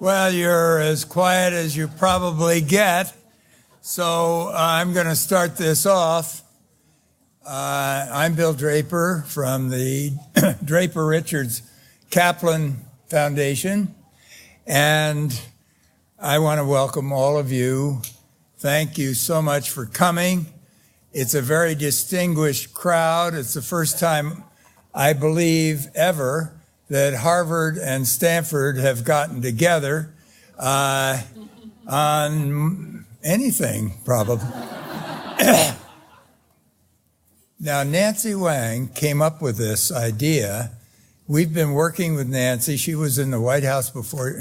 Well, you're as quiet as you probably get, so I'm going to start this off. I'm Bill Draper from the Draper Richards Kaplan Foundation, and I want to welcome all of you. Thank you so much for coming. It's a very distinguished crowd. It's the first time, I believe, ever that Harvard and Stanford have gotten together on anything, probably. Now, Nancy Wang came up with this idea. We've been working with Nancy. She was in the White House before.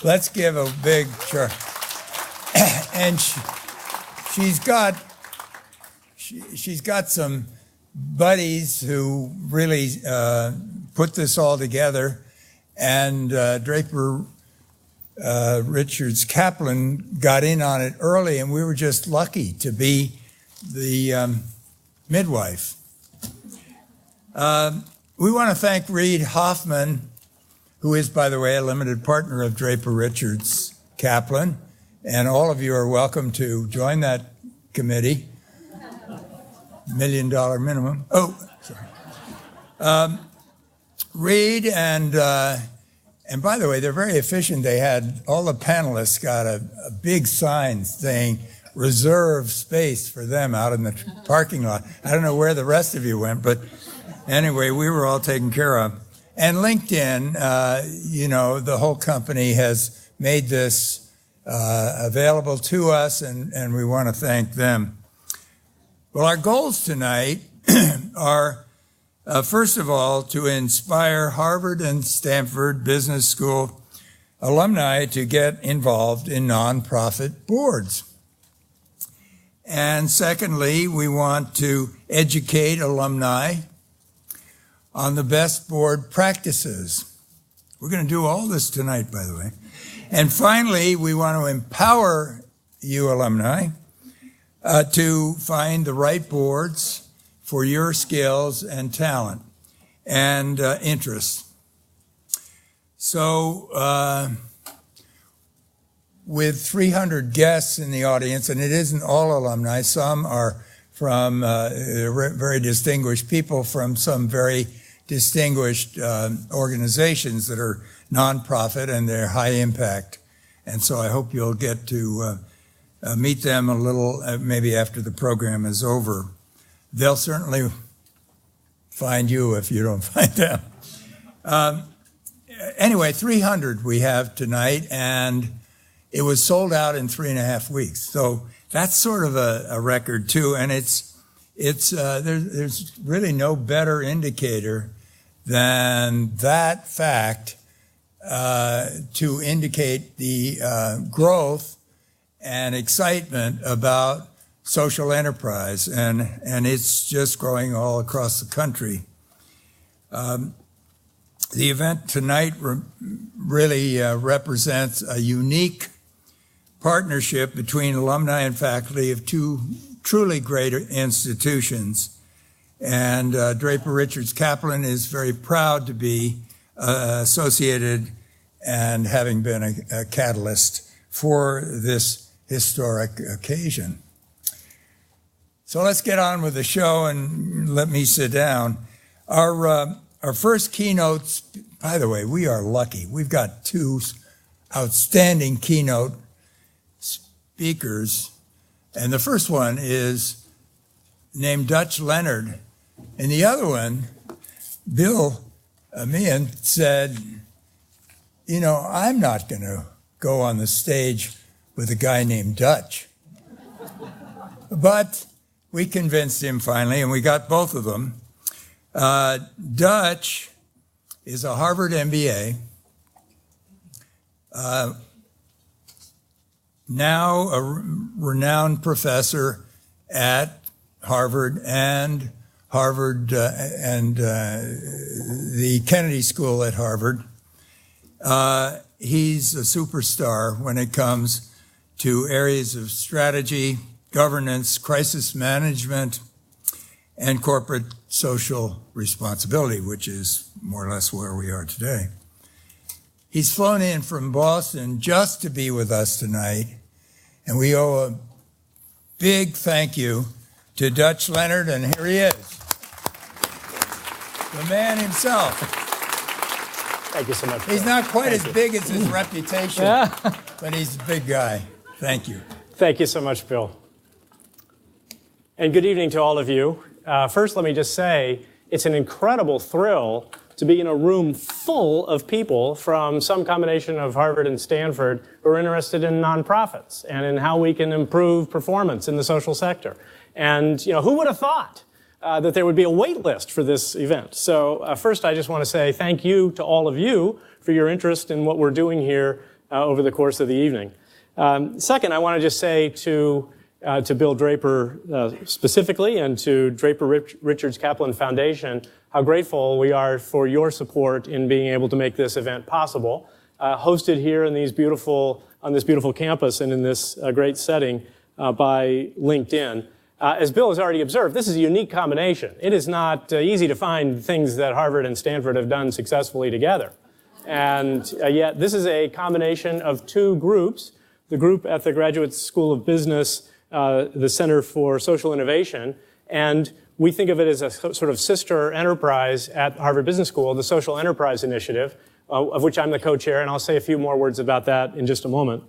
Let's give a big cheer. And she's got some buddies who really put this all together, and Draper Richards Kaplan got in on it early, and we were just lucky to be the midwife. We want to thank Reid Hoffman, who is, by the way, a limited partner of Draper Richards Kaplan, and all of you are welcome to join that committee. $1 million minimum. Oh, sorry. Reid and by the way, they're very efficient. They had, all the panelists got a big sign saying, reserve space for them out in the parking lot. I don't know where the rest of you went, but anyway, we were all taken care of. And LinkedIn, the whole company has made this available to us, and we want to thank them. Well, our goals tonight are, first of all, to inspire Harvard and Stanford Business School alumni to get involved in nonprofit boards. And secondly, we want to educate alumni on the best board practices. We're going to do all this tonight, by the way. And finally, we want to empower you alumni to find the right boards for your skills and talent and interests. So with 300 guests in the audience, and it isn't all alumni, some are from very distinguished people from some very distinguished organizations that are nonprofit and they're high impact. And so I hope you'll get to meet them a little, maybe after the program is over. They'll certainly find you if you don't find them. Anyway, 300 we have tonight, and it was sold out in 3.5 weeks. So that's sort of a record too, and there's really no better indicator than that fact to indicate the growth and excitement about social enterprise, and it's just growing all across the country. The event tonight really represents a unique partnership between alumni and faculty of two truly great institutions. And Draper Richards Kaplan is very proud to be associated and having been a catalyst for this historic occasion. So let's get on with the show, and let me sit down. Our first keynotes, by the way, we are lucky. We've got two outstanding keynote speakers, and the first one is named Dutch Leonard, and the other one, Bill Meehan, said, I'm not going to go on the stage with a guy named Dutch. But we convinced him finally, and we got both of them. Dutch is a Harvard MBA, now a renowned professor at Harvard and the Kennedy School at Harvard. He's a superstar when it comes to areas of strategy, governance, crisis management, and corporate social responsibility, which is more or less where we are today. He's flown in from Boston just to be with us tonight, and we owe a big thank you to Dutch Leonard, and here he is, the man himself. Thank you so much, Bill. He's not quite as big as his reputation, but he's a big guy. Thank you. Thank you so much, Bill. And good evening to all of you. First, let me just say, it's an incredible thrill to be in a room full of people from some combination of Harvard and Stanford who are interested in nonprofits and in how we can improve performance in the social sector. And, who would have thought that there would be a wait list for this event? So first, I just want to say thank you to all of you for your interest in what we're doing here over the course of the evening. Second, I want to just say to Bill Draper specifically and to Draper Richards Kaplan Foundation how grateful we are for your support in being able to make this event possible, hosted here in on this beautiful campus and in this great setting by LinkedIn. As Bill has already observed, this is a unique combination. It is not easy to find things that Harvard and Stanford have done successfully together. And yet this is a combination of two groups, the group at the Graduate School of Business, the Center for Social Innovation, and we think of it as a sort of sister enterprise at Harvard Business School, the Social Enterprise Initiative, of which I'm the co-chair, and I'll say a few more words about that in just a moment.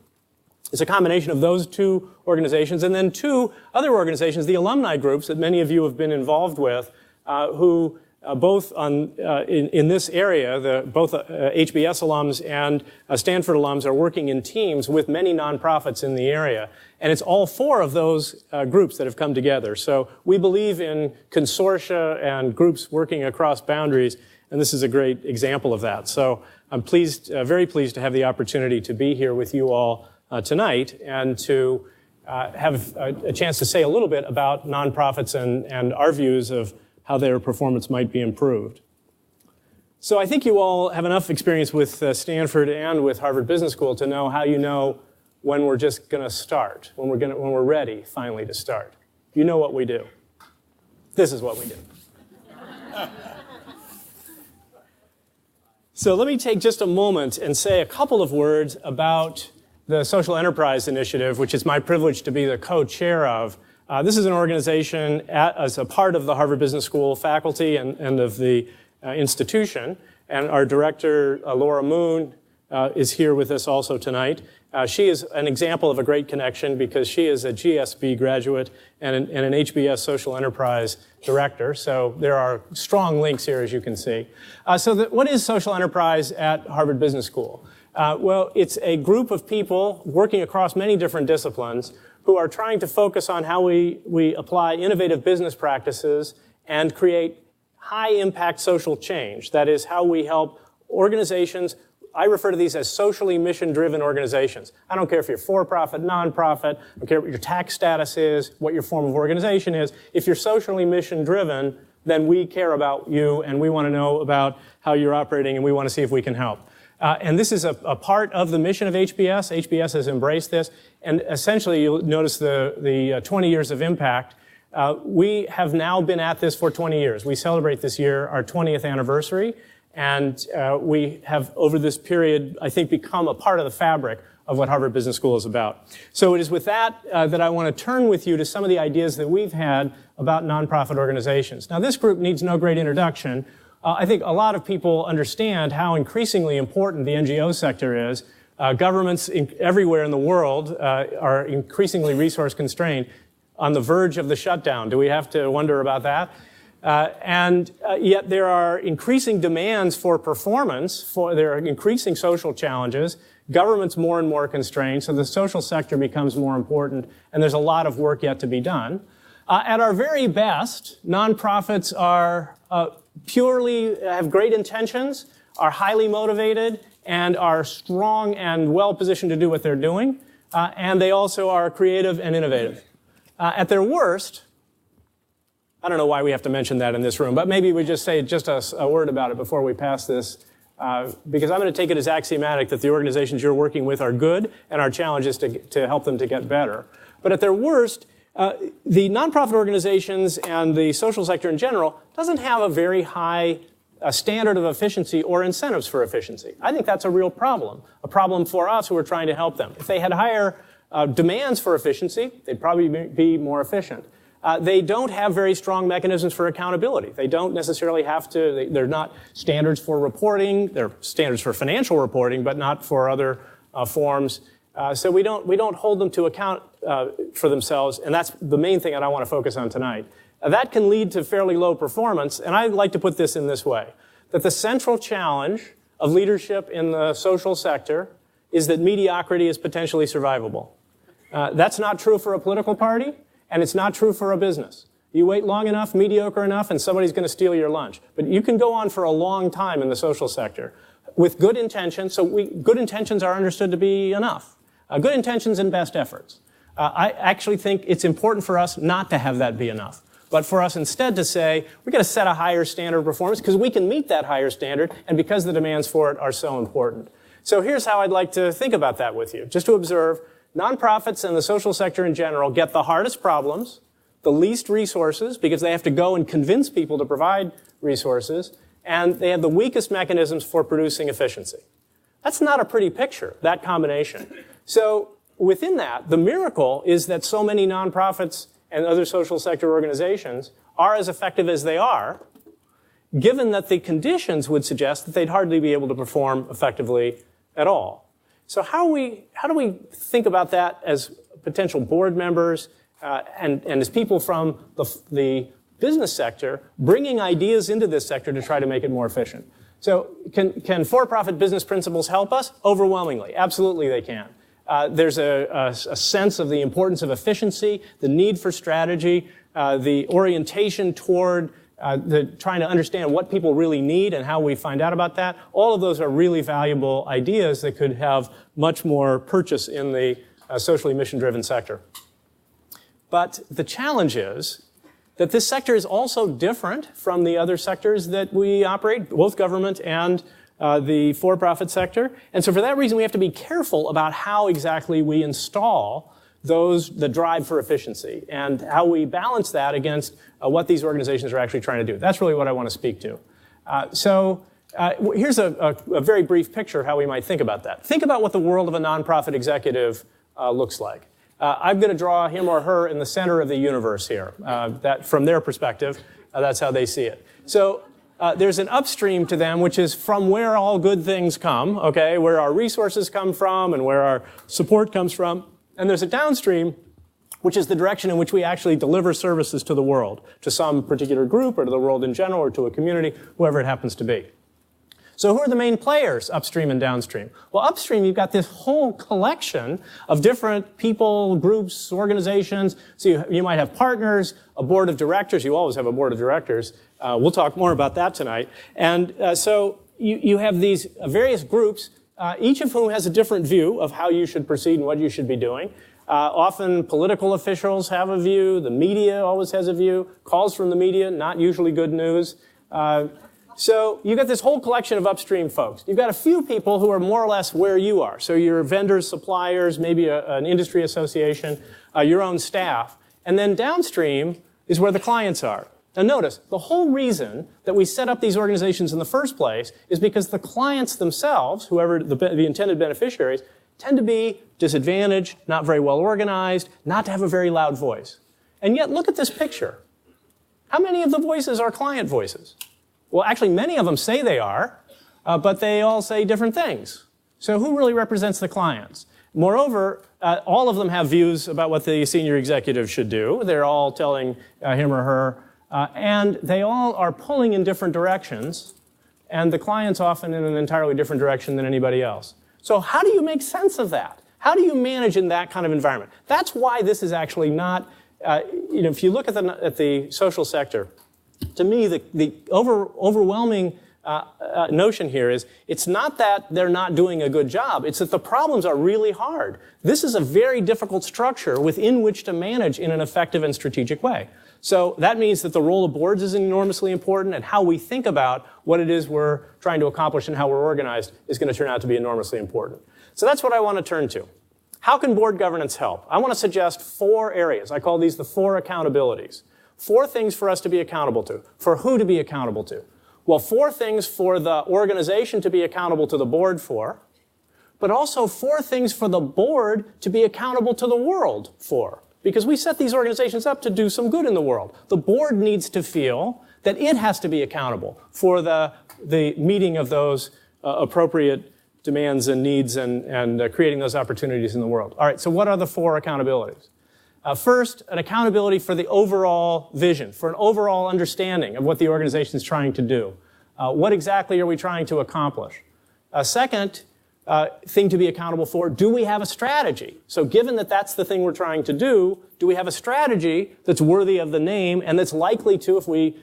It's a combination of those two organizations and then two other organizations, the alumni groups that many of you have been involved with, who both in this area, both HBS alums and Stanford alums are working in teams with many nonprofits in the area. And it's all four of those groups that have come together. So we believe in consortia and groups working across boundaries, and this is a great example of that. So I'm very pleased to have the opportunity to be here with you all tonight and to have a chance to say a little bit about nonprofits and our views of how their performance might be improved. So I think you all have enough experience with Stanford and with Harvard Business School to know how you know when we're just going to start, when we're ready finally to start. You know what we do. This is what we do. So let me take just a moment and say a couple of words about the Social Enterprise Initiative, which is my privilege to be the co-chair of. This is an organization as a part of the Harvard Business School faculty and of the institution. And our director, Laura Moon, is here with us also tonight. She is an example of a great connection because she is a GSB graduate and an HBS social enterprise director. So there are strong links here, as you can see. What is social enterprise at Harvard Business School? Well, it's a group of people working across many different disciplines who are trying to focus on how we apply innovative business practices and create high-impact social change. That is how we help organizations. I refer to these as socially mission-driven organizations. I don't care if you're for-profit, non-profit, I don't care what your tax status is, what your form of organization is. If you're socially mission-driven, then we care about you and we want to know about how you're operating and we want to see if we can help. And this is a part of the mission of HBS. HBS has embraced this. And essentially, you'll notice the 20 years of impact. We have now been at this for 20 years. We celebrate this year our 20th anniversary. And we have, over this period, I think, become a part of the fabric of what Harvard Business School is about. So it is with that that I want to turn with you to some of the ideas that we've had about nonprofit organizations. Now, this group needs no great introduction. I think a lot of people understand how increasingly important the NGO sector is. Governments everywhere in the world are increasingly resource constrained, on the verge of the shutdown. Do we have to wonder about that? And yet there are increasing demands for performance, there are increasing social challenges, government's more and more constrained, so the social sector becomes more important, and there's a lot of work yet to be done. At our very best, nonprofits are have great intentions, are highly motivated, and are strong and well-positioned to do what they're doing, and they also are creative and innovative. At their worst, I don't know why we have to mention that in this room, but maybe we just say just a word about it before we pass this, because I'm going to take it as axiomatic that the organizations you're working with are good, and our challenge is to help them to get better. But at their worst, the nonprofit organizations and the social sector in general doesn't have a very high a standard of efficiency or incentives for efficiency. I think that's a real problem, a problem for us who are trying to help them. If they had higher demands for efficiency, they'd probably be more efficient. They don't have very strong mechanisms for accountability. They don't necessarily have to, they're not standards for reporting. They're standards for financial reporting, but not for other forms. So we don't hold them to account for themselves, and that's the main thing that I want to focus on tonight. That can lead to fairly low performance, and I like to put this in this way, that the central challenge of leadership in the social sector is that mediocrity is potentially survivable. That's not true for a political party, and it's not true for a business. You wait long enough, mediocre enough, and somebody's going to steal your lunch. But you can go on for a long time in the social sector with good intentions. So good intentions are understood to be enough. Good intentions and best efforts. I actually think it's important for us not to have that be enough, but for us instead to say, we're going to set a higher standard of performance because we can meet that higher standard and because the demands for it are so important. So here's how I'd like to think about that with you. Just to observe, nonprofits and the social sector in general get the hardest problems, the least resources because they have to go and convince people to provide resources, and they have the weakest mechanisms for producing efficiency. That's not a pretty picture, that combination. So within that, the miracle is that so many nonprofits and other social sector organizations are as effective as they are, given that the conditions would suggest that they'd hardly be able to perform effectively at all. So how do we think about that as potential board members and as people from the business sector bringing ideas into this sector to try to make it more efficient? So can for-profit business principles help us? Overwhelmingly. Absolutely they can. There's a sense of the importance of efficiency, the need for strategy, the orientation toward trying to understand what people really need and how we find out about that. All of those are really valuable ideas that could have much more purchase in the socially mission-driven sector. But the challenge is that this sector is also different from the other sectors that we operate, both government and the for-profit sector. And so for that reason, we have to be careful about how exactly we install the drive for efficiency and how we balance that against what these organizations are actually trying to do. That's really what I want to speak to. Here's a very brief picture of how we might think about that. Think about what the world of a nonprofit executive looks like. I'm going to draw him or her in the center of the universe here. That from their perspective, that's how they see it. So there's an upstream to them, which is from where all good things come, okay, where our resources come from and where our support comes from. And there's a downstream, which is the direction in which we actually deliver services to the world, to some particular group or to the world in general or to a community, whoever it happens to be. So who are the main players upstream and downstream? Well, upstream, you've got this whole collection of different people, groups, organizations. So you might have partners, a board of directors. You always have a board of directors. We'll talk more about that tonight. And so you have these various groups, each of whom has a different view of how you should proceed and what you should be doing. Often political officials have a view. The media always has a view. Calls from the media, not usually good news. So you've got this whole collection of upstream folks. You've got a few people who are more or less where you are. So your vendors, suppliers, maybe an industry association, your own staff. And then downstream is where the clients are. Now notice, the whole reason that we set up these organizations in the first place is because the clients themselves, whoever the intended beneficiaries, tend to be disadvantaged, not very well organized, not to have a very loud voice. And yet, look at this picture. How many of the voices are client voices? Well, actually, many of them say they are, but they all say different things. So who really represents the clients? Moreover, all of them have views about what the senior executive should do. They're all telling him or her, and they all are pulling in different directions, and the client's often in an entirely different direction than anybody else. So how do you make sense of that? How do you manage in that kind of environment? That's why this is actually not, if you look at the social sector, to me, the overwhelming notion here is it's not that they're not doing a good job. It's that the problems are really hard. This is a very difficult structure within which to manage in an effective and strategic way. So that means that the role of boards is enormously important, and how we think about what it is we're trying to accomplish and how we're organized is going to turn out to be enormously important. So that's what I want to turn to. How can board governance help? I want to suggest 4 areas. I call these the 4 accountabilities. 4 things for us to be accountable to. For who to be accountable to? Well, 4 things for the organization to be accountable to the board for, but also 4 things for the board to be accountable to the world for. Because we set these organizations up to do some good in the world. The board needs to feel that it has to be accountable for the meeting of those appropriate demands and needs and creating those opportunities in the world. All right, so what are the 4 accountabilities? First, an accountability for the overall vision, for an overall understanding of what the organization is trying to do. What exactly are we trying to accomplish? Second thing to be accountable for, do we have a strategy? So given that that's the thing we're trying to do we have a strategy that's worthy of the name and that's likely to, if we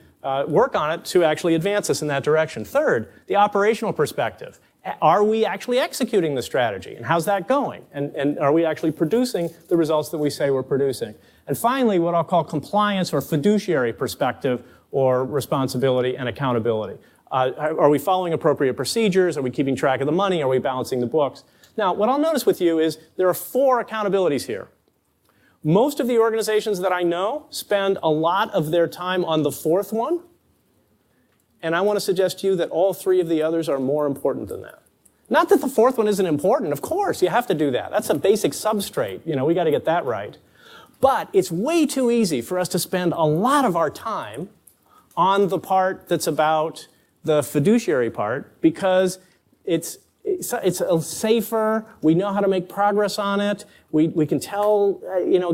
work on it, to actually advance us in that direction? Third, the operational perspective. Are we actually executing the strategy? And how's that going? And are we actually producing the results that we say we're producing? And finally, what I'll call compliance or fiduciary perspective or responsibility and accountability. Are we following appropriate procedures? Are we keeping track of the money? Are we balancing the books? Now, what I'll notice with you is there are 4 accountabilities here. Most of the organizations that I know spend a lot of their time on the 4th one. And I want to suggest to you that all 3 of the others are more important than that. Not that the 4th one isn't important. Of course, you have to do that. That's a basic substrate. We got to get that right. But it's way too easy for us to spend a lot of our time on the part that's about the fiduciary part because it's safer. We know how to make progress on it. We can tell,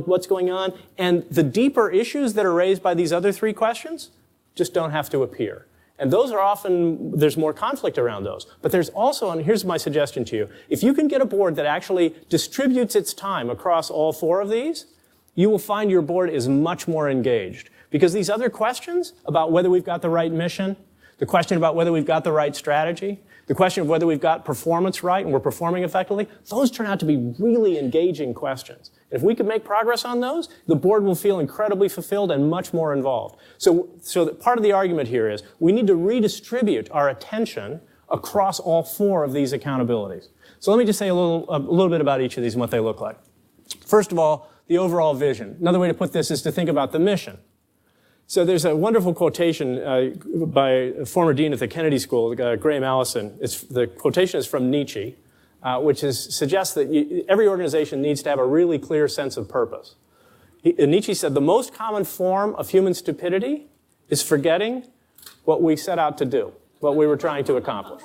what's going on. And the deeper issues that are raised by these other 3 questions just don't have to appear. And those are often, there's more conflict around those. But there's also, and here's my suggestion to you, if you can get a board that actually distributes its time across all 4 of these, you will find your board is much more engaged. Because these other questions about whether we've got the right mission, the question about whether we've got the right strategy, the question of whether we've got performance right and we're performing effectively, those turn out to be really engaging questions. And if we can make progress on those, the board will feel incredibly fulfilled and much more involved. So part of the argument here is we need to redistribute our attention across all 4 of these accountabilities. So let me just say a little bit about each of these and what they look like. First of all, the overall vision. Another way to put this is to think about the mission. So there's a wonderful quotation by a former dean at the Kennedy School, Graham Allison. The quotation is from Nietzsche, which suggests that every organization needs to have a really clear sense of purpose. Nietzsche said the most common form of human stupidity is forgetting what we set out to do, what we were trying to accomplish.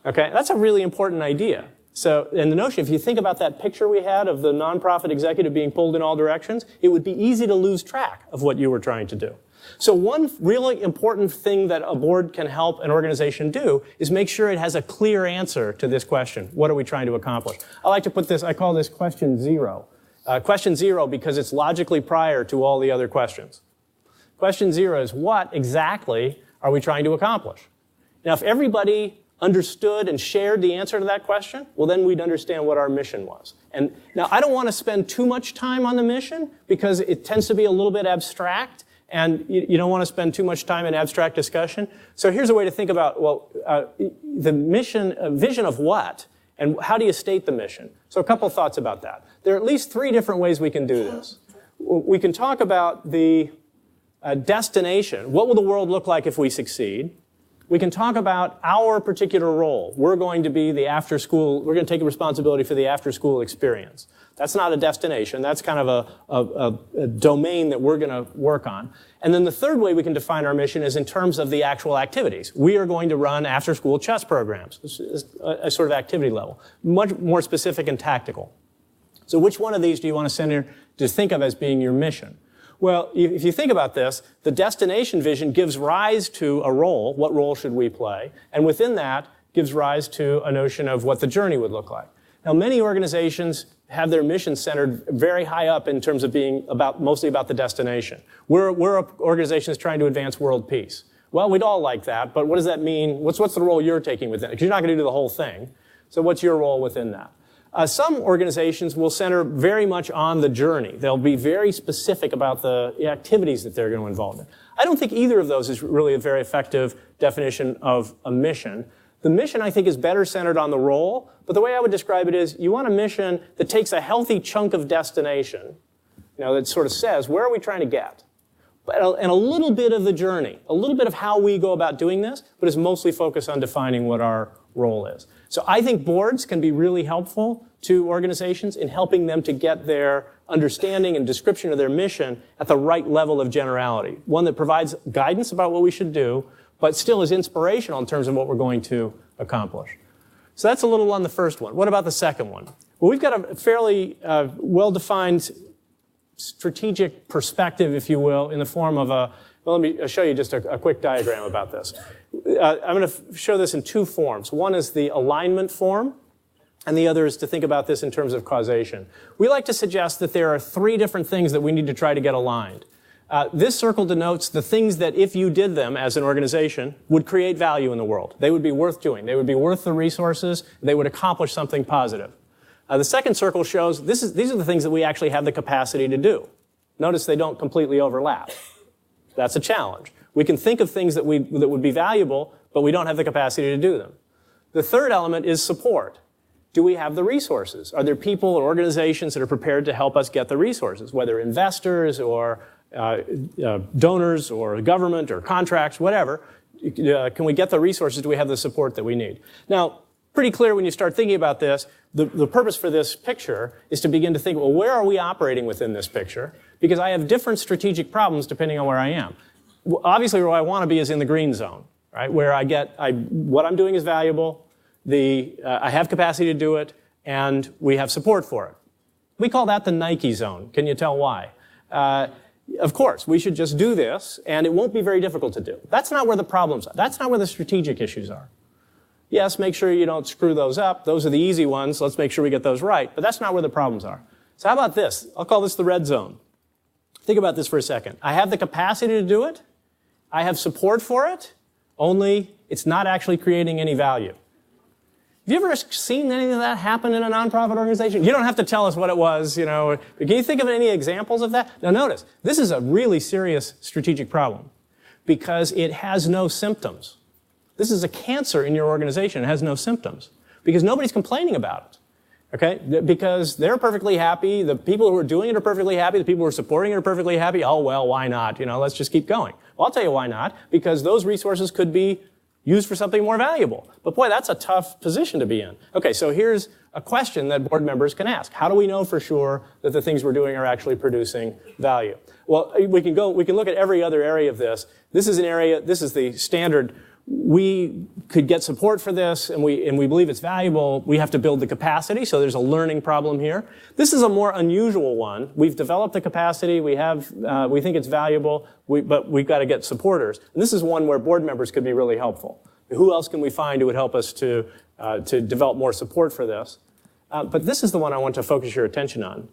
Okay, that's a really important idea. So, and the notion, if you think about that picture we had of the nonprofit executive being pulled in all directions, it would be easy to lose track of what you were trying to do. So one really important thing that a board can help an organization do is make sure it has a clear answer to this question. What are we trying to accomplish? I like to put this, I call this question 0. Question 0 because it's logically prior to all the other questions. Question 0 is what exactly are we trying to accomplish? Now, if everybody understood and shared the answer to that question, well, then we'd understand what our mission was. And now, I don't want to spend too much time on the mission because it tends to be a little bit abstract. And you don't want to spend too much time in abstract discussion. So here's a way to think about, the mission, vision of what, and how do you state the mission? So a couple thoughts about that. There are at least 3 different ways we can do this. We can talk about the destination. What will the world look like if we succeed? We can talk about our particular role. We're going to be the after-school, we're going to take responsibility for the after-school experience. That's not a destination. That's kind of a domain that we're going to work on. And then the third way we can define our mission is in terms of the actual activities. We are going to run after-school chess programs. This is a sort of activity level, much more specific and tactical. So which one of these do you want to think of as being your mission? Well, if you think about this, the destination vision gives rise to a role. What role should we play? And within that gives rise to a notion of what the journey would look like. Now, many organizations have their mission centered very high up in terms of being mostly about the destination. We're an organization that's trying to advance world peace. Well, we'd all like that, but what does that mean? What's the role you're taking within it? Because you're not going to do the whole thing. So what's your role within that? Some organizations will center very much on the journey. They'll be very specific about the activities that they're going to involve in. I don't think either of those is really a very effective definition of a mission. The mission, I think, is better centered on the role, but the way I would describe it is you want a mission that takes a healthy chunk of destination, that sort of says, where are we trying to get? and a little bit of the journey, a little bit of how we go about doing this, but it's mostly focused on defining what our role is. So I think boards can be really helpful to organizations in helping them to get their understanding and description of their mission at the right level of generality, one that provides guidance about what we should do, but still is inspirational in terms of what we're going to accomplish. So that's a little on the first one. What about the second one? Well, we've got a fairly well-defined strategic perspective, if you will, in the form of well, let me show you just a quick diagram about this. I'm going to show this in two forms. One is the alignment form, and the other is to think about this in terms of causation. We like to suggest that there are three different things that we need to try to get aligned. This circle denotes the things that if you did them as an organization would create value in the world. They would be worth doing. They would be worth the resources. They would accomplish something positive. The second circle shows these are the things that we actually have the capacity to do. Notice they don't completely overlap. That's a challenge. We can think of things that would be valuable, but we don't have the capacity to do them. The third element is support. Do we have the resources? Are there people or organizations that are prepared to help us get the resources, whether investors or donors or government or contracts, whatever? Can we get the resources? Do we have the support that we need? Now, pretty clear when you start thinking about this, the purpose for this picture is to begin to think, well, where are we operating within this picture? Because I have different strategic problems depending on where I am. Obviously, where I want to be is in the green zone, right? Where what I'm doing is valuable, I have capacity to do it, and we have support for it. We call that the Nike zone. Can you tell why? Of course, we should just do this, and it won't be very difficult to do. That's not where the problems are. That's not where the strategic issues are. Yes, make sure you don't screw those up. Those are the easy ones. Let's make sure we get those right. But that's not where the problems are. So how about this? I'll call this the red zone. Think about this for a second. I have the capacity to do it. I have support for it, only it's not actually creating any value. Have you ever seen any of that happen in a nonprofit organization? You don't have to tell us what it was, but can you think of any examples of that? Now notice, this is a really serious strategic problem because it has no symptoms. This is a cancer in your organization. It has no symptoms because nobody's complaining about it. Okay? Because they're perfectly happy. The people who are doing it are perfectly happy. The people who are supporting it are perfectly happy. Oh, well, why not? Let's just keep going. Well, I'll tell you why not. Because those resources could be used for something more valuable. But boy, that's a tough position to be in. Okay, so here's a question that board members can ask. How do we know for sure that the things we're doing are actually producing value? Well, we can look at every other area of this. This is the standard. We could get support for this, and we believe it's valuable. We have to build the capacity, so there's a learning problem here. This is a more unusual one. We've developed the capacity. We think it's valuable, but we've got to get supporters. And this is one where board members could be really helpful. Who else can we find who would help us to develop more support for this? But this is the one I want to focus your attention on,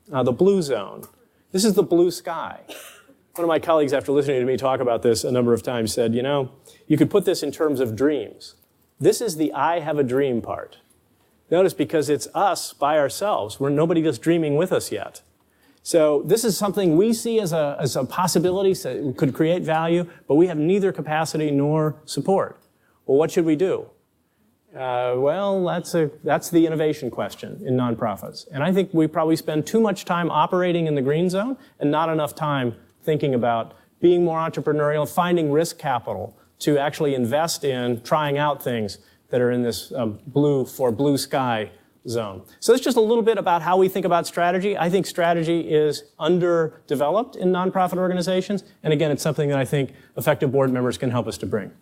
the blue zone. This is the blue sky. One of my colleagues, after listening to me talk about this a number of times, said, you could put this in terms of dreams. This is the I have a dream part. Notice, because it's us by ourselves, where nobody is dreaming with us yet. So this is something we see as a possibility, so it could create value, but we have neither capacity nor support. Well, what should we do? Well, that's the innovation question in nonprofits. And I think we probably spend too much time operating in the green zone and not enough time thinking about being more entrepreneurial, finding risk capital to actually invest in trying out things that are in this blue sky zone. So that's just a little bit about how we think about strategy. I think strategy is underdeveloped in nonprofit organizations. And again, it's something that I think effective board members can help us to bring.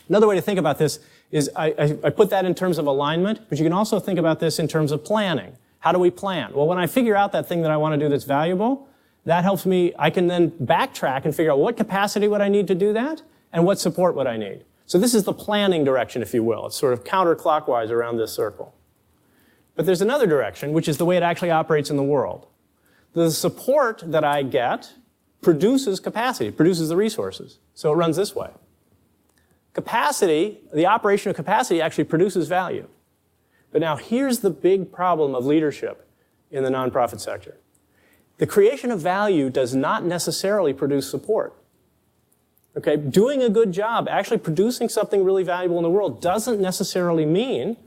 Another way to think about this is I put that in terms of alignment, but you can also think about this in terms of planning. How do we plan? Well, when I figure out that thing that I want to do that's valuable, that helps me, I can then backtrack and figure out what capacity would I need to do that and what support would I need. So this is the planning direction, if you will. It's sort of counterclockwise around this circle. But there's another direction, which is the way it actually operates in the world. The support that I get produces capacity, produces the resources. So it runs this way. Capacity, the operation of capacity actually produces value. But now here's the big problem of leadership in the nonprofit sector. The creation of value does not necessarily produce support. Okay, doing a good job, actually producing something really valuable in the world doesn't necessarily mean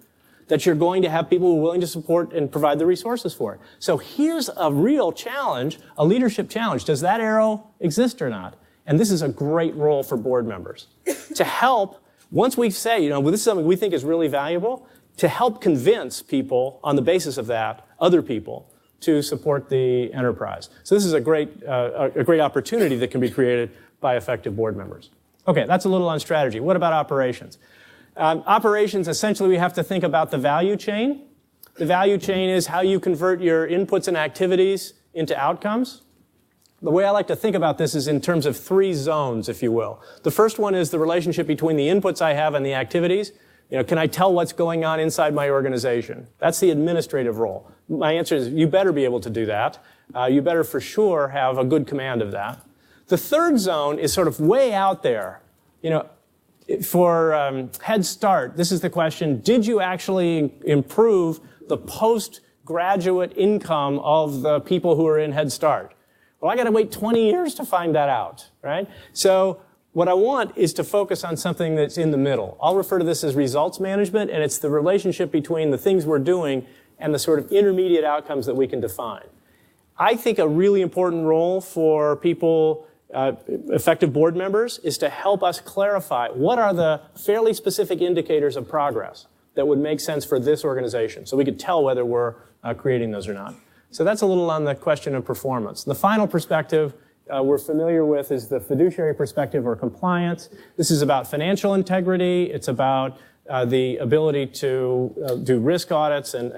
that you're going to have people who are willing to support and provide the resources for it. So here's a real challenge, a leadership challenge. Does that arrow exist or not? And this is a great role for board members to help, once we say, this is something we think is really valuable, to help convince people on the basis of that, other people, to support the enterprise. So this is a great opportunity that can be created by effective board members. Okay, that's a little on strategy. What about operations? Operations, essentially, we have to think about the value chain. The value chain is how you convert your inputs and activities into outcomes. The way I like to think about this is in terms of 3 zones, if you will. The first one is the relationship between the inputs I have and the activities. Can I tell what's going on inside my organization? That's the administrative role. My answer is you better be able to do that. You better for sure have a good command of that. The third zone is sort of way out there. For Head Start, this is the question, did you actually improve the postgraduate income of the people who are in Head Start? Well, I got to wait 20 years to find that out, right? So what I want is to focus on something that's in the middle. I'll refer to this as results management, and it's the relationship between the things we're doing and the sort of intermediate outcomes that we can define. I think a really important role for people, effective board members, is to help us clarify what are the fairly specific indicators of progress that would make sense for this organization, so we could tell whether we're creating those or not. So that's a little on the question of performance. The final perspective we're familiar with is the fiduciary perspective or compliance. This is about financial integrity. It's about the ability to do risk audits and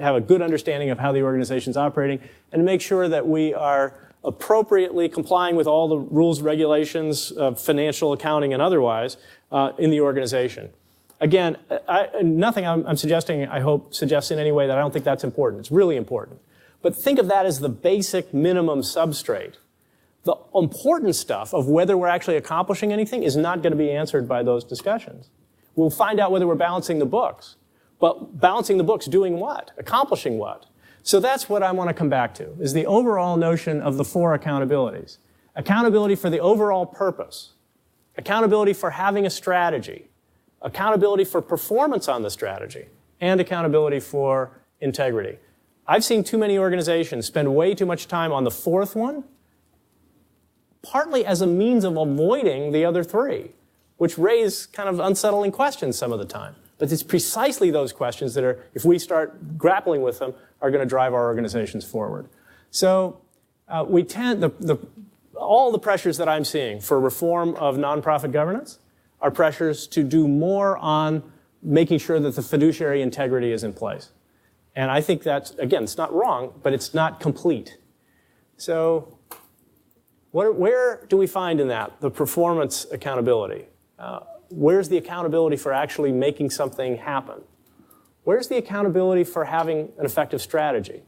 have a good understanding of how the organization's operating and make sure that we are appropriately complying with all the rules, regulations, financial accounting and otherwise in the organization. Again, nothing I'm suggesting, I hope, suggests in any way that I don't think that's important. It's really important. But think of that as the basic minimum substrate. The important stuff of whether we're actually accomplishing anything is not going to be answered by those discussions. We'll find out whether we're balancing the books. But balancing the books doing what? Accomplishing what? So that's what I want to come back to, is the overall notion of the 4 accountabilities. Accountability for the overall purpose. Accountability for having a strategy. Accountability for performance on the strategy. And accountability for integrity. I've seen too many organizations spend way too much time on the 4th one, partly as a means of avoiding the other 3, which raise kind of unsettling questions some of the time. But it's precisely those questions that are, if we start grappling with them, are going to drive our organizations forward. So we tend, all the pressures that I'm seeing for reform of nonprofit governance are pressures to do more on making sure that the fiduciary integrity is in place. And I think that's, again, it's not wrong, but it's not complete. So where do we find in that the performance accountability? Where's the accountability for actually making something happen? Where's the accountability for having an effective strategy?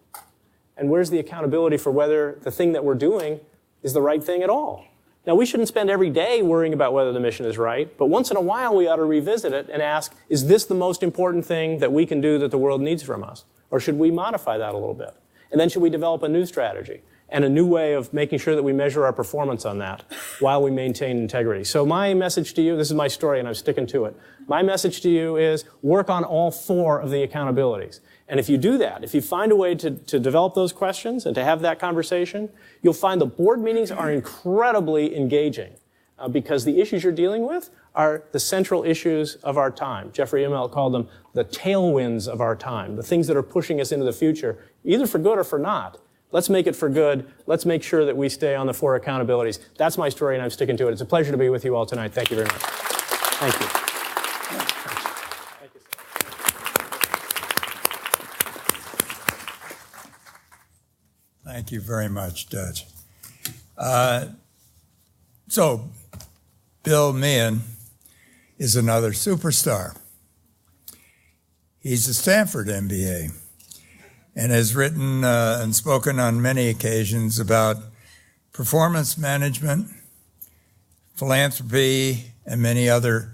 And where's the accountability for whether the thing that we're doing is the right thing at all? Now, we shouldn't spend every day worrying about whether the mission is right, but once in a while we ought to revisit it and ask, is this the most important thing that we can do that the world needs from us? Or should we modify that a little bit? And then should we develop a new strategy and a new way of making sure that we measure our performance on that while we maintain integrity? So my message to you, this is my story and I'm sticking to it. My message to you is work on all 4 of the accountabilities. And if you do that, if you find a way to develop those questions and to have that conversation, you'll find the board meetings are incredibly engaging because the issues you're dealing with are the central issues of our time. Jeffrey Immelt called them the tailwinds of our time, the things that are pushing us into the future, either for good or for not. Let's make it for good. Let's make sure that we stay on the 4 accountabilities. That's my story, and I'm sticking to it. It's a pleasure to be with you all tonight. Thank you very much. Thank you. Thank you, sir. Thank you very much, Dutch. So, Bill Meehan is another superstar. He's a Stanford MBA and has written and spoken on many occasions about performance management, philanthropy, and many other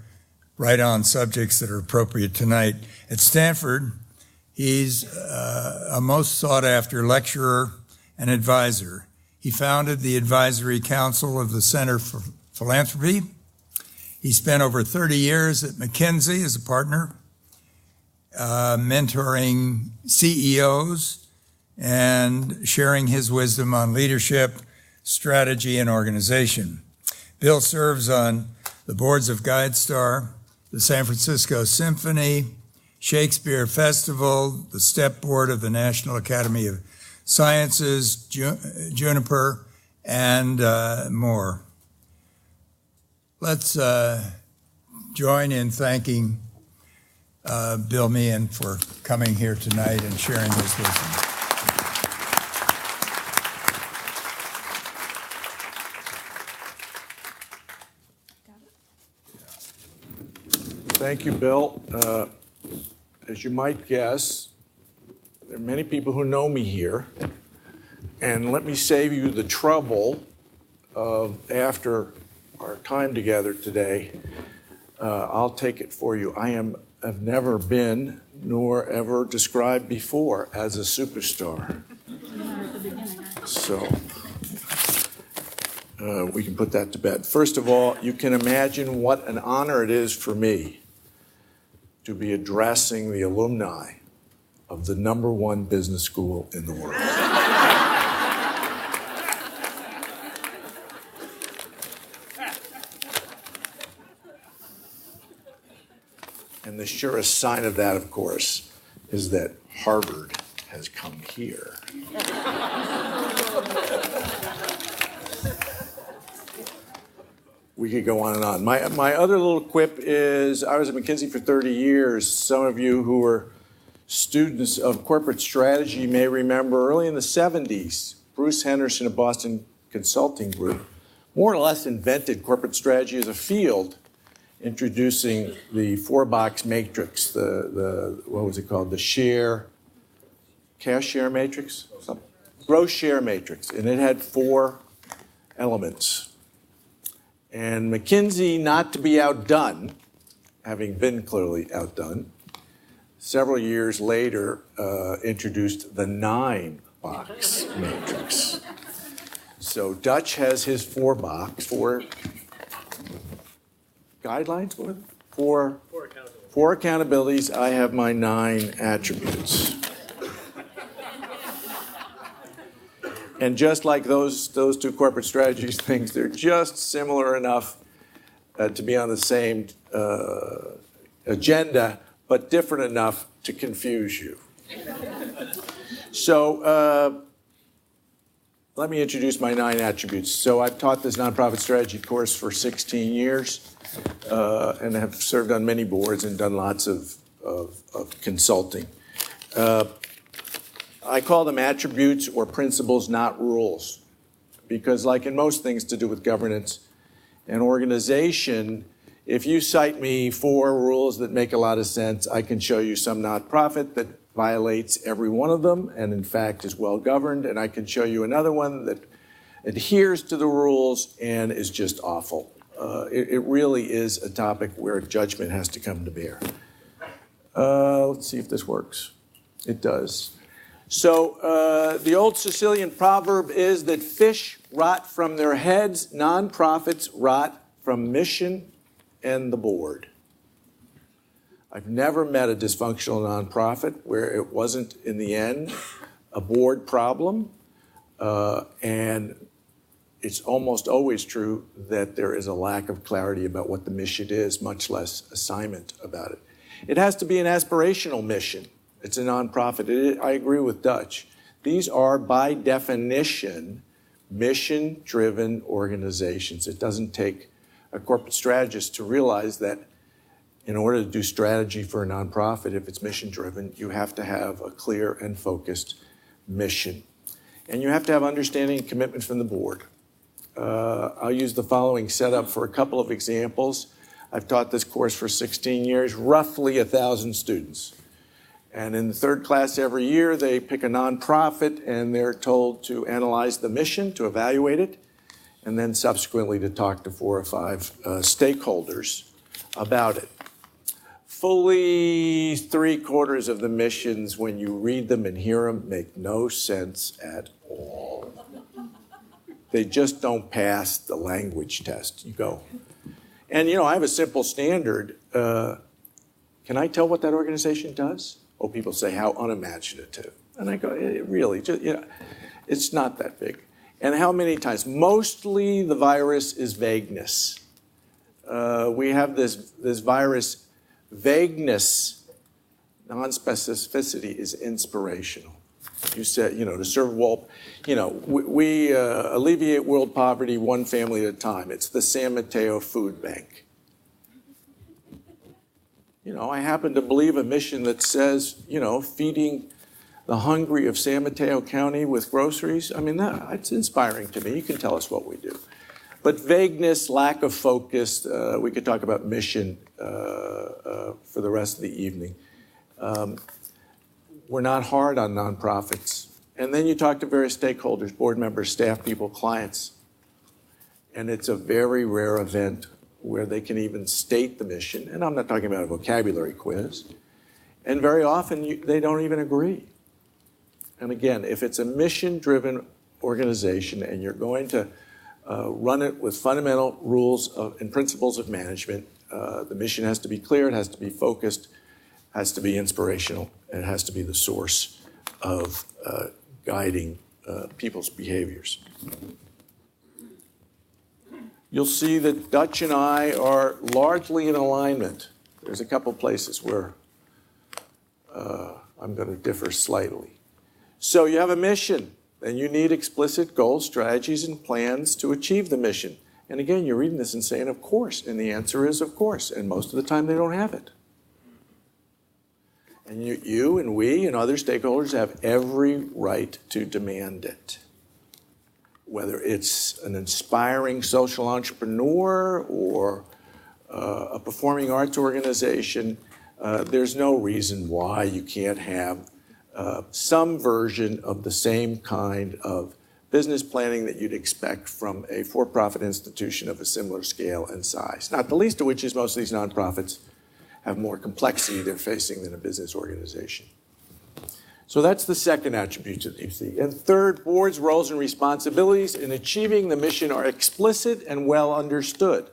right-on subjects that are appropriate tonight. At Stanford, he's a most sought-after lecturer and advisor. He founded the Advisory Council of the Center for Philanthropy. He spent over 30 years at McKinsey as a partner. mentoring CEOs and sharing his wisdom on leadership, strategy, and organization. Bill serves on the boards of GuideStar, the San Francisco Symphony, Shakespeare Festival, the STEP Board of the National Academy of Sciences, Juniper, and more. Let's join in thanking Bill Meehan for coming here tonight and sharing his wisdom. Thank you, Bill. As you might guess, there are many people who know me here, and let me save you the trouble of, after our time together today, I'll take it for you. I've never been, nor ever described before, as a superstar. So we can put that to bed. First of all, you can imagine what an honor it is for me to be addressing the alumni of the #1 business school in the world. And the surest sign of that, of course, is that Harvard has come here. We could go on and on. My other little quip is I was at McKinsey for 30 years. Some of you who were students of corporate strategy may remember early in the 70s, Bruce Henderson of Boston Consulting Group more or less invented corporate strategy as a field, introducing the 4-box matrix, the what was it called? The cash share matrix? Growth share matrix. And it had 4 elements. And McKinsey, not to be outdone, having been clearly outdone, several years later introduced the 9-box matrix. So Dutch has his 4-box, 4 guidelines, what? 4 accountabilities. I have my 9 attributes. And just like those 2 corporate strategies things, they're just similar enough to be on the same agenda, but different enough to confuse you. So let me introduce my 9 attributes. So I've taught this nonprofit strategy course for 16 years and have served on many boards and done lots of consulting. I call them attributes or principles, not rules, because like in most things to do with governance and organization, if you cite me 4 rules that make a lot of sense, I can show you some nonprofit that violates every one of them and in fact is well governed, and I can show you another one that adheres to the rules and is just awful. It really is a topic where judgment has to come to bear. Let's see if this works. It does. So the old Sicilian proverb is that fish rot from their heads, nonprofits rot from mission and the board. I've never met a dysfunctional nonprofit where it wasn't, in the end, a board problem. And it's almost always true that there is a lack of clarity about what the mission is, much less assignment about it. It has to be an aspirational mission. It's a nonprofit. I agree with Dutch. These are, by definition, mission-driven organizations. It doesn't take a corporate strategist to realize that in order to do strategy for a nonprofit, if it's mission-driven, you have to have a clear and focused mission. And you have to have understanding and commitment from the board. I'll use the following setup for a couple of examples. I've taught this course for 16 years, roughly 1,000 students. And in the 3rd class every year, they pick a nonprofit and they're told to analyze the mission, to evaluate it, and then subsequently to talk to 4 or 5 stakeholders about it. Fully 3/4 of the missions, when you read them and hear them, make no sense at all. They just don't pass the language test. You go. And, I have a simple standard. Can I tell what that organization does? Oh, people say, how unimaginative. And I go, really, just, it's not that big. And how many times? Mostly the virus is vagueness. We have this virus, vagueness, non-specificity is inspirational. You said, to serve world, we alleviate world poverty one family at a time. It's the San Mateo Food Bank. I happen to believe a mission that says, feeding the hungry of San Mateo County with groceries. I mean, it's inspiring to me. You can tell us what we do. But vagueness, lack of focus, we could talk about mission for the rest of the evening. We're not hard on nonprofits. And then you talk to various stakeholders, board members, staff people, clients. And it's a very rare event where they can even state the mission. And I'm not talking about a vocabulary quiz. And very often they don't even agree. And again, if it's a mission-driven organization and you're going to run it with fundamental rules and principles of management, the mission has to be clear, it has to be focused, has to be inspirational, and it has to be the source of guiding people's behaviors. You'll see that Dutch and I are largely in alignment. There's a couple places where I'm going to differ slightly. So you have a mission, and you need explicit goals, strategies, and plans to achieve the mission. And again, you're reading this and saying, of course, and the answer is of course, and most of the time they don't have it. And you and we and other stakeholders have every right to demand it. Whether it's an inspiring social entrepreneur or a performing arts organization, there's no reason why you can't have some version of the same kind of business planning that you'd expect from a for-profit institution of a similar scale and size. Not the least of which is most of these nonprofits have more complexity they're facing than a business organization. So that's the second attribute that you see. And third, boards' roles and responsibilities in achieving the mission are explicit and well understood.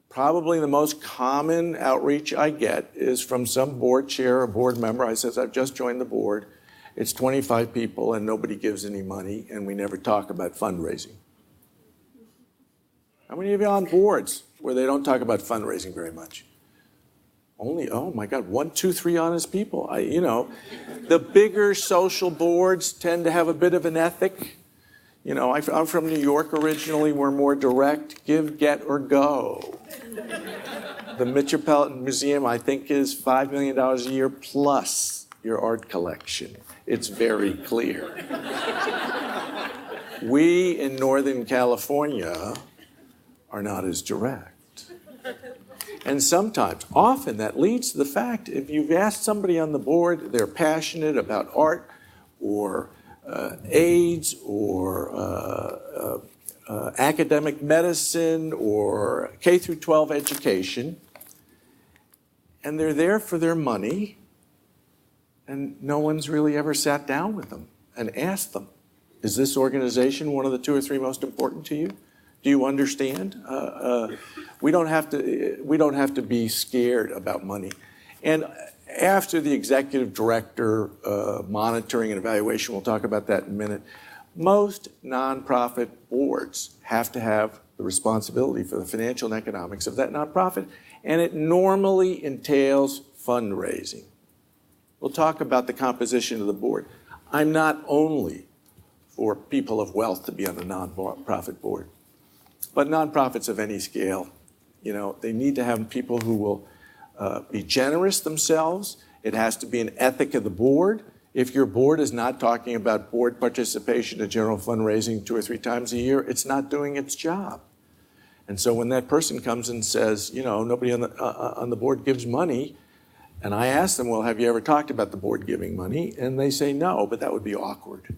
Probably the most common outreach I get is from some board chair or board member. I says, I've just joined the board. It's 25 people and nobody gives any money and we never talk about fundraising. How many of you are on boards where they don't talk about fundraising very much? Only, oh my God, 1, 2, 3 honest people. The bigger social boards tend to have a bit of an ethic. I'm from New York originally. We're more direct, give, get, or go. The Metropolitan Museum, I think, is $5 million a year plus your art collection. It's very clear. We in Northern California are not as direct. And sometimes, often, that leads to the fact, if you've asked somebody on the board, they're passionate about art or AIDS or academic medicine or K through 12 education, and they're there for their money, and no one's really ever sat down with them and asked them, is this organization one of the 2 or 3 most important to you? Do you understand? We don't have to be scared about money. And after the executive director monitoring and evaluation, we'll talk about that in a minute, most nonprofit boards have to have the responsibility for the financial and economics of that nonprofit, and it normally entails fundraising. We'll talk about the composition of the board. I'm not only for people of wealth to be on a nonprofit board, but nonprofits of any scale, they need to have people who will be generous themselves. It has to be an ethic of the board. If your board is not talking about board participation in general fundraising 2 or 3 times a year, it's not doing its job. And so when that person comes and says, nobody on the board gives money, and I ask them, well, have you ever talked about the board giving money? And they say no, but that would be awkward.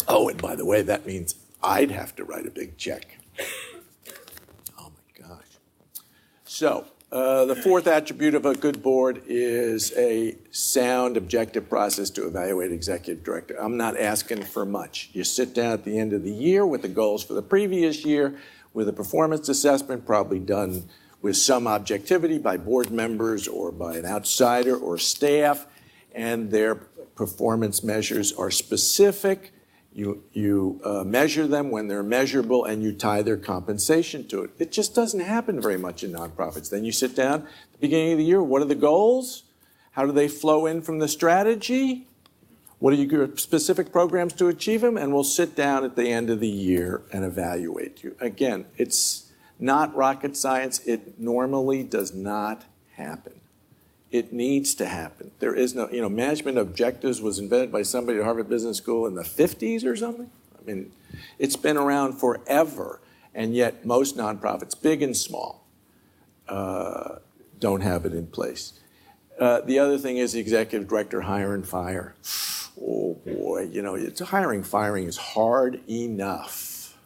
Oh, and by the way, that means I'd have to write a big check. Oh my gosh. So the fourth attribute of a good board is a sound, objective process to evaluate executive director. I'm not asking for much. You sit down at the end of the year with the goals for the previous year. with a performance assessment, probably done with some objectivity by board members or by an outsider or staff, and their performance measures are specific. You measure them when they're measurable, and you tie their compensation to it. It just doesn't happen very much in nonprofits. Then you sit down at the beginning of the year, what are the goals? How do they flow in from the strategy? What are your specific programs to achieve them? And we'll sit down at the end of the year and evaluate you. Again, it's not rocket science. It normally does not happen. It needs to happen. There is no, management objectives was invented by somebody at Harvard Business School in the 50s or something. I mean, it's been around forever, and yet most nonprofits, big and small, don't have it in place. The other thing is the executive director hire and fire. Oh boy, it's firing is hard enough.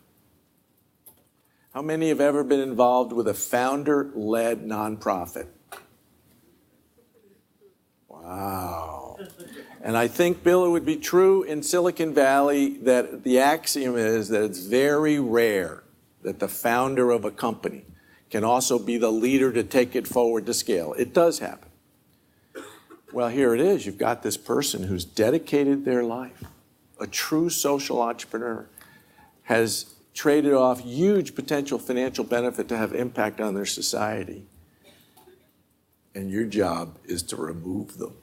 How many have ever been involved with a founder-led nonprofit? Wow. And I think, Bill, it would be true in Silicon Valley that the axiom is that it's very rare that the founder of a company can also be the leader to take it forward to scale. It does happen. Well, here it is. You've got this person who's dedicated their life, a true social entrepreneur, has traded off huge potential financial benefit to have impact on their society. And your job is to remove them.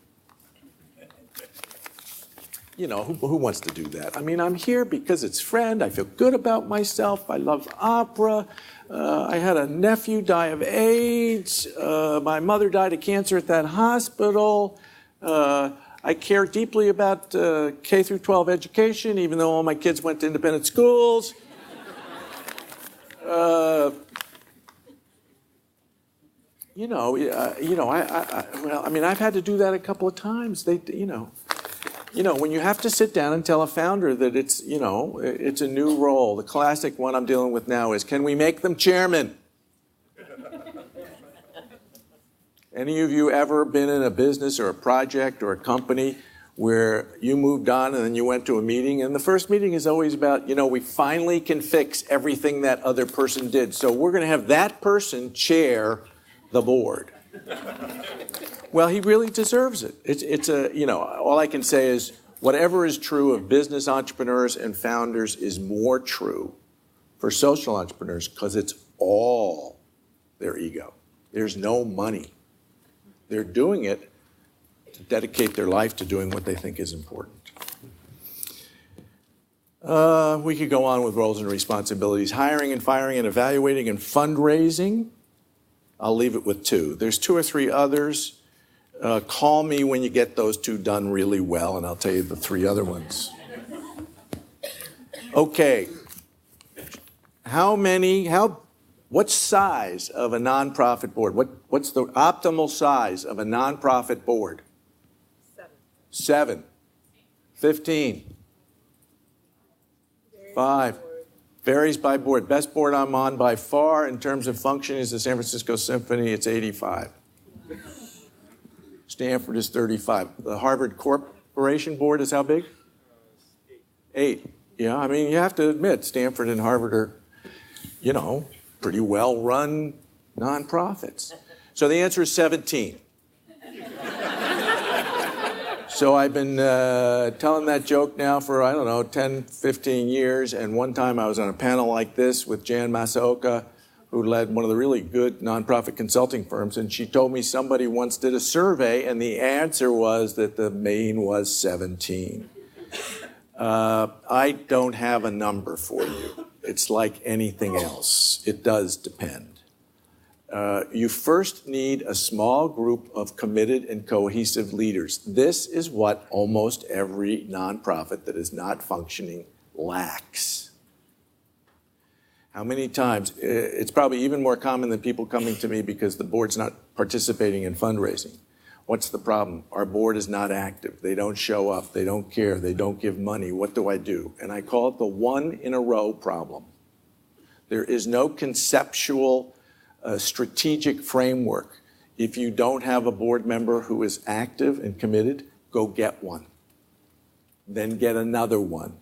Who wants to do that? I mean, I'm here because it's friend. I feel good about myself. I love opera. I had a nephew die of AIDS. My mother died of cancer at that hospital. I care deeply about K through 12 education, even though all my kids went to independent schools. I've had to do that a couple of times. When you have to sit down and tell a founder that it's a new role. The classic one I'm dealing with now is, can we make them chairman? Any of you ever been in a business or a project or a company where you moved on and then you went to a meeting, and the first meeting is always about, we finally can fix everything that other person did, so we're going to have that person chair the board. Well, he really deserves it. All I can say is whatever is true of business entrepreneurs and founders is more true for social entrepreneurs because it's all their ego. There's no money. They're doing it to dedicate their life to doing what they think is important. We could go on with roles and responsibilities. Hiring and firing and evaluating and fundraising. I'll leave it with two. There's two or three others. Call me when you get those two done really well, and I'll tell you the three other ones. Okay. What size of a nonprofit board? What's the optimal size of a nonprofit board? 7. 15. 5. Varies by board. Best board I'm on by far in terms of function is the San Francisco Symphony. It's 85. Stanford is 35. The Harvard Corporation Board is how big? 8. Yeah, I mean, you have to admit, Stanford and Harvard are, pretty well-run nonprofits. So the answer is 17. So I've been telling that joke now for, 10, 15 years. And one time I was on a panel like this with Jan Masaoka, who led one of the really good nonprofit consulting firms. And she told me somebody once did a survey, and the answer was that the mean was 17. I don't have a number for you. It's like anything else. It does depend. You first need a small group of committed and cohesive leaders. This is what almost every nonprofit that is not functioning lacks. How many times? It's probably even more common than people coming to me because the board's not participating in fundraising. What's the problem? Our board is not active. They don't show up. They don't care. They don't give money. What do I do? And I call it the one-in-a-row problem. There is no conceptual, strategic framework. If you don't have a board member who is active and committed, go get one. Then get another one.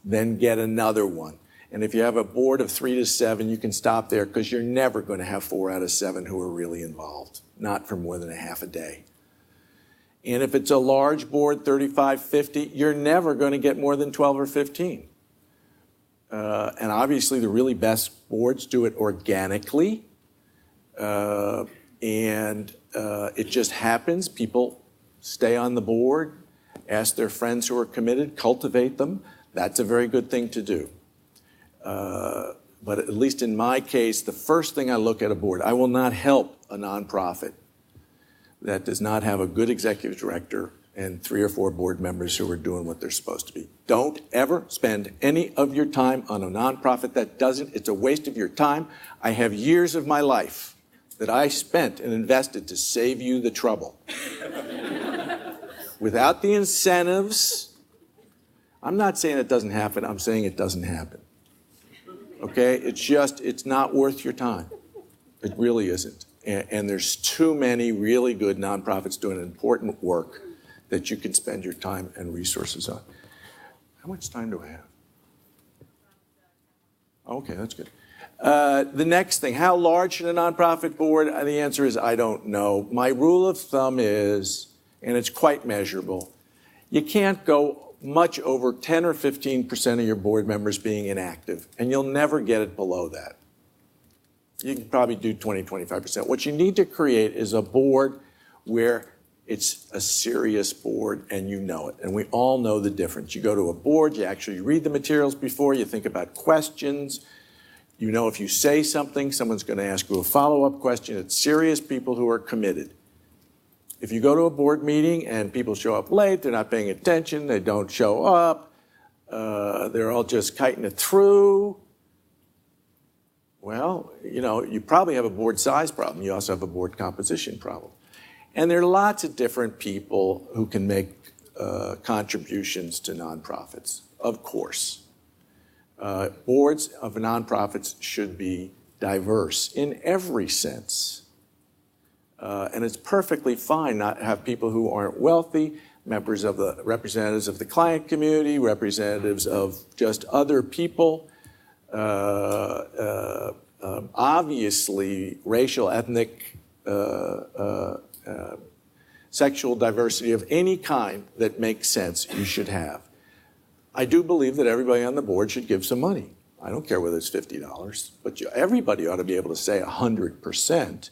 Then get another one. And if you have a board of 3 to 7, you can stop there because you're never going to have 4 out of 7 who are really involved, not for more than a half a day. And if it's a large board, 35, 50, you're never going to get more than 12 or 15. And obviously the really best boards do it organically. It just happens. People stay on the board, ask their friends who are committed, cultivate them. That's a very good thing to do. But at least in my case, the first thing I look at a board, I will not help a nonprofit that does not have a good executive director and 3 or 4 board members who are doing what they're supposed to be. Don't ever spend any of your time on a nonprofit that doesn't. It's a waste of your time. I have years of my life that I spent and invested to save you the trouble. Without the incentives, I'm not saying it doesn't happen, I'm saying it doesn't happen. Okay? It's not worth your time. It really isn't. And there's too many really good nonprofits doing important work that you can spend your time and resources on. How much time do I have? Okay, that's good. The next thing, how large should a nonprofit board? The answer is I don't know. My rule of thumb is, and it's quite measurable, you can't go much over 10 or 15% of your board members being inactive, and you'll never get it below that. You can probably do 20, 25%. What you need to create is a board where it's a serious board and you know it. And we all know the difference. You go to a board, you actually read the materials before, you think about questions. You know if you say something, someone's going to ask you a follow-up question. It's serious people who are committed. If you go to a board meeting and people show up late, they're not paying attention, they don't show up, they're all just kiting it through, well, you probably have a board size problem. You also have a board composition problem. And there are lots of different people who can make contributions to nonprofits, of course. Boards of nonprofits should be diverse in every sense. And it's perfectly fine not to have people who aren't wealthy, representatives of the client community, representatives of just other people. Obviously, racial, ethnic, sexual diversity of any kind that makes sense, you should have. I do believe that everybody on the board should give some money. I don't care whether it's $50, but everybody ought to be able to say 100%.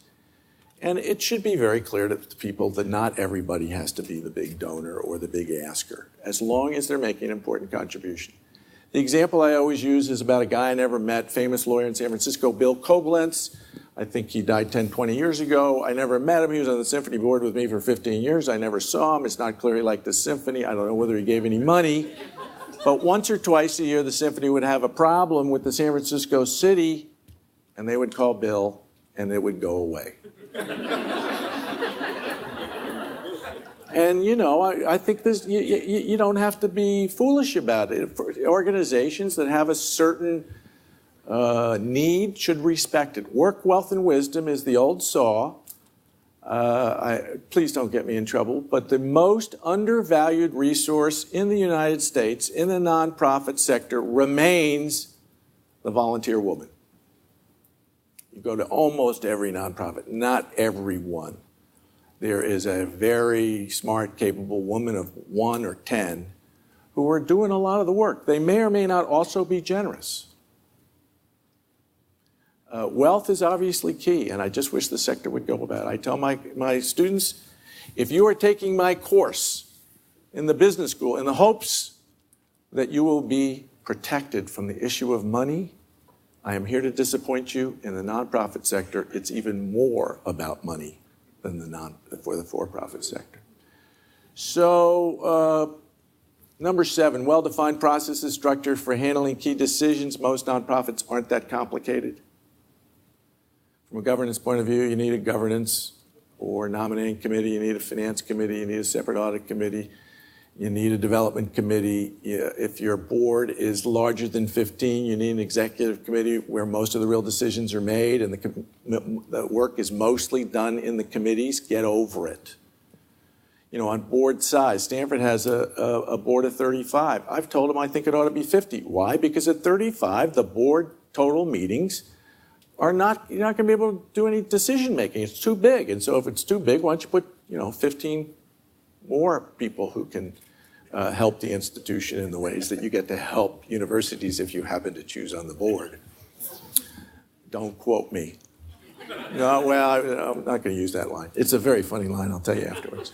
And it should be very clear to people that not everybody has to be the big donor or the big asker, as long as they're making an important contribution. The example I always use is about a guy I never met, famous lawyer in San Francisco, Bill Koblenz. I think he died 10, 20 years ago. I never met him. He was on the symphony board with me for 15 years. I never saw him. It's not clear he liked the symphony. I don't know whether he gave any money. But once or twice a year, the symphony would have a problem with the San Francisco city, and they would call Bill, and it would go away. And, I think this, you don't have to be foolish about it. For organizations that have a certain need should respect it. Work, wealth, and wisdom is the old saw. Please don't get me in trouble, but the most undervalued resource in the United States in the nonprofit sector remains the volunteer woman. You go to almost every nonprofit, not every one. There is a very smart, capable woman of 1 or 10 who are doing a lot of the work. They may or may not also be generous. Wealth is obviously key, and I just wish the sector would go about it. I tell my students, if you are taking my course in the business school in the hopes that you will be protected from the issue of money, I am here to disappoint you. In the nonprofit sector, it's even more about money than for the for-profit sector. So, number 7, well-defined processes, structure for handling key decisions. Most nonprofits aren't that complicated. From a governance point of view, you need a governance or nominating committee, you need a finance committee, you need a separate audit committee, you need a development committee. If your board is larger than 15, you need an executive committee where most of the real decisions are made and the work is mostly done in the committees. Get over it. on board size. Stanford has a board of 35. I've told them I think it ought to be 50. Why? Because at 35, the board total meetings you're not going to be able to do any decision making. It's too big. And so if it's too big, why don't you put, 15 more people who can help the institution in the ways that you get to help universities if you happen to choose on the board. Don't quote me. No, well, I'm not going to use that line. It's a very funny line. I'll tell you afterwards.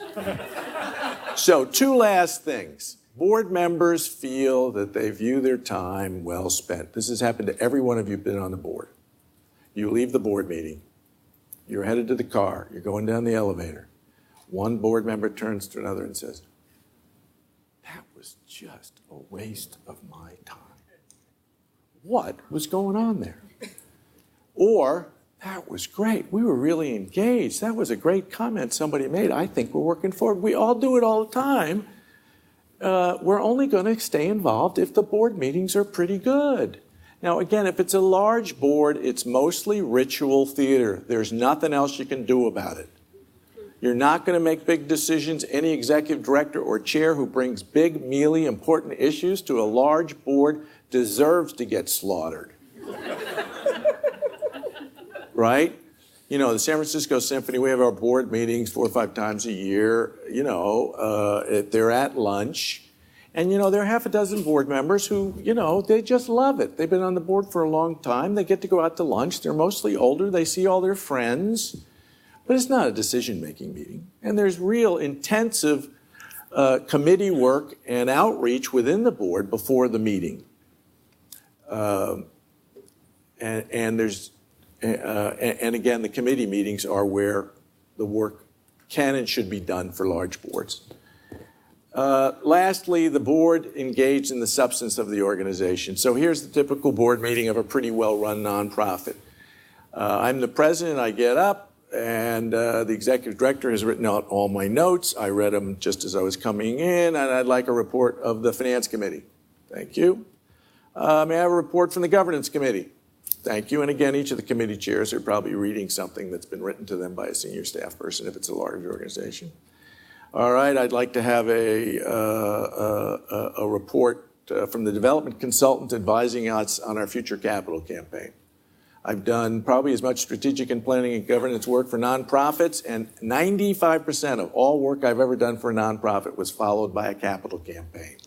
So 2 last things. Board members feel that they view their time well spent. This has happened to every one of you who've been on the board. You leave the board meeting. You're headed to the car. You're going down the elevator. One board member turns to another and says, "That was just a waste of my time. What was going on there?" Or, "That was great. We were really engaged. That was a great comment somebody made. I think we're working forward." We all do it all the time. We're only going to stay involved if the board meetings are pretty good. Now, again, if it's a large board, it's mostly ritual theater. There's nothing else you can do about it. You're not going to make big decisions. Any executive director or chair who brings big, mealy, important issues to a large board deserves to get slaughtered. Right? The San Francisco Symphony, we have our board meetings 4 or 5 times a year. They're at lunch. And, there are half a dozen board members who, they just love it. They've been on the board for a long time. They get to go out to lunch. They're mostly older. They see all their friends. But it's not a decision-making meeting. And there's real intensive committee work and outreach within the board before the meeting. And again, the committee meetings are where the work can and should be done for large boards. Lastly, the board engaged in the substance of the organization. So here's the typical board meeting of a pretty well-run nonprofit. I'm the president. I get up, and the executive director has written out all my notes. I read them just as I was coming in, and I'd like a report of the finance committee. Thank you. May I have a report from the governance committee? Thank you. And again, each of the committee chairs are probably reading something that's been written to them by a senior staff person if it's a large organization. All right, I'd like to have a report from the development consultant advising us on our future capital campaign. I've done probably as much strategic and planning and governance work for nonprofits, and 95% of all work I've ever done for a nonprofit was followed by a capital campaign.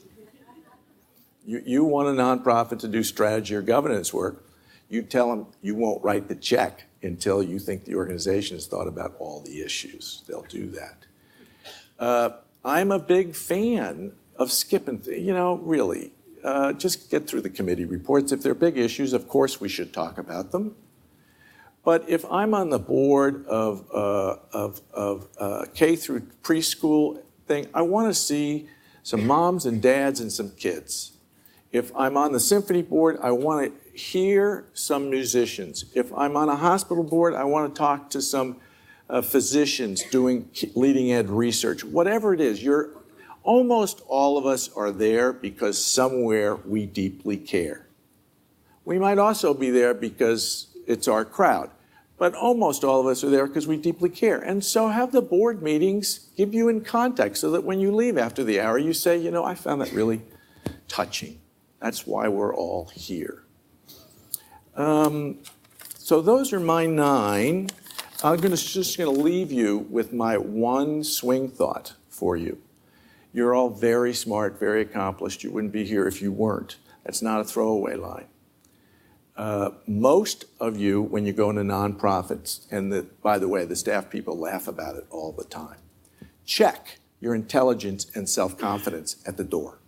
You want a nonprofit to do strategy or governance work, you tell them you won't write the check until you think the organization has thought about all the issues. They'll do that. I'm a big fan of skipping, really. Just get through the committee reports. If they're big issues, of course we should talk about them. But if I'm on the board of K through preschool thing, I want to see some moms and dads and some kids. If I'm on the symphony board, I want to hear some musicians. If I'm on a hospital board, I want to talk to some physicians doing leading edge research. Whatever it is, almost all of us are there because somewhere we deeply care. We might also be there because it's our crowd, but almost all of us are there because we deeply care. And so have the board meetings give you in context so that when you leave after the hour, you say, I found that really touching. That's why we're all here. So those are my 9. I'm just going to leave you with my one swing thought for you. You're all very smart, very accomplished. You wouldn't be here if you weren't. That's not a throwaway line. Most of you, when you go into nonprofits, and by the way, the staff people laugh about it all the time, check your intelligence and self-confidence at the door.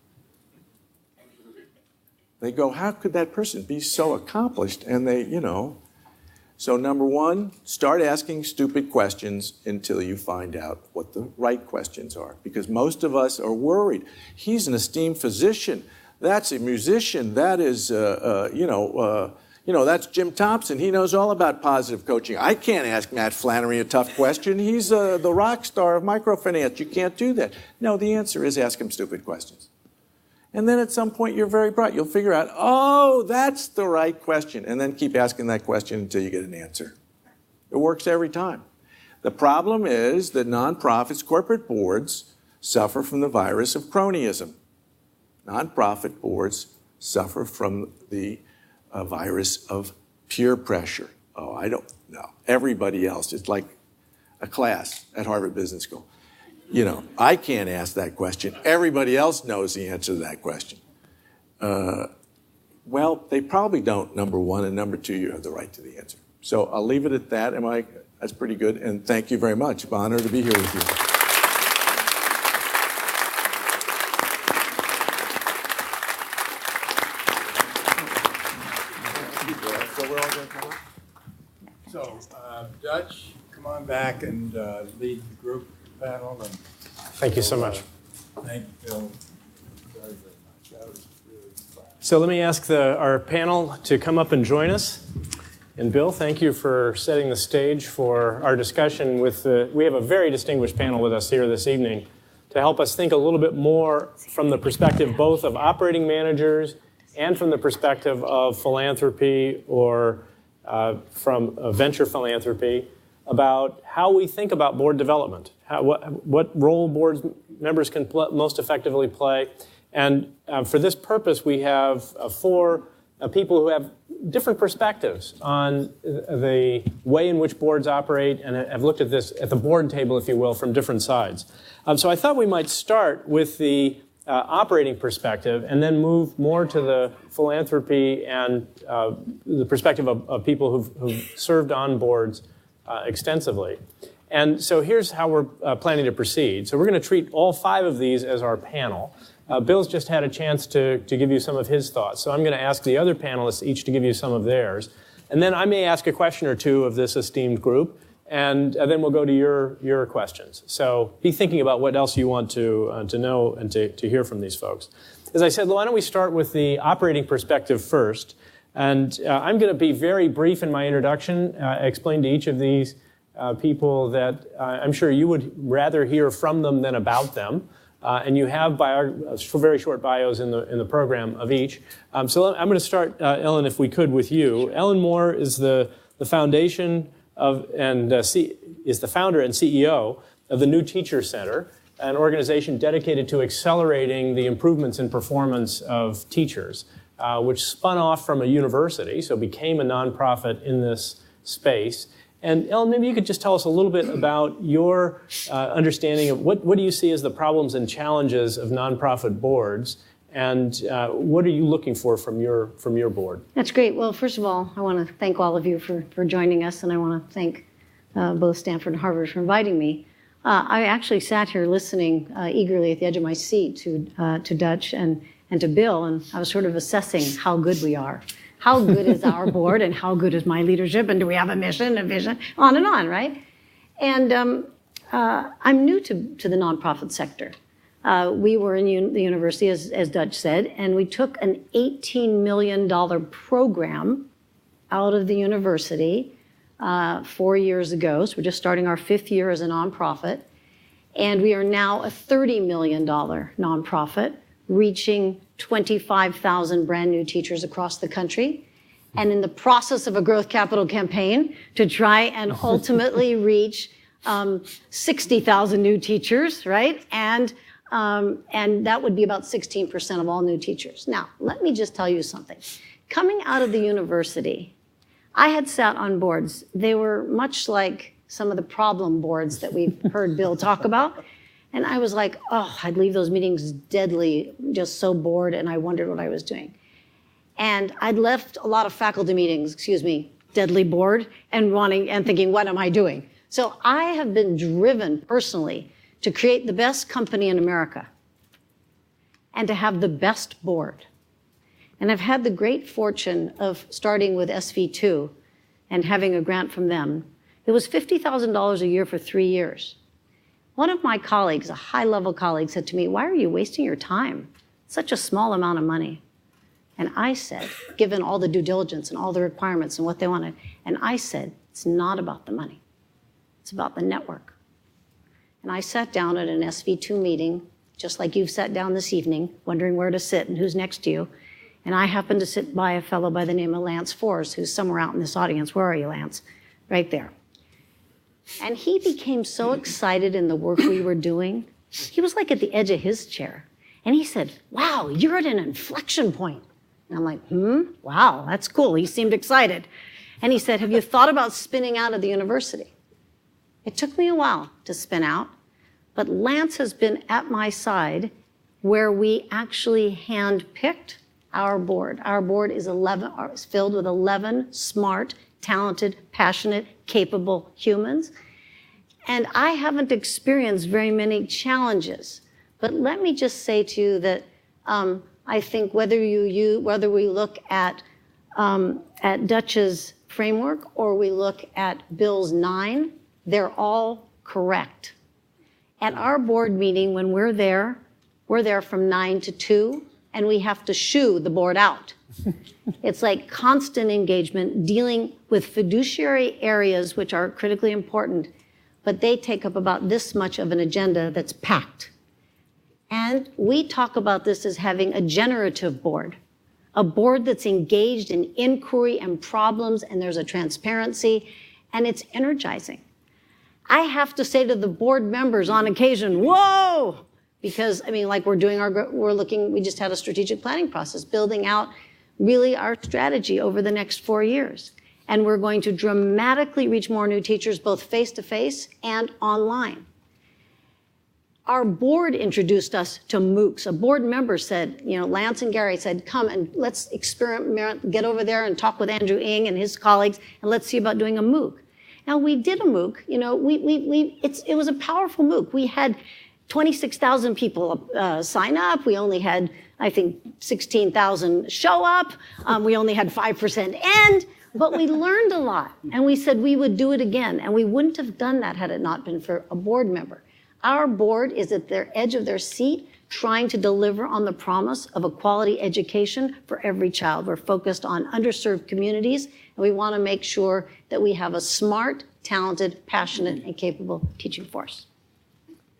They go, how could that person be so accomplished? And they, So number 1, start asking stupid questions until you find out what the right questions are. Because most of us are worried. He's an esteemed physician. That's a musician. That is, that's Jim Thompson. He knows all about positive coaching. I can't ask Matt Flannery a tough question. He's the rock star of microfinance. You can't do that. No, the answer is ask him stupid questions. And then at some point, you're very bright. You'll figure out, oh, that's the right question. And then keep asking that question until you get an answer. It works every time. The problem is that nonprofits, corporate boards, suffer from the virus of cronyism. Nonprofit boards suffer from the virus of peer pressure. Oh, I don't know. Everybody else, it's like a class at Harvard Business School. You know, I can't ask that question. Everybody else knows the answer to that question. Well, they probably don't, number one, and number two, you have the right to the answer. So I'll leave it at that. That's pretty good, and thank you very much. It's an honor to be here with you. So we're all going to come up? So, Dutch, come on back and lead the group panel. And Thank you so much. Thank you, Bill, very, very much. That was really fun. So let me ask our panel to come up and join us. And Bill, thank you for setting the stage for our discussion we have a very distinguished panel with us here this evening to help us think a little bit more from the perspective both of operating managers and from the perspective of philanthropy or from venture philanthropy about how we think about board development, what role board members can most effectively play. And for this purpose, we have four people who have different perspectives on the way in which boards operate and have looked at this at the board table, if you will, from different sides. So I thought we might start with the operating perspective and then move more to the philanthropy and the perspective of people who've served on boards extensively. And so here's how we're planning to proceed. So we're going to treat all five of these as our panel. Bill's just had a chance to give you some of his thoughts. So I'm going to ask the other panelists each to give you some of theirs. And then I may ask a question or two of this esteemed group, and then we'll go to your questions. So be thinking about what else you want to know and to hear from these folks. As I said, why don't we start with the operating perspective first. And I'm going to be very brief in my introduction. Explain to each of these people that I'm sure you would rather hear from them than about them. And you have very short bios in the program of each. So I'm going to start, Ellen, if we could, with you. Ellen Moore is the foundation of is the founder and CEO of the New Teacher Center, an organization dedicated to accelerating the improvements in performance of teachers, which spun off from a university, so became a nonprofit in this space. And Ellen, maybe you could just tell us a little bit about your understanding of what do you see as the problems and challenges of nonprofit boards, and what are you looking for from your board? That's great. Well, first of all, I want to thank all of you for joining us, and I want to thank both Stanford and Harvard for inviting me. I actually sat here listening eagerly at the edge of my seat to Dutch and to Bill, and I was sort of assessing how good we are. How good is our board, and how good is my leadership, and do we have a mission, a vision, on and on, right? And I'm new to the nonprofit sector. We were in the university, as Dutch said, and we took an $18 million program out of the university 4 years ago. So we're just starting our 5th year as a nonprofit. And we are now a $30 million nonprofit, reaching 25,000 brand new teachers across the country, and in the process of a growth capital campaign to try and ultimately reach 60,000 new teachers, right? And that would be about 16% of all new teachers. Now, let me just tell you something. Coming out of the university, I had sat on boards. They were much like some of the problem boards that we've heard Bill talk about. And I was like, oh, I'd leave those meetings deadly, just so bored, and I wondered what I was doing. And I'd left a lot of faculty meetings, deadly bored, and thinking, what am I doing? So I have been driven personally to create the best company in America and to have the best board. And I've had the great fortune of starting with SV2 and having a grant from them. It was $50,000 a year for 3 years. One of my colleagues, a high-level colleague, said to me, why are you wasting your time? Such a small amount of money. And I said, given all the due diligence and all the requirements and what they wanted, and I said, it's not about the money. It's about the network. And I sat down at an SV2 meeting, just like you've sat down this evening, wondering where to sit and who's next to you. And I happened to sit by a fellow by the name of Lance Force, who's somewhere out in this audience. Where are you, Lance? Right there. And he became so excited in the work we were doing. He was like at the edge of his chair. And he said, wow, you're at an inflection point. And I'm like, wow, that's cool. He seemed excited. And he said, have you thought about spinning out of the university? It took me a while to spin out, but Lance has been at my side where we actually handpicked our board. Our board is filled with 11 smart, talented, passionate, capable humans. And I haven't experienced very many challenges. But let me just say to you that I think whether we look at Dutch's framework or we look at Bill's 9, they're all correct. At our board meeting, when we're there from 9 to 2, and we have to shoo the board out. It's like constant engagement, dealing with fiduciary areas which are critically important, but they take up about this much of an agenda that's packed. And we talk about this as having a generative board, a board that's engaged in inquiry and problems, and there's a transparency, and it's energizing. I have to say to the board members on occasion, whoa, because, I mean, like we just had a strategic planning process, building out really our strategy over the next 4 years. And we're going to dramatically reach more new teachers, both face-to-face and online. Our board introduced us to MOOCs. A board member said, Lance and Gary said, come and let's experiment, get over there and talk with Andrew Ng and his colleagues, and let's see about doing a MOOC. Now, we did a MOOC. It was a powerful MOOC. We had 26,000 people sign up. We only had, I think, 16,000 show up. We only had 5% end. But we learned a lot. And we said we would do it again. And we wouldn't have done that had it not been for a board member. Our board is at their edge of their seat, trying to deliver on the promise of a quality education for every child. We're focused on underserved communities, and we want to make sure that we have a smart, talented, passionate, and capable teaching force.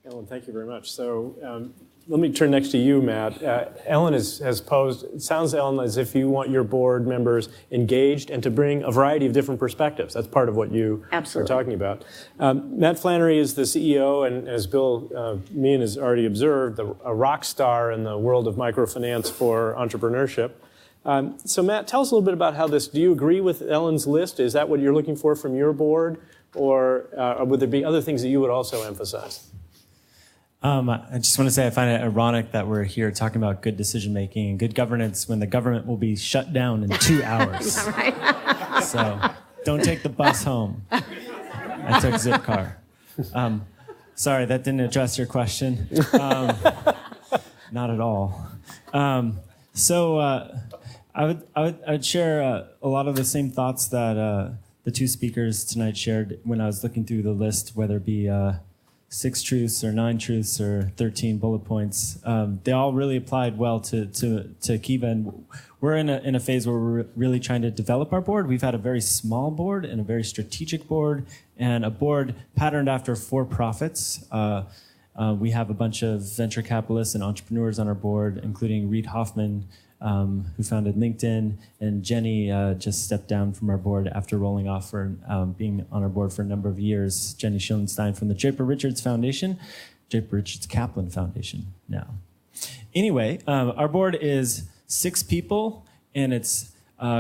Ellen, thank you very much. So let me turn next to you, Matt. Ellen has posed, it sounds, Ellen, as if you want your board members engaged and to bring a variety of different perspectives. That's part of what you are talking about. Matt Flannery is the CEO, and as Bill Meehan has already observed, a rock star in the world of microfinance for entrepreneurship. So Matt, tell us a little bit about how this, do you agree with Ellen's list? Is that what you're looking for from your board? Or would there be other things that you would also emphasize? I just want to say I find it ironic that we're here talking about good decision-making and good governance when the government will be shut down in 2 hours. Right? So don't take the bus home. I took Zipcar. Sorry, that didn't address your question. Not at all. I would share a lot of the same thoughts that the two speakers tonight shared when I was looking through the list, whether it be 6 truths or 9 truths or 13 bullet points. They all really applied well to Kiva, and we're in a phase where we're really trying to develop our board. We've had a very small board and a very strategic board, and a board patterned after for-profits. We have a bunch of venture capitalists and entrepreneurs on our board, including Reid Hoffman, who founded LinkedIn, and Jenny just stepped down from our board after rolling off for being on our board for a number of years. Jenny Schoenstein from the Draper Richards Foundation, Draper Richards Kaplan Foundation now. Anyway, our board is 6 people, and it's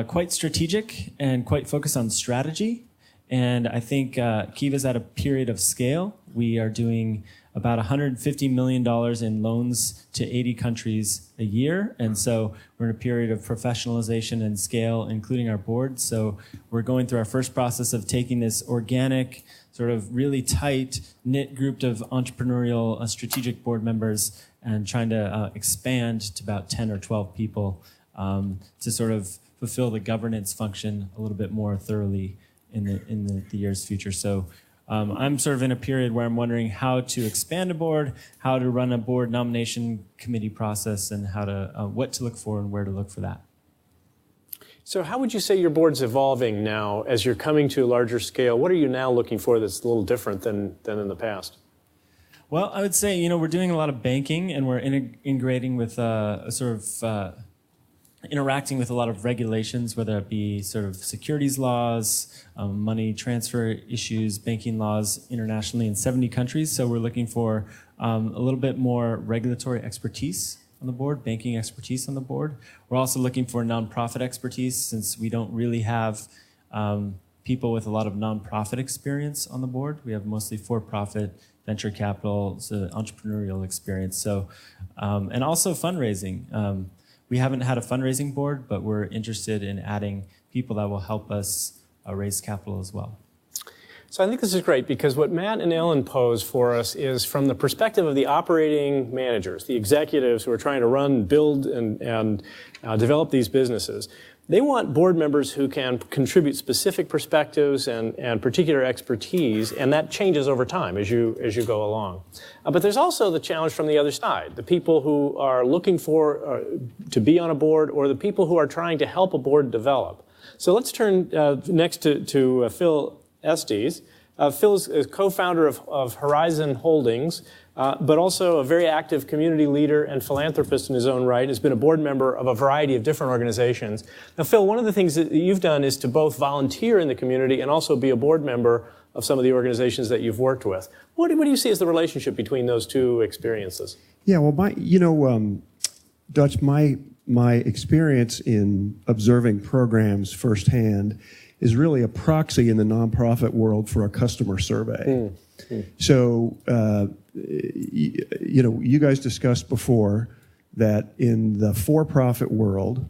quite strategic and quite focused on strategy. And I think Kiva's at a period of scale. We are doing about $150 million in loans to 80 countries a year. And so we're in a period of professionalization and scale, including our board. So we're going through our first process of taking this organic, sort of really tight, knit group of entrepreneurial strategic board members and trying to expand to about 10 or 12 people to sort of fulfill the governance function a little bit more thoroughly in the year's future. So I'm sort of in a period where I'm wondering how to expand a board, how to run a board nomination committee process, and how to what to look for and where to look for that. So how would you say your board's evolving now as you're coming to a larger scale? What are you now looking for that's a little different than in the past? Well, I would say, we're doing a lot of banking, and we're integrating with a sort of interacting with a lot of regulations, whether it be sort of securities laws, money transfer issues, banking laws internationally in 70 countries. So we're looking for a little bit more regulatory expertise on the board, banking expertise on the board. We're also looking for nonprofit expertise, since we don't really have people with a lot of nonprofit experience on the board. We have mostly for-profit, venture capital, so entrepreneurial experience. So, and also fundraising. We haven't had a fundraising board, but we're interested in adding people that will help us raise capital as well. So I think this is great, because what Matt and Ellen pose for us is from the perspective of the operating managers, the executives who are trying to run, build, and develop these businesses. They want board members who can contribute specific perspectives and particular expertise, and that changes over time as you go along. But there's also the challenge from the other side, the people who are looking for to be on a board, or the people who are trying to help a board develop. So let's turn next to Phil Estes. Phil is co-founder of Horizon Holdings, but also a very active community leader and philanthropist in his own right, has been a board member of a variety of different organizations. Now, Phil, one of the things that you've done is to both volunteer in the community and also be a board member of some of the organizations that you've worked with. What do you see as the relationship between those two experiences? Yeah, well, Dutch, my experience in observing programs firsthand is really a proxy in the nonprofit world for a customer survey. So, you guys discussed before that in the for-profit world,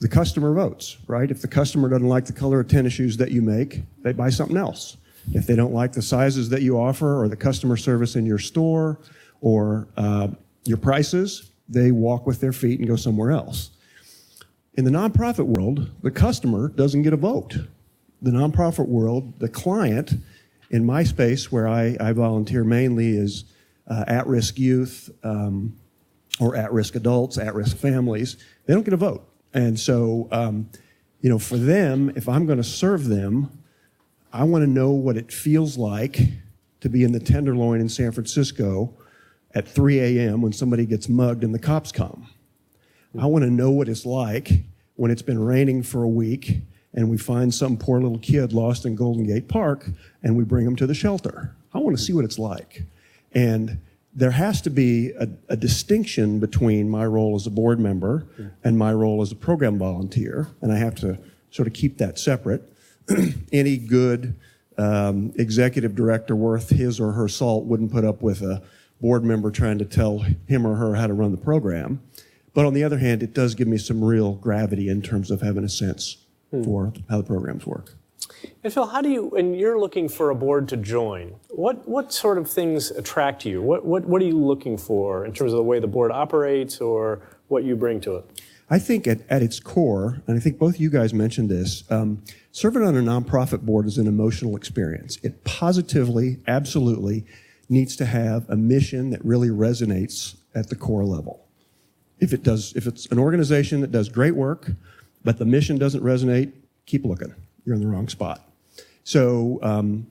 the customer votes, right? If the customer doesn't like the color of tennis shoes that you make, they buy something else. If they don't like the sizes that you offer, or the customer service in your store, or your prices, they walk with their feet and go somewhere else. In the nonprofit world, the customer doesn't get a vote. The nonprofit world, the client, in my space where I volunteer mainly, is at-risk youth or at-risk adults, at-risk families. They don't get a vote. And so, for them, if I'm going to serve them, I want to know what it feels like to be in the Tenderloin in San Francisco at 3 a.m. when somebody gets mugged and the cops come. I want to know what it's like when it's been raining for a week and we find some poor little kid lost in Golden Gate Park and we bring them to the shelter. I want to see what it's like. And there has to be a distinction between my role as a board member and my role as a program volunteer, and I have to sort of keep that separate. Any good executive director worth his or her salt wouldn't put up with a board member trying to tell him or her how to run the program. But on the other hand, it does give me some real gravity in terms of having a sense for how the programs work. And Phil, how do you, when you're looking for a board to join, what sort of things attract you? What are you looking for in terms of the way the board operates or what you bring to it? I think at its core, and I think both you guys mentioned this, serving on a nonprofit board is an emotional experience. It positively, absolutely needs to have a mission that really resonates at the core level. If it's an organization that does great work, but the mission doesn't resonate, keep looking. You're in the wrong spot. So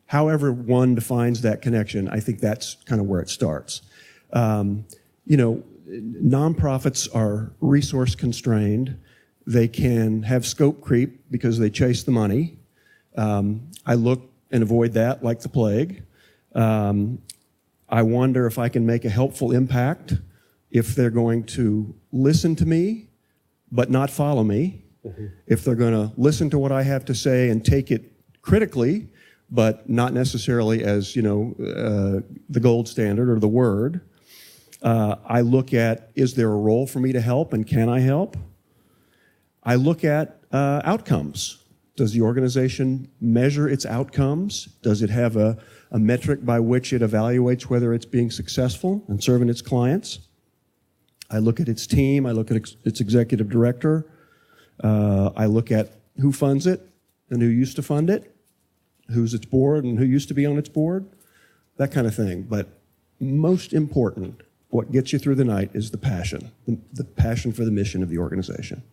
however one defines that connection, I think that's kind of where it starts. Nonprofits are resource constrained. They can have scope creep because they chase the money. I look and avoid that like the plague. I wonder if I can make a helpful impact if they're going to listen to me but not follow me. If they're going to listen to what I have to say and take it critically, but not necessarily as, the gold standard or the word. I look at, is there a role for me to help and can I help? I look at outcomes. Does the organization measure its outcomes? Does it have a metric by which it evaluates whether it's being successful and serving its clients? I look at its team. I look at its executive director. I look at who funds it and who used to fund it, who's its board and who used to be on its board, that kind of thing. But most important, what gets you through the night is the passion for the mission of the organization.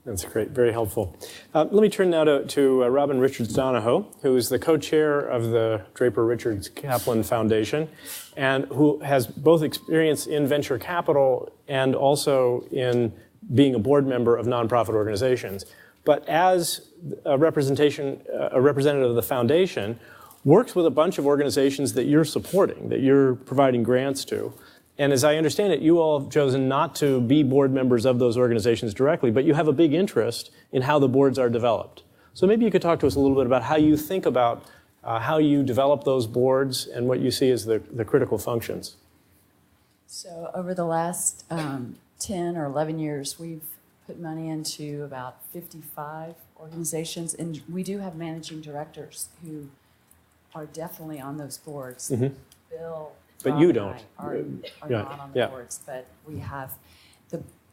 That's great, very helpful. Let me turn now to Robin Richards-Donahoe, who is the co-chair of the Draper Richards Kaplan Foundation, and who has both experience in venture capital and also in being a board member of nonprofit organizations, but as a representative of the foundation, works with a bunch of organizations that you're supporting, that you're providing grants to. And as I understand it, you all have chosen not to be board members of those organizations directly, but you have a big interest in how the boards are developed. So maybe you could talk to us a little bit about how you think about how you develop those boards and what you see as the critical functions. So over the last 10 or 11 years, we've put money into about 55 organizations, and we do have managing directors who are definitely on those boards. Mm-hmm. Bill, but Rob you and don't. I are Yeah. not on the Yeah. boards, but we have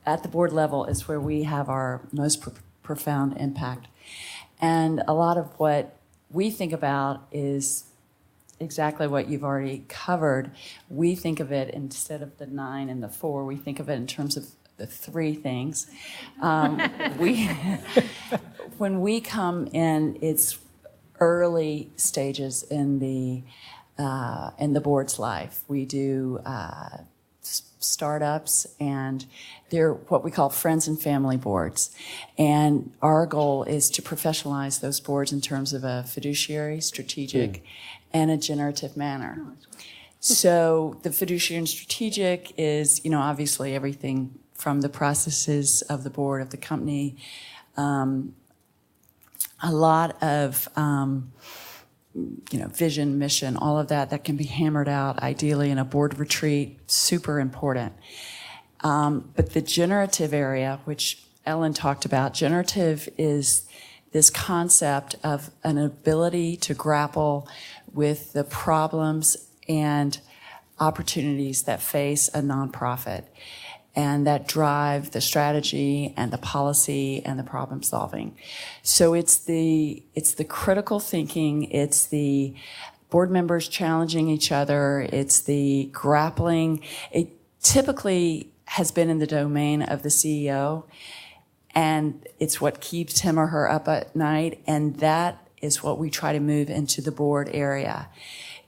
at the board level is where we have our most profound impact. And a lot of what we think about is exactly what you've already covered. We think of it instead of the 9 and the 4, we think of it in terms of the 3 things. When we come in, it's early stages in the board's life. We do startups, and they're what we call friends and family boards. And our goal is to professionalize those boards in terms of a fiduciary, strategic, and a generative manner. So the fiduciary and strategic is, obviously everything from the processes of the board of the company, a lot of vision, mission, all of that can be hammered out ideally in a board retreat, super important. But the generative area, which Ellen talked about, generative is this concept of an ability to grapple with the problems and opportunities that face a nonprofit and that drive the strategy and the policy and the problem solving. So it's the critical thinking, it's the board members challenging each other, it's the grappling. It typically has been in the domain of the CEO, and it's what keeps him or her up at night, and that is what we try to move into the board area,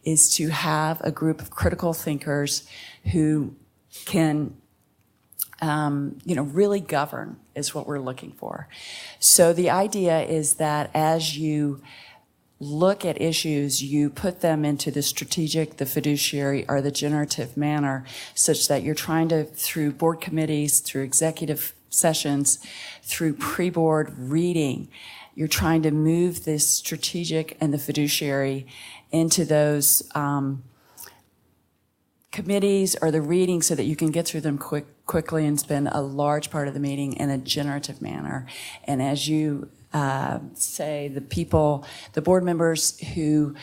is to have a group of critical thinkers who can really govern is what we're looking for. So the idea is that as you look at issues, you put them into the strategic, the fiduciary, or the generative manner, such that you're trying to, through board committees, through executive sessions, through pre-board reading, you're trying to move this strategic and the fiduciary into those committees or the reading so that you can get through them quickly and spend a large part of the meeting in a generative manner. And as you say, the board members who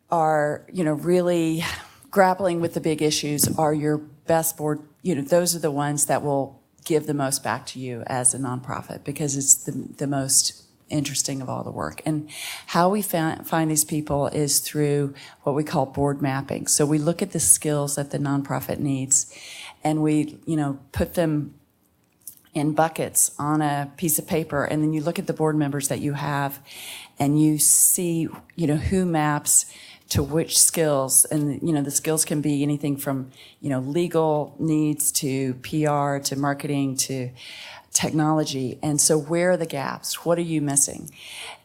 are, really grappling with the big issues are your best board, those are the ones that will give the most back to you as a nonprofit, because it's the most interesting of all the work. And how we find these people is through what we call board mapping. So we look at the skills that the nonprofit needs, and we, put them in buckets on a piece of paper, and then you look at the board members that you have, and you see, who maps to which skills. And, the skills can be anything from, legal needs to PR to marketing to technology. And so where are the gaps? What are you missing?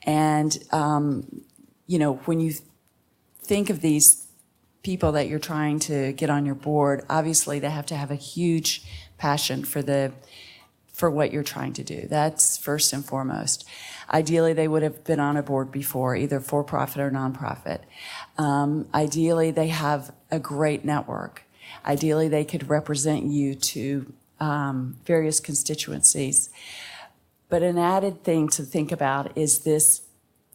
And, when you think of these people that you're trying to get on your board, obviously they have to have a huge passion for what you're trying to do. That's first and foremost. Ideally, they would have been on a board before, either for-profit or nonprofit. Ideally, they have a great network. Ideally, they could represent you to various constituencies. But an added thing to think about is this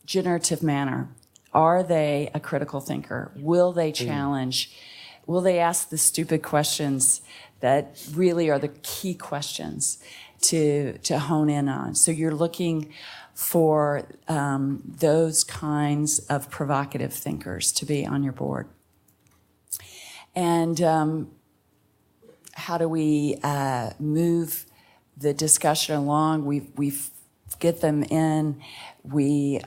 generative manner. Are they a critical thinker? Will they challenge? Will they ask the stupid questions that really are the key questions to hone in on? So you're looking for those kinds of provocative thinkers to be on your board. And how do we move the discussion along? We get them in. We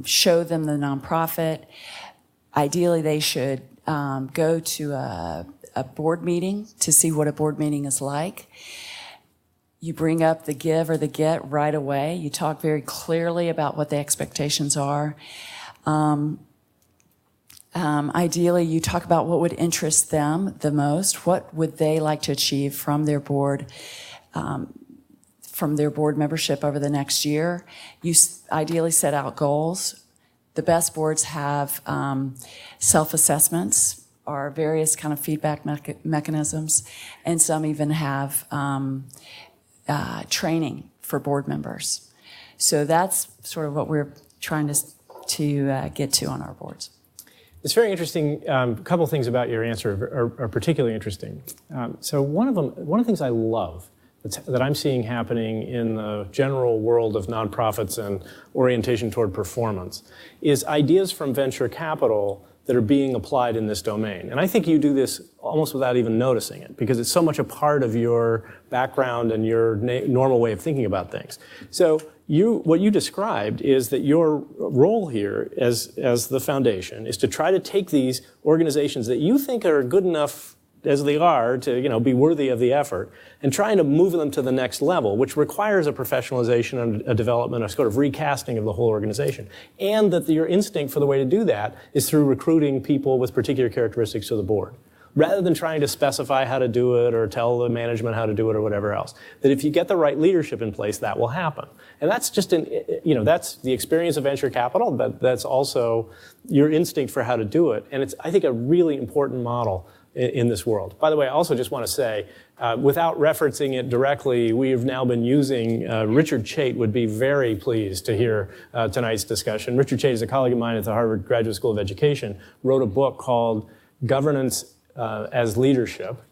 show them the nonprofit. Ideally, they should go to a board meeting to see what a board meeting is like. You bring up the give or the get right away. You talk very clearly about what the expectations are. Ideally, you talk about what would interest them the most. What would they like to achieve from their board membership over the next year? You ideally set out goals. The best boards have self-assessments or various kind of feedback mechanisms, and some even have training for board members. So that's sort of what we're trying to get to on our boards. It's very interesting. A couple of things about your answer are particularly interesting. So one of the things I love that I'm seeing happening in the general world of nonprofits and orientation toward performance is ideas from venture capital that are being applied in this domain. And I think you do this almost without even noticing it, because it's so much a part of your background and your normal way of thinking about things. So what you described is that your role here as the foundation is to try to take these organizations that you think are good enough as they are to be worthy of the effort, and trying to move them to the next level, which requires a professionalization and a development, a sort of recasting of the whole organization. And that your instinct for the way to do that is through recruiting people with particular characteristics to the board, rather than trying to specify how to do it or tell the management how to do it or whatever else. That if you get the right leadership in place, that will happen. And that's just that's the experience of venture capital, but that's also your instinct for how to do it. And it's, I think, a really important model in this world. By the way, I also just want to say, without referencing it directly, we have now been using, Richard Chait would be very pleased to hear tonight's discussion. Richard Chait is a colleague of mine at the Harvard Graduate School of Education, wrote a book called Governance as Leadership,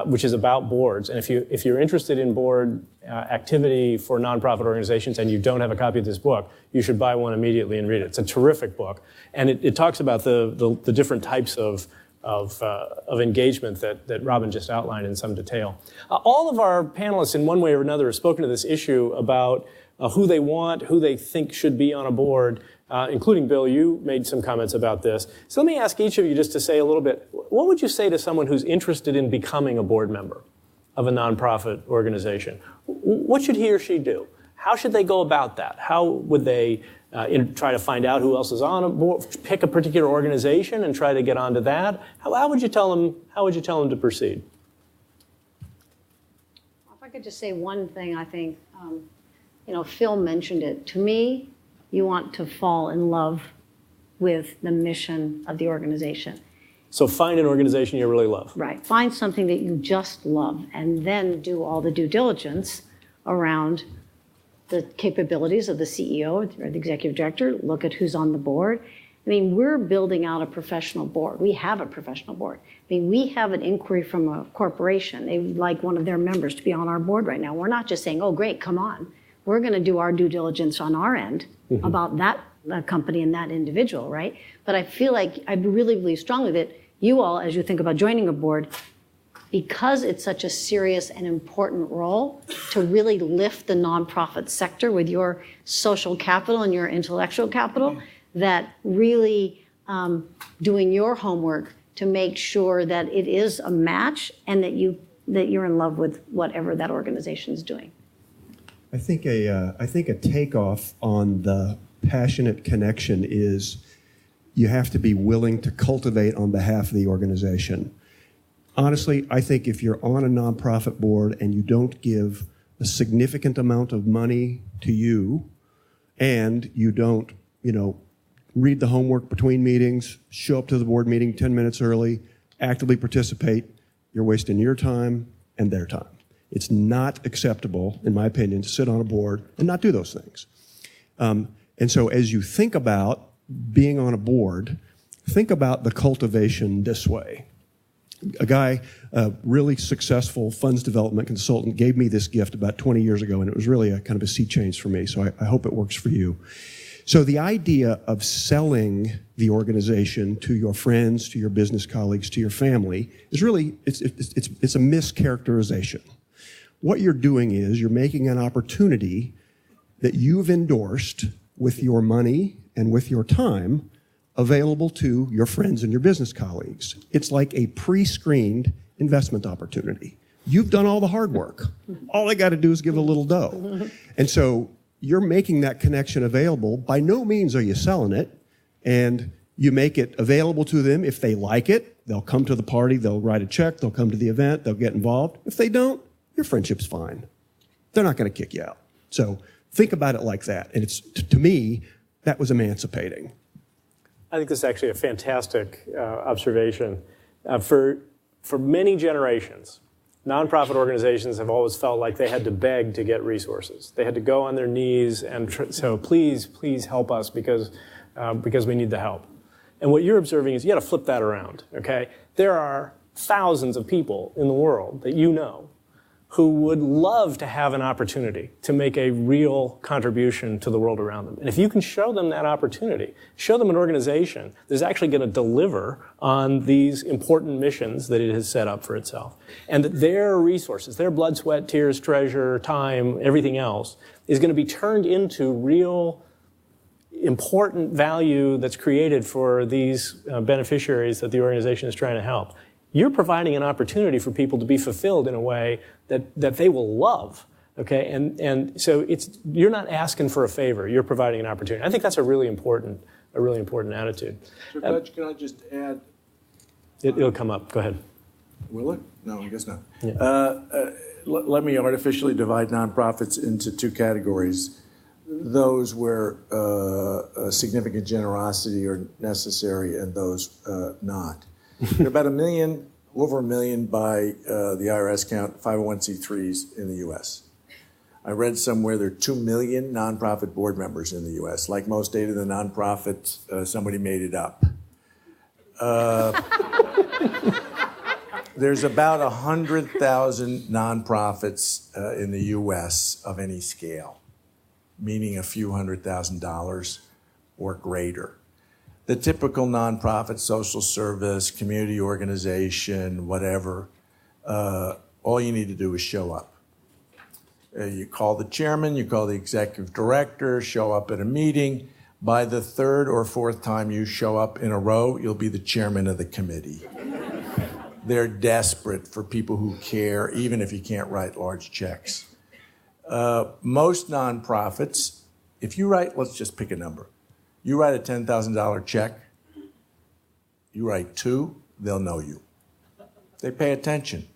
which is about boards. And if you're interested in board activity for nonprofit organizations and you don't have a copy of this book, you should buy one immediately and read it. It's a terrific book. And it talks about the different types of engagement that Robin just outlined in some detail. All of our panelists, in one way or another, have spoken to this issue about who they want, who they think should be on a board, including Bill. You made some comments about this. So let me ask each of you just to say a little bit, what would you say to someone who's interested in becoming a board member of a nonprofit organization? What should he or she do? How should they go about that? How would they try to find out who else is on a board, pick a particular organization and try to get onto that? How would you tell them? How would you tell them to proceed? If I could just say one thing, I think, Phil mentioned it. To me, you want to fall in love with the mission of the organization. So find an organization you really love. Right. Find something that you just love, and then do all the due diligence around the capabilities of the CEO or the executive director, look at who's on the board. I mean, we're building out a professional board. We have a professional board. I mean, we have an inquiry from a corporation. They would like one of their members to be on our board right now. We're not just saying, oh, great, come on. We're going to do our due diligence on our end about that company and that individual, right? But I feel like I really believe strongly that you all, as you think about joining a board, because it's such a serious and important role to really lift the nonprofit sector with your social capital and your intellectual capital, that really doing your homework to make sure that it is a match and that you're in love with whatever that organization is doing. I think a takeoff on the passionate connection is you have to be willing to cultivate on behalf of the organization. Honestly, I think if you're on a nonprofit board and you don't give a significant amount of money to you, and you don't, read the homework between meetings, show up to the board meeting 10 minutes early, actively participate, you're wasting your time and their time. It's not acceptable, in my opinion, to sit on a board and not do those things. And so as you think about being on a board, think about the cultivation this way. A guy, a really successful funds development consultant, gave me this gift about 20 years ago, and it was really a kind of a sea change for me, so I hope it works for you. So the idea of selling the organization to your friends, to your business colleagues, to your family is really, it's a mischaracterization. What you're doing is you're making an opportunity that you've endorsed with your money and with your time available to your friends and your business colleagues. It's like a pre-screened investment opportunity. You've done all the hard work. All they got to do is give a little dough. And so you're making that connection available. By no means are you selling it. And you make it available to them. If they like it, they'll come to the party, they'll write a check, they'll come to the event, they'll get involved. If they don't, your friendship's fine. They're not going to kick you out. So think about it like that. And it's, to me, that was emancipating. I think this is actually a fantastic observation. For many generations, nonprofit organizations have always felt like they had to beg to get resources. They had to go on their knees and so please help us because we need the help. And what you're observing is you got to flip that around, okay? There are thousands of people in the world that you know who would love to have an opportunity to make a real contribution to the world around them. And if you can show them that opportunity, show them an organization that's actually going to deliver on these important missions that it has set up for itself, and that their resources, their blood, sweat, tears, treasure, time, everything else, is going to be turned into real important value that's created for these beneficiaries that the organization is trying to help. You're providing an opportunity for people to be fulfilled in a way that they will love, okay? And so you're not asking for a favor, you're providing an opportunity. I think that's a really important attitude. So can I just add? It'll come up, go ahead. Will it? No, I guess not. Yeah. Let me artificially divide nonprofits into two categories. Those where significant generosity are necessary and those not. There are about over a million by the IRS count, 501c3s in the U.S. I read somewhere there are 2 million nonprofit board members in the U.S. Like most data, the nonprofits, somebody made it up. There's about 100,000 nonprofits in the U.S. of any scale, meaning a few $100,000 or greater. The typical nonprofit, social service, community organization, whatever, all you need to do is show up. You call the chairman, you call the executive director, show up at a meeting. By the third or fourth time you show up in a row, you'll be the chairman of the committee. They're desperate for people who care, even if you can't write large checks. Most nonprofits, if you write, let's just pick a number. You write a $10,000 check, you write 2, they'll know you. They pay attention,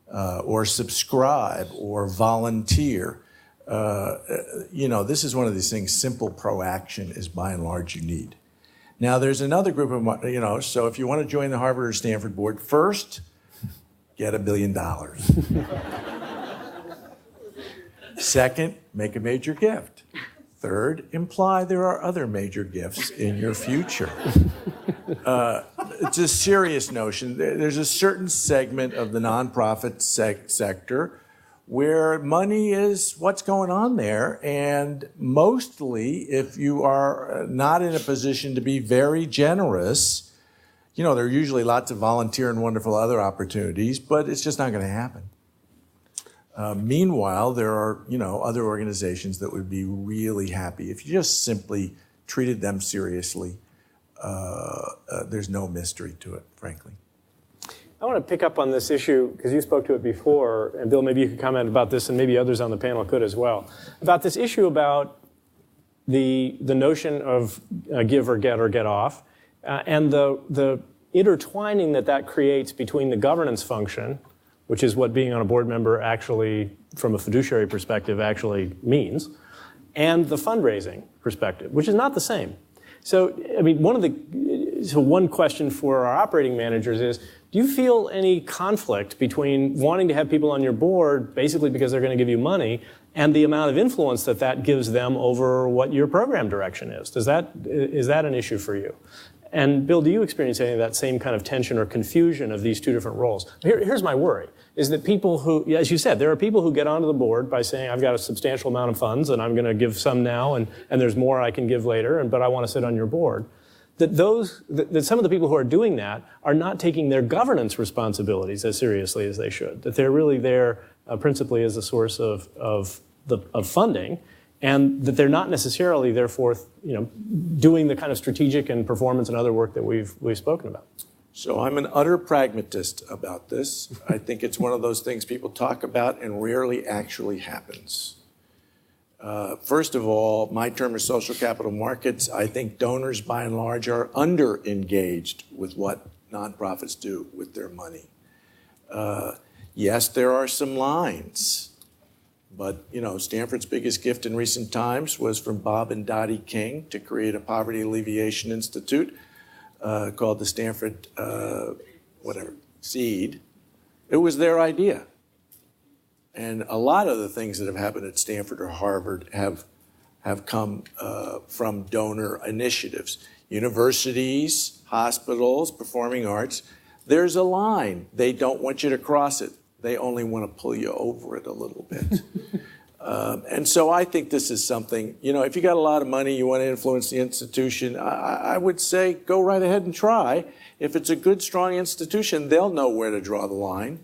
or subscribe, or volunteer. This is one of these things, simple proaction is by and large you need. Now there's another group of, so if you want to join the Harvard or Stanford board, first, get $1 billion. Second, make a major gift. Third, imply there are other major gifts in your future. It's a serious notion. There's a certain segment of the nonprofit sector where money is what's going on there. And mostly, if you are not in a position to be very generous, there are usually lots of volunteer and wonderful other opportunities, but it's just not going to happen. Meanwhile, there are, other organizations that would be really happy if you just simply treated them seriously. There's no mystery to it, frankly. I want to pick up on this issue because you spoke to it before, and Bill, maybe you could comment about this, and maybe others on the panel could as well, about this issue about the notion of give or get off, and the intertwining that creates between the governance function, which is what being on a board member actually, from a fiduciary perspective, actually means, and the fundraising perspective, which is not the same. So, one question for our operating managers is, do you feel any conflict between wanting to have people on your board, basically because they're going to give you money, and the amount of influence that gives them over what your program direction is? Is that an issue for you? And Bill, do you experience any of that same kind of tension or confusion of these two different roles? Here's my worry, is that people who, as you said, there are people who get onto the board by saying, I've got a substantial amount of funds and I'm going to give some now and there's more I can give later, but I want to sit on your board. That some of the people who are doing that are not taking their governance responsibilities as seriously as they should. That they're really there principally as a source of funding, and that they're not necessarily, therefore, doing the kind of strategic and performance and other work that we've spoken about. So I'm an utter pragmatist about this. I think it's one of those things people talk about and rarely actually happens. First of all, my term is social capital markets. I think donors, by and large, are under-engaged with what nonprofits do with their money. Yes, there are some lines. But, you know, Stanford's biggest gift in recent times was from Bob and Dottie King to create a poverty alleviation institute called the Stanford, Seed. It was their idea. And a lot of the things that have happened at Stanford or Harvard have come from donor initiatives. Universities, hospitals, performing arts, there's a line. They don't want you to cross it. They only want to pull you over it a little bit. And so I think this is something, you know, if you got a lot of money, you want to influence the institution, I would say go right ahead and try. If it's a good, strong institution, they'll know where to draw the line.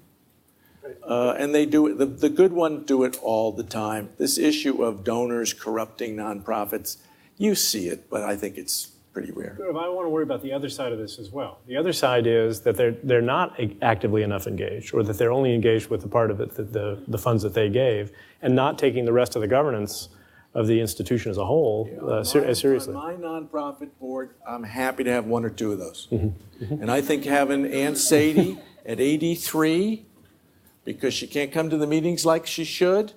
And they do it, the good ones do it all the time. This issue of donors corrupting nonprofits, you see it, but I think it's pretty rare. I want to worry about the other side of this as well. The other side is that they're not actively enough engaged, or that they're only engaged with the part of it, the funds that they gave, and not taking the rest of the governance of the institution as a whole as seriously. On my nonprofit board, I'm happy to have one or two of those. And I think having Aunt Sadie at 83, because she can't come to the meetings like she should,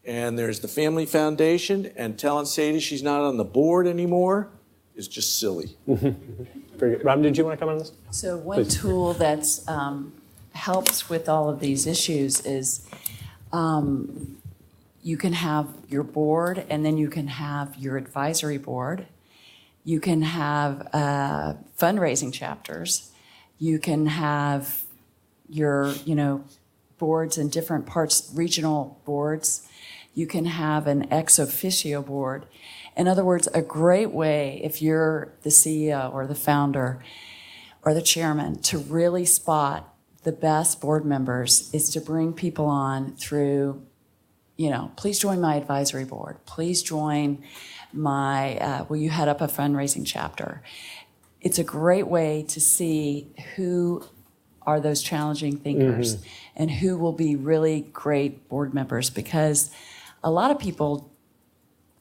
and there's the Family Foundation, and telling Sadie she's not on the board anymore, is just silly. Very good. Rob, did you want to come on this? So one tool that's helps with all of these issues is you can have your board, and then you can have your advisory board. You can have fundraising chapters. You can have your, boards in different parts, regional boards. You can have an ex officio board. In other words, a great way, if you're the CEO or the founder or the chairman, to really spot the best board members is to bring people on through, please join my advisory board. Please join my, will you head up a fundraising chapter? It's a great way to see who are those challenging thinkers and who will be really great board members, because a lot of people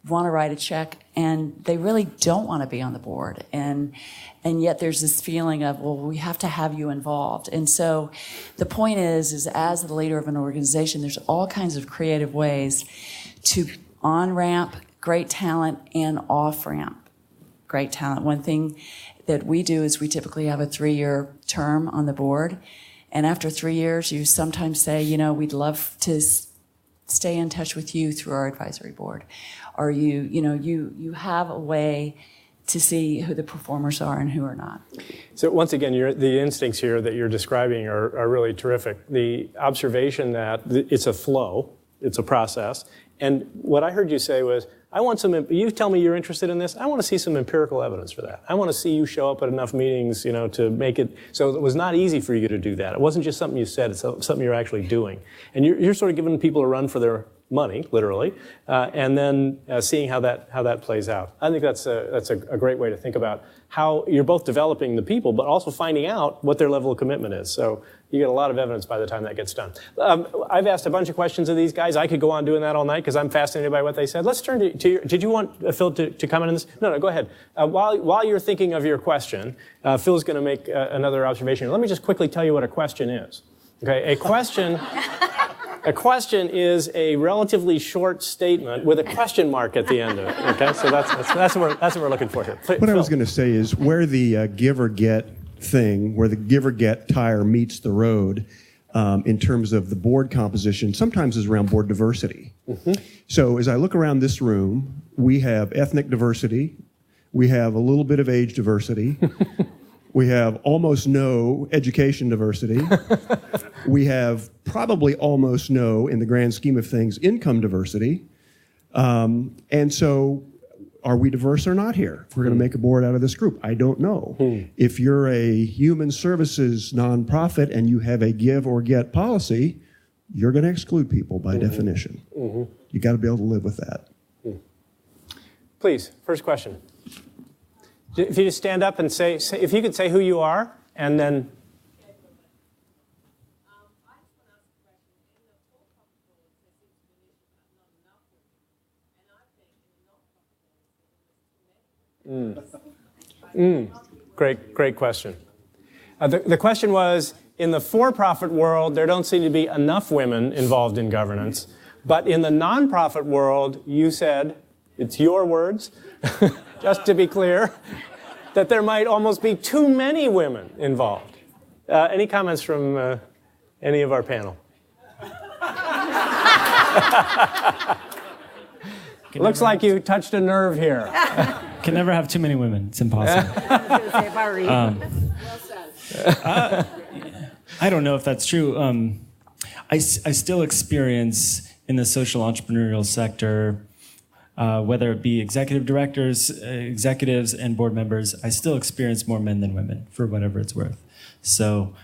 want to write a check and they really don't want to be on the board, and yet there's this feeling of, well, we have to have you involved. And so the point is as the leader of an organization, there's all kinds of creative ways to on-ramp great talent and off-ramp great talent. One thing that we do is we typically have a 3-year term on the board, and after 3 years you sometimes say, we'd love to stay in touch with you through our advisory board. Or you have a way to see who the performers are and who are not. So once again, the instincts here that you're describing are really terrific. The observation that it's a flow, it's a process. And what I heard you say was, you tell me you're interested in this, I want to see some empirical evidence for that. I want to see you show up at enough meetings, to make it, so it was not easy for you to do that. It wasn't just something you said, it's something you're actually doing. And you're sort of giving people a run for their money, literally, and then seeing how that plays out. I think that's a great way to think about how you're both developing the people, but also finding out what their level of commitment is. So you get a lot of evidence by the time that gets done. I've asked a bunch of questions of these guys. I could go on doing that all night because I'm fascinated by what they said. Let's turn to your, did you want Phil to comment on this? No, go ahead. While you're thinking of your question, Phil's going to make another observation. Let me just quickly tell you what a question is. Okay, a question is a relatively short statement with a question mark at the end of it. Okay, so that's what we're looking for here. What I was going to say is where the give or get thing, where the give or get tire meets the road in terms of the board composition, sometimes is around board diversity. So as I look around this room, we have ethnic diversity, we have a little bit of age diversity, we have almost no education diversity, we have probably almost no, in the grand scheme of things, income diversity. And so are we diverse or not here? If we're going to make a board out of this group, I don't know. If you're a human services nonprofit and you have a give or get policy, you're going to exclude people by definition. You got to be able to live with that. Please, first question. If you just stand up and say, if you could say who you are and then Great question. The question was, in the for-profit world, there don't seem to be enough women involved in governance. But in the nonprofit world, you said, it's your words, just to be clear, that there might almost be too many women involved. Any comments from any of our panel? Looks like you touched a nerve here. Can never have too many women. It's impossible. I don't know if that's true. I still experience in the social entrepreneurial sector, whether it be executive directors, executives, and board members, I still experience more men than women, for whatever it's worth. So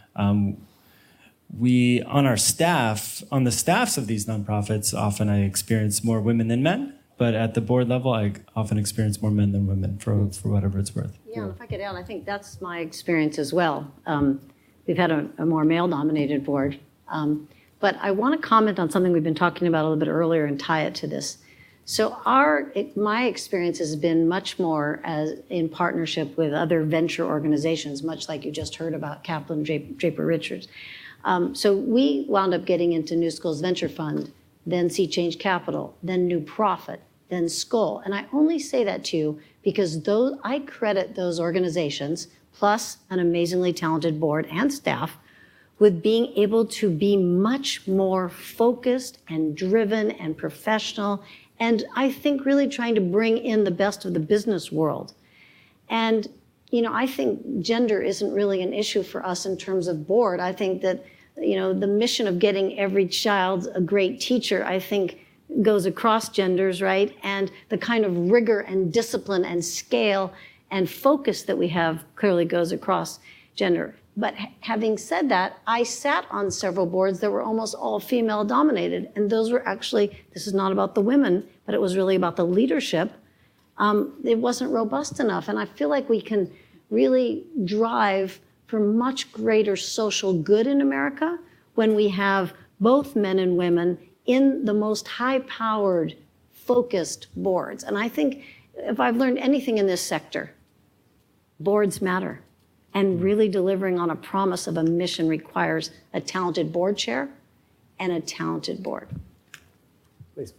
we, on the staffs of these nonprofits, often I experience more women than men. But at the board level, I often experience more men than women, for whatever it's worth. Yeah, and if I could add, I think that's my experience as well. We've had a more male-dominated board. But I want to comment on something we've been talking about a little bit earlier and tie it to this. So my experience has been much more as in partnership with other venture organizations, much like you just heard about Kaplan, Draper, Richards. So we wound up getting into New Schools Venture Fund, then Sea Change Capital, then New Profit, then Skull. And I only say that to you because I credit those organizations, plus an amazingly talented board and staff, with being able to be much more focused and driven and professional, and I think really trying to bring in the best of the business world. And, I think gender isn't really an issue for us in terms of board. I think that, the mission of getting every child a great teacher, I think, goes across genders, right? And the kind of rigor and discipline and scale and focus that we have clearly goes across gender. But having said that, I sat on several boards that were almost all female dominated. And those were actually, this is not about the women, but it was really about the leadership. It wasn't robust enough. And I feel like we can really drive for much greater social good in America when we have both men and women in the most high-powered, focused boards. And I think if I've learned anything in this sector, boards matter. And really delivering on a promise of a mission requires a talented board chair and a talented board. Please.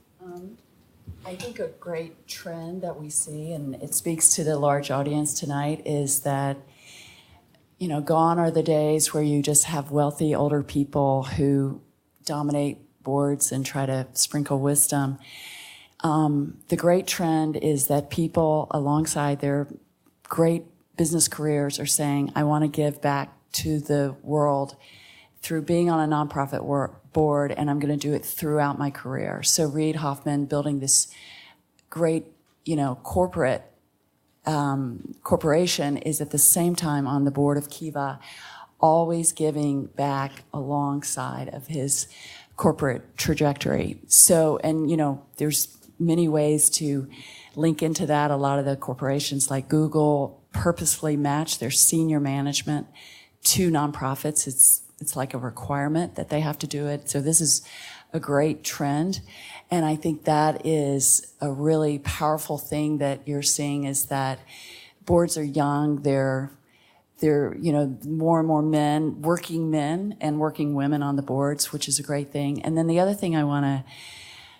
I think a great trend that we see, and it speaks to the large audience tonight, is that gone are the days where you just have wealthy older people who dominate boards and try to sprinkle wisdom. The great trend is that people alongside their great business careers are saying, I want to give back to the world through being on a nonprofit board, and I'm going to do it throughout my career. So Reid Hoffman building this great, corporation is at the same time on the board of Kiva, always giving back alongside of his corporate trajectory. So, and there's many ways to link into that. A lot of the corporations like Google purposefully match their senior management to nonprofits. It's like a requirement that they have to do it. So this is a great trend. And I think that is a really powerful thing that you're seeing, is that boards are young. They're more and more working and working women on the boards, which is a great thing. And then the other thing I want to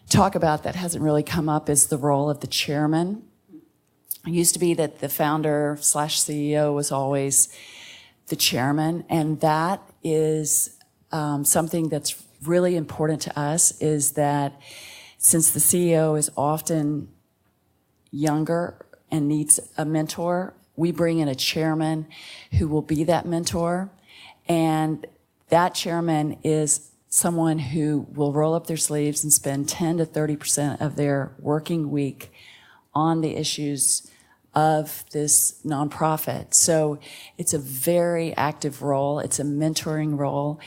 talk about that hasn't really come up is the role of the chairman. It used to be that the founder/CEO was always the chairman, and that is something that's really important to us, is that since the CEO is often younger and needs a mentor, we bring in a chairman who will be that mentor, and that chairman is someone who will roll up their sleeves and spend 10 to 30% of their working week on the issues of this nonprofit. So it's a very active role. It's a mentoring role.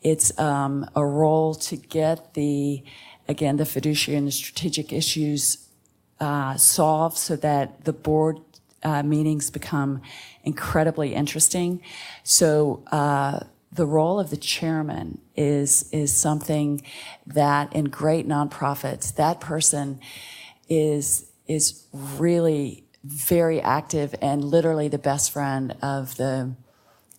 It's a role to get the fiduciary and the strategic issues solved so that the board meetings become incredibly interesting. So the role of the chairman is something that in great nonprofits, that person is really very active and literally the best friend of the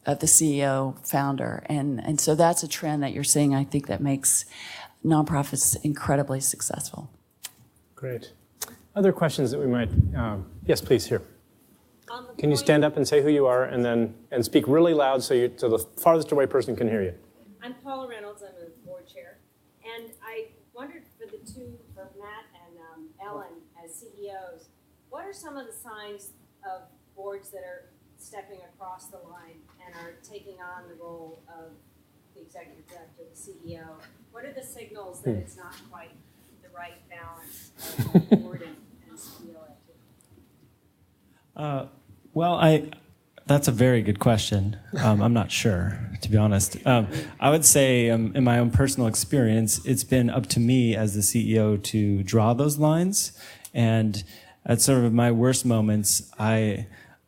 CEO founder. And so that's a trend that you're seeing, I think, that makes nonprofits incredibly successful. Great. Other questions that we might, yes, please, here. Can you stand up and say who you are and speak really loud so the farthest away person can hear you? I'm Paula Reynolds. I'm a board chair. And I wondered for Matt and Ellen as CEOs, what are some of the signs of boards that are stepping across the line and are taking on the role of the executive director, the CEO? What are the signals that it's not quite the right balance of board and CEO activity? Well, that's a very good question. I'm not sure, to be honest. I would say, in my own personal experience, it's been up to me as the CEO to draw those lines. And at sort of my worst moments, I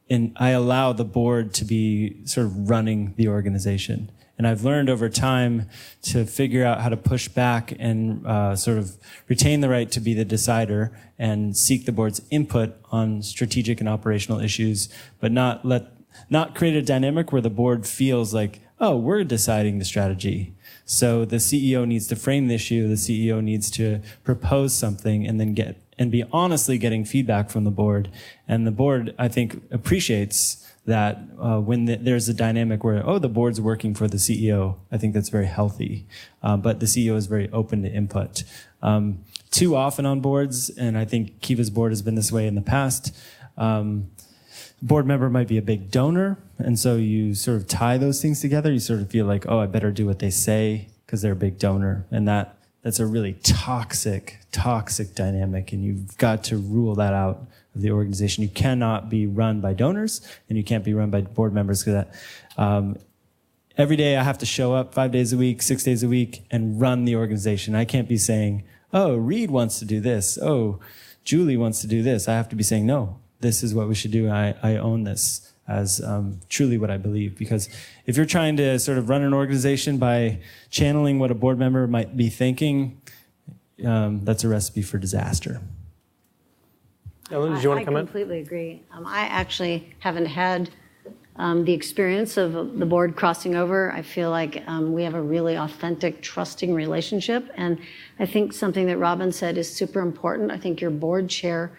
allow the board to be sort of running the organization. And I've learned over time to figure out how to push back and sort of retain the right to be the decider and seek the board's input on strategic and operational issues, but not create a dynamic where the board feels like, oh, we're deciding the strategy. So the CEO needs to frame the issue, the CEO needs to propose something and then be honestly getting feedback from the board. And the board, I think, appreciates that when there's a dynamic where, the board's working for the CEO, I think that's very healthy. But the CEO is very open to input. Too often on boards, and I think Kiva's board has been this way in the past, board member might be a big donor, and so you sort of tie those things together. You sort of feel like, I better do what they say because they're a big donor. And that's a really toxic dynamic, and you've got to rule that out of the organization. You cannot be run by donors, and you can't be run by board members, because every day I have to show up 5 days a week, 6 days a week, and run the organization. I can't be saying, Reed wants to do this. Julie wants to do this. I have to be saying, no, this is what we should do. I own this as truly what I believe. Because if you're trying to sort of run an organization by channeling what a board member might be thinking, that's a recipe for disaster. Ellen, did you want to comment? I completely agree. I actually haven't had the experience of the board crossing over. I feel like we have a really authentic, trusting relationship. And I think something that Robin said is super important. I think your board chair,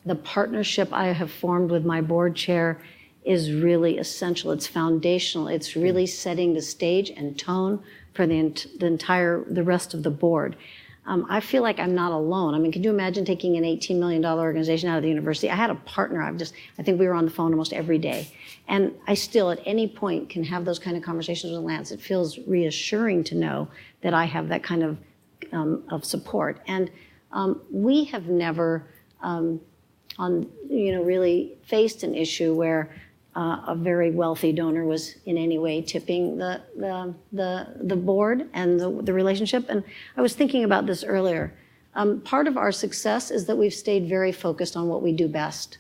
the partnership I have formed with my board chair is really essential. It's foundational. It's really setting the stage and tone for the rest of the board. I feel like I'm not alone. I mean, can you imagine taking an $18 million organization out of the university? I had a partner. I think we were on the phone almost every day. And I still, at any point, can have those kind of conversations with Lance. It feels reassuring to know that I have that kind of support. And we have never, really faced an issue where a very wealthy donor was in any way tipping the board and the relationship. And I was thinking about this earlier. Part of our success is that we've stayed very focused on what we do best.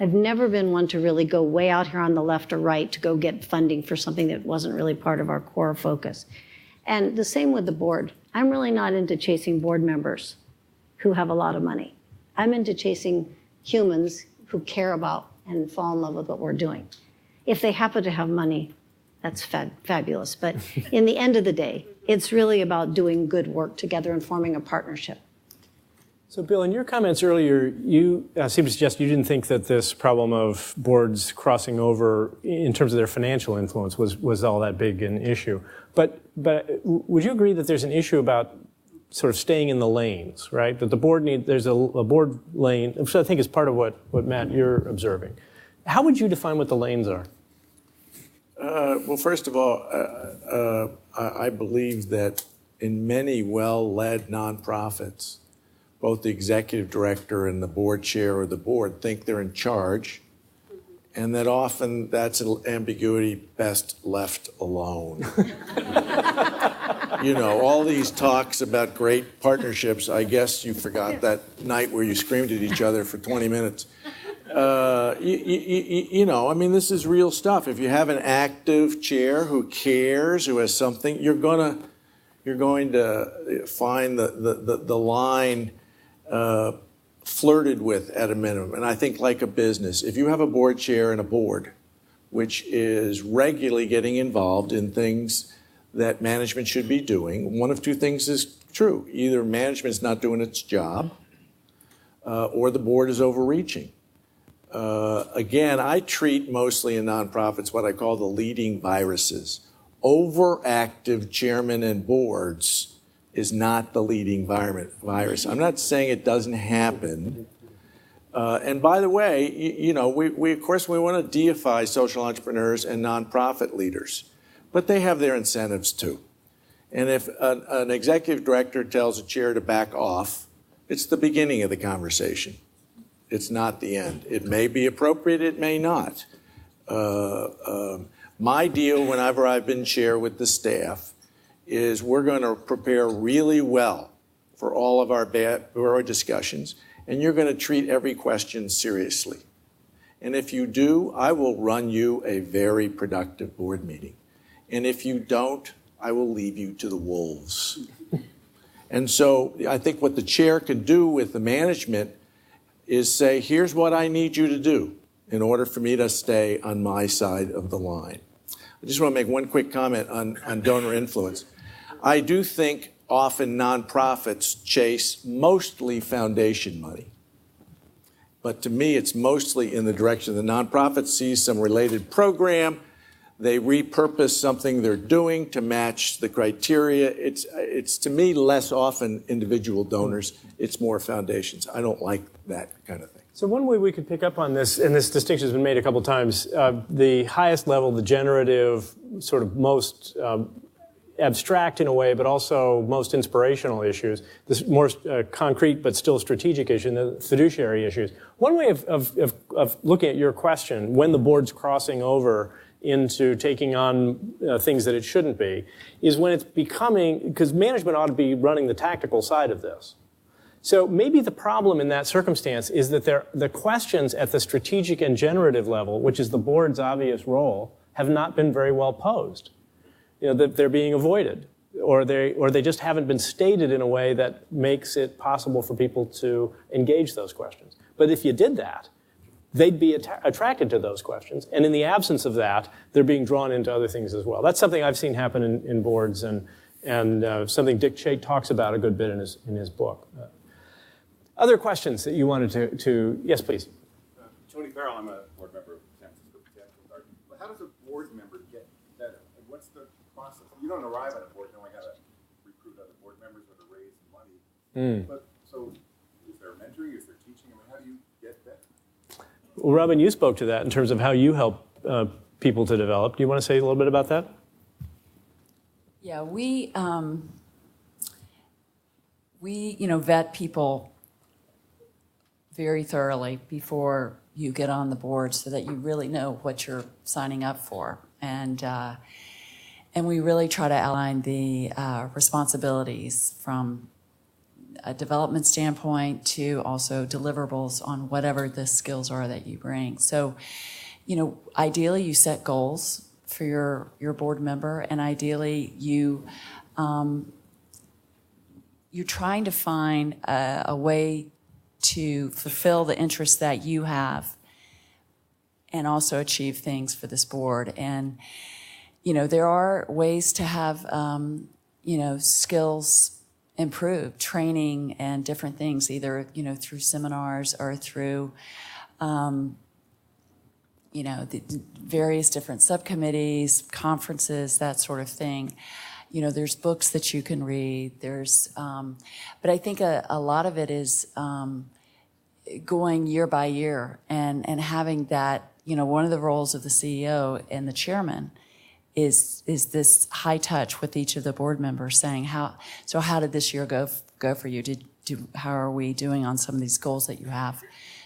I've never been one to really go way out here on the left or right to go get funding for something that wasn't really part of our core focus. And the same with the board. I'm really not into chasing board members who have a lot of money. I'm into chasing humans who care about and fall in love with what we're doing. If they happen to have money, that's fabulous. But in the end of the day, it's really about doing good work together and forming a partnership. So Bill, in your comments earlier, you seemed to suggest you didn't think that this problem of boards crossing over in terms of their financial influence was all that big an issue. But would you agree that there's an issue about sort of staying in the lanes, right? That the board there's a board lane, which I think is part of what Matt, you're observing. How would you define what the lanes are? Well, first of all, I believe that in many well-led nonprofits, both the executive director and the board chair or the board think they're in charge, and that often that's an ambiguity best left alone. All these talks about great partnerships, I guess you forgot that night where you screamed at each other for 20 minutes. You know, I mean, this is real stuff. If you have an active chair who cares, who has something, you're going to find the line flirted with at a minimum. And I think like a business, if you have a board chair and a board which is regularly getting involved in things that management should be doing, one of two things is true. Either management's not doing its job, or the board is overreaching. Again, I treat mostly in nonprofits what I call the leading viruses. Overactive chairmen and boards is not the leading virus. I'm not saying it doesn't happen. And by the way, you know, we of course we want to deify social entrepreneurs and nonprofit leaders, but they have their incentives too. And if an executive director tells a chair to back off, it's the beginning of the conversation. It's not the end. It may be appropriate, it may not. My deal whenever I've been chair with the staff is we're going to prepare really well for all of our board discussions, and you're going to treat every question seriously. And if you do, I will run you a very productive board meeting. And if you don't, I will leave you to the wolves. And so I think what the chair can do with the management is say, here's what I need you to do in order for me to stay on my side of the line. I just want to make one quick comment on donor influence. I do think often nonprofits chase mostly foundation money. But to me, it's mostly in the direction the nonprofit sees some related program. They repurpose something they're doing to match the criteria. It's to me less often individual donors. It's more foundations. I don't like that kind of thing. So one way we could pick up on this, and this distinction has been made a couple times, the highest level, the generative, sort of most abstract in a way, but also most inspirational issues, this more concrete but still strategic issue, the fiduciary issues. One way of looking at your question, when the board's crossing over into taking on things that it shouldn't be, is when it's becoming, because management ought to be running the tactical side of this. So maybe the problem in that circumstance is that the questions at the strategic and generative level, which is the board's obvious role, have not been very well posed. You know, that they're being avoided, or they just haven't been stated in a way that makes it possible for people to engage those questions. But if you did that, they'd be attracted to those questions. And in the absence of that, they're being drawn into other things as well. That's something I've seen happen in boards, and something Dick Chait talks about a good bit in his book. Other questions that you wanted to yes, please. Tony Farrell, I'm a board member of San Francisco Botanical Garden. But how does a board member get better? Like, what's the process? You don't arrive at a board knowing how to recruit other board members or to raise money. But so is there mentoring? Is there teaching? I mean, how do you get better? Well, Robin, you spoke to that in terms of how you help people to develop. Do you want to say a little bit about that? Yeah, we vet people very thoroughly before you get on the board so that you really know what you're signing up for. And we really try to outline the responsibilities from a development standpoint to also deliverables on whatever the skills are that you bring. So, you know, ideally you set goals for your board member, and ideally you're trying to find a way to fulfill the interests that you have and also achieve things for this board. And, you know, there are ways to have, skills improved, training and different things, either, you know, through seminars or through, the various different subcommittees, conferences, that sort of thing. You know, there's books that you can read. There's, but I think a lot of it is going year by year and having that. You know, one of the roles of the CEO and the chairman is this high touch with each of the board members, saying how did this year go for you? How are we doing on some of these goals that you have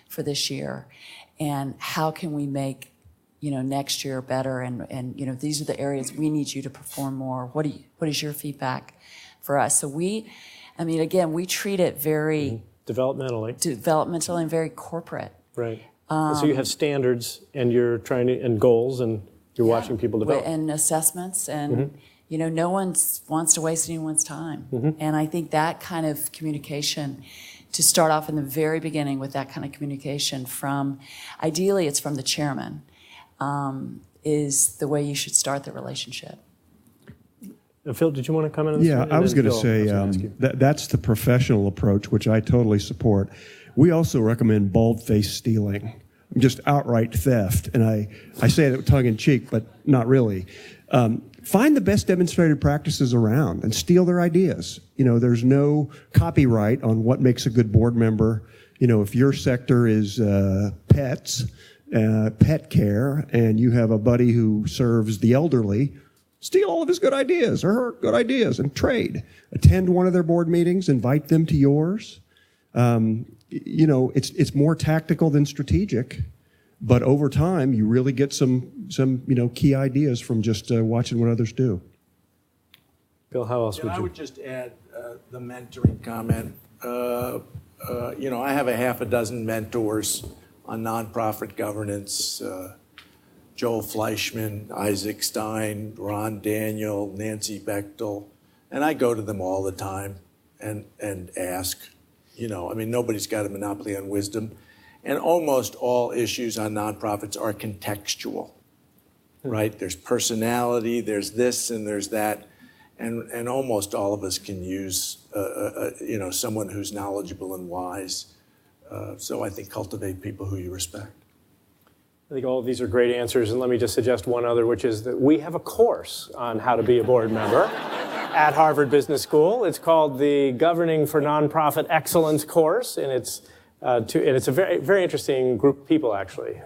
for this year, and how can we make, you know, next year better? And you know, these are the areas we need you to perform more. What is your feedback for us? So we treat it very developmentally and very corporate. Right. So you have standards, and you're trying to, and goals, and you're watching people develop. And assessments, and no one wants to waste anyone's time. And I think that kind of communication, to start off in the very beginning with that kind of communication ideally it's from the chairman, is the way you should start the relationship. Phil, did you want to comment on this? Yeah, I was going to say that's the professional approach, which I totally support. We also recommend bald-faced stealing, just outright theft. And I say it tongue-in-cheek, but not really. Find the best demonstrated practices around and steal their ideas. There's no copyright on what makes a good board member. If your sector is pets, pet care, and you have a buddy who serves the elderly, steal all of his good ideas or her good ideas and trade. Attend one of their board meetings, invite them to yours. It's more tactical than strategic, but over time you really get some key ideas from just watching what others do. Bill, how else would you? I would just add the mentoring comment. I have a half a dozen mentors on nonprofit governance. Joel Fleischman, Isaac Stein, Ron Daniel, Nancy Bechtel, and I go to them all the time and ask. Nobody's got a monopoly on wisdom, and almost all issues on nonprofits are contextual, right? There's personality, there's this, and there's that, and almost all of us can use someone who's knowledgeable and wise. So I think cultivate people who you respect. I think all of these are great answers, and let me just suggest one other, which is that we have a course on how to be a board member at Harvard Business School. It's called the Governing for Nonprofit Excellence course, and it's a very, very interesting group of people, actually.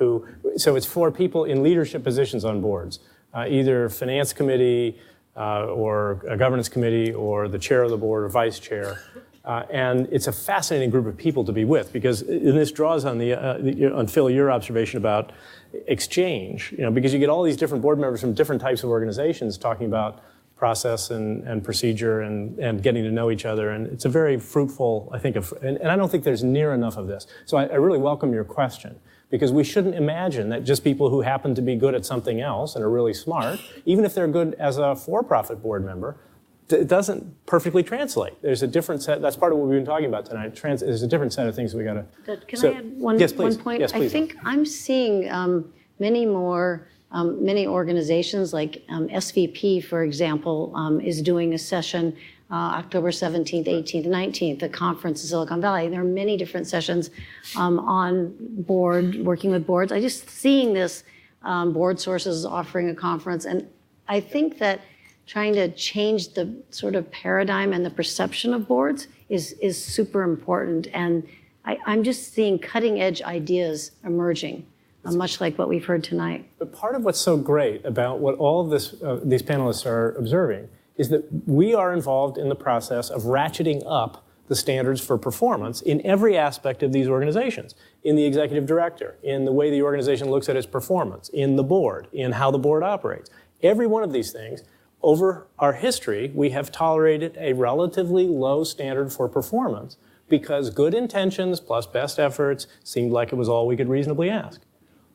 So it's for people in leadership positions on boards, either finance committee or a governance committee, or the chair of the board or vice chair. And it's a fascinating group of people to be with, because and this draws on on Phil, your observation about exchange, because you get all these different board members from different types of organizations talking about process and procedure and getting to know each other. And it's a very fruitful, I think, and I don't think there's near enough of this. So I really welcome your question, because we shouldn't imagine that just people who happen to be good at something else and are really smart, even if they're good as a for-profit board member, it doesn't perfectly translate. There's a different set. That's part of what we've been talking about tonight. There's a different set of things we got to. Can I add one point? Yes, please. I think I'm seeing many organizations like SVP, for example, is doing a session October 17th, 18th, 19th, a conference in Silicon Valley. There are many different sessions on board, working with boards. I just seeing this, Board Sources offering a conference, and I think that trying to change the sort of paradigm and the perception of boards is super important. And I'm just seeing cutting edge ideas emerging, much like what we've heard tonight. But part of what's so great about what all of these panelists are observing is that we are involved in the process of ratcheting up the standards for performance in every aspect of these organizations, in the executive director, in the way the organization looks at its performance, in the board, in how the board operates. Every one of these things. Over our history, we have tolerated a relatively low standard for performance because good intentions plus best efforts seemed like it was all we could reasonably ask.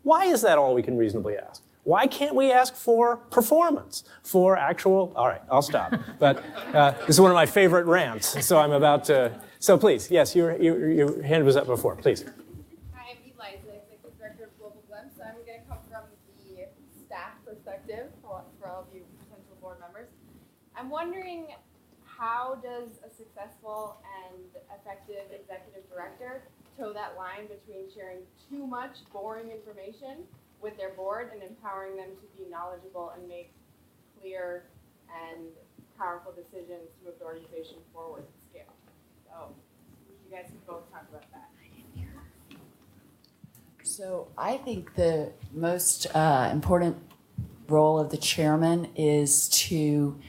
Why is that all we can reasonably ask? Why can't we ask for performance, for actual, all right, I'll stop. But this is one of my favorite rants, so I'm about to, so please, yes, your hand was up before, please. Hi, I'm Eliza, Executive Director of Global Glimpse. I'm going to come from the staff perspective for all of you potential board members. I'm wondering, how does a successful and effective executive director toe that line between sharing too much boring information with their board and empowering them to be knowledgeable and make clear and powerful decisions to move the organization forward and scale? So you guys can both talk about that. So I think the most important role of the chairman is to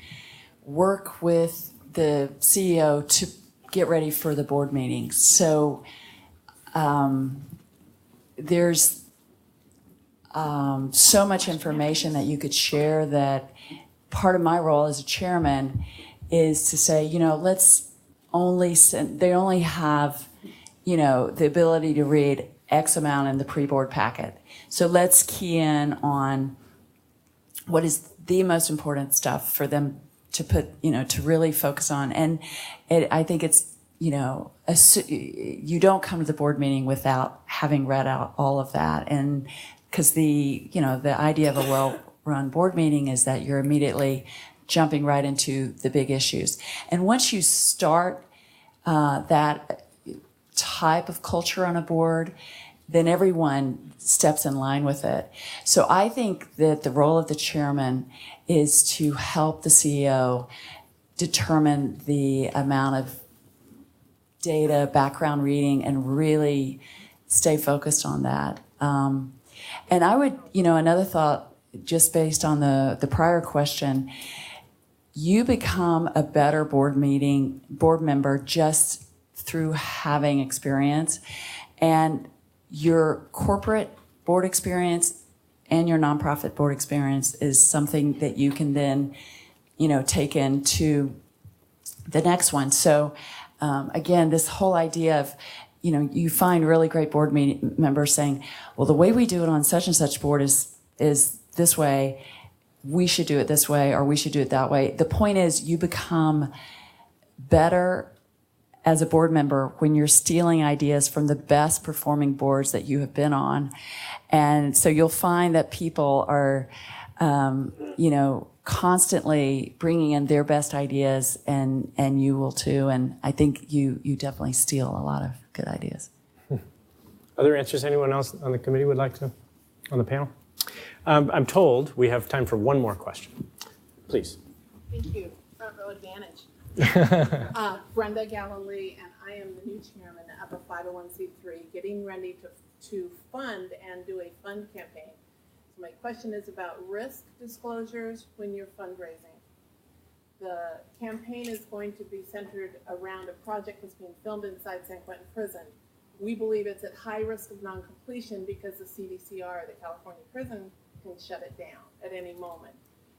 work with the CEO to get ready for the board meetings. So there's so much information that you could share that part of my role as a chairman is to say, let's only send, they only have, the ability to read X amount in the pre-board packet. So let's key in on what is the most important stuff for them to put, to really focus on. And I think it's, you don't come to the board meeting without having read out all of that. And because the idea of a well-run board meeting is that you're immediately jumping right into the big issues. And once you start that type of culture on a board, then everyone steps in line with it. So I think that the role of the chairman is to help the CEO determine the amount of data, background reading, and really stay focused on that. And I would, another thought, just based on the prior question, you become a better board member just through having experience. And your corporate board experience and your nonprofit board experience is something that you can then, take into the next one. So, again, this whole idea of, you find really great board members saying, well, the way we do it on such and such board is this way. We should do it this way, or we should do it that way. The point is, you become better as a board member when you're stealing ideas from the best performing boards that you have been on. And so you'll find that people are, constantly bringing in their best ideas, and you will too. And I think you definitely steal a lot of good ideas. Other answers anyone else on the committee would like to, on the panel? I'm told we have time for one more question. Please. Thank you. Front row advantage. Brenda Galilee, and I am the new chairman of a 501c3, getting ready to fund and do a fund campaign. So my question is about risk disclosures when you're fundraising. The campaign is going to be centered around a project that's being filmed inside San Quentin Prison. We believe it's at high risk of non-completion because the CDCR, the California prison, can shut it down at any moment.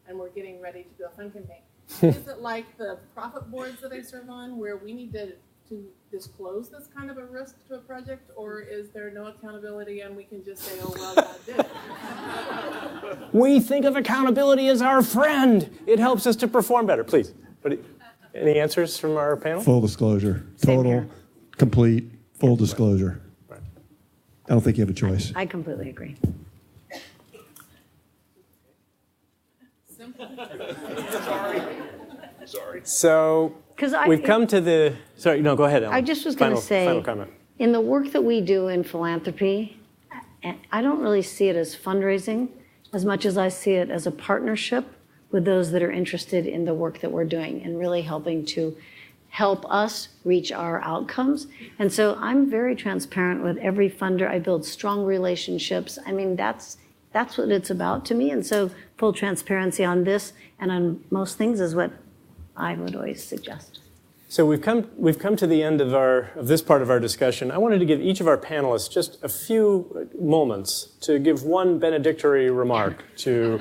And we're getting ready to do a fund campaign. Is it like the profit boards that I serve on, where we need to disclose this kind of a risk to a project, or is there no accountability and we can just say, oh, well, God did it? We think of accountability as our friend. It helps us to perform better. Please. Any answers from our panel? Full disclosure. Total, complete, full disclosure. Right. I don't think you have a choice. I completely agree. Sorry. So we've come to the, sorry, no, go ahead, Ellen. I just was going to say, final comment. In the work that we do in philanthropy, I don't really see it as fundraising as much as I see it as a partnership with those that are interested in the work that we're doing and really helping to help us reach our outcomes. And so I'm very transparent with every funder. I build strong relationships. I mean, that's what it's about to me. And so full transparency on this and on most things is what I would always suggest. So we've come to the end of this part of our discussion. I wanted to give each of our panelists just a few moments to give one benedictory remark to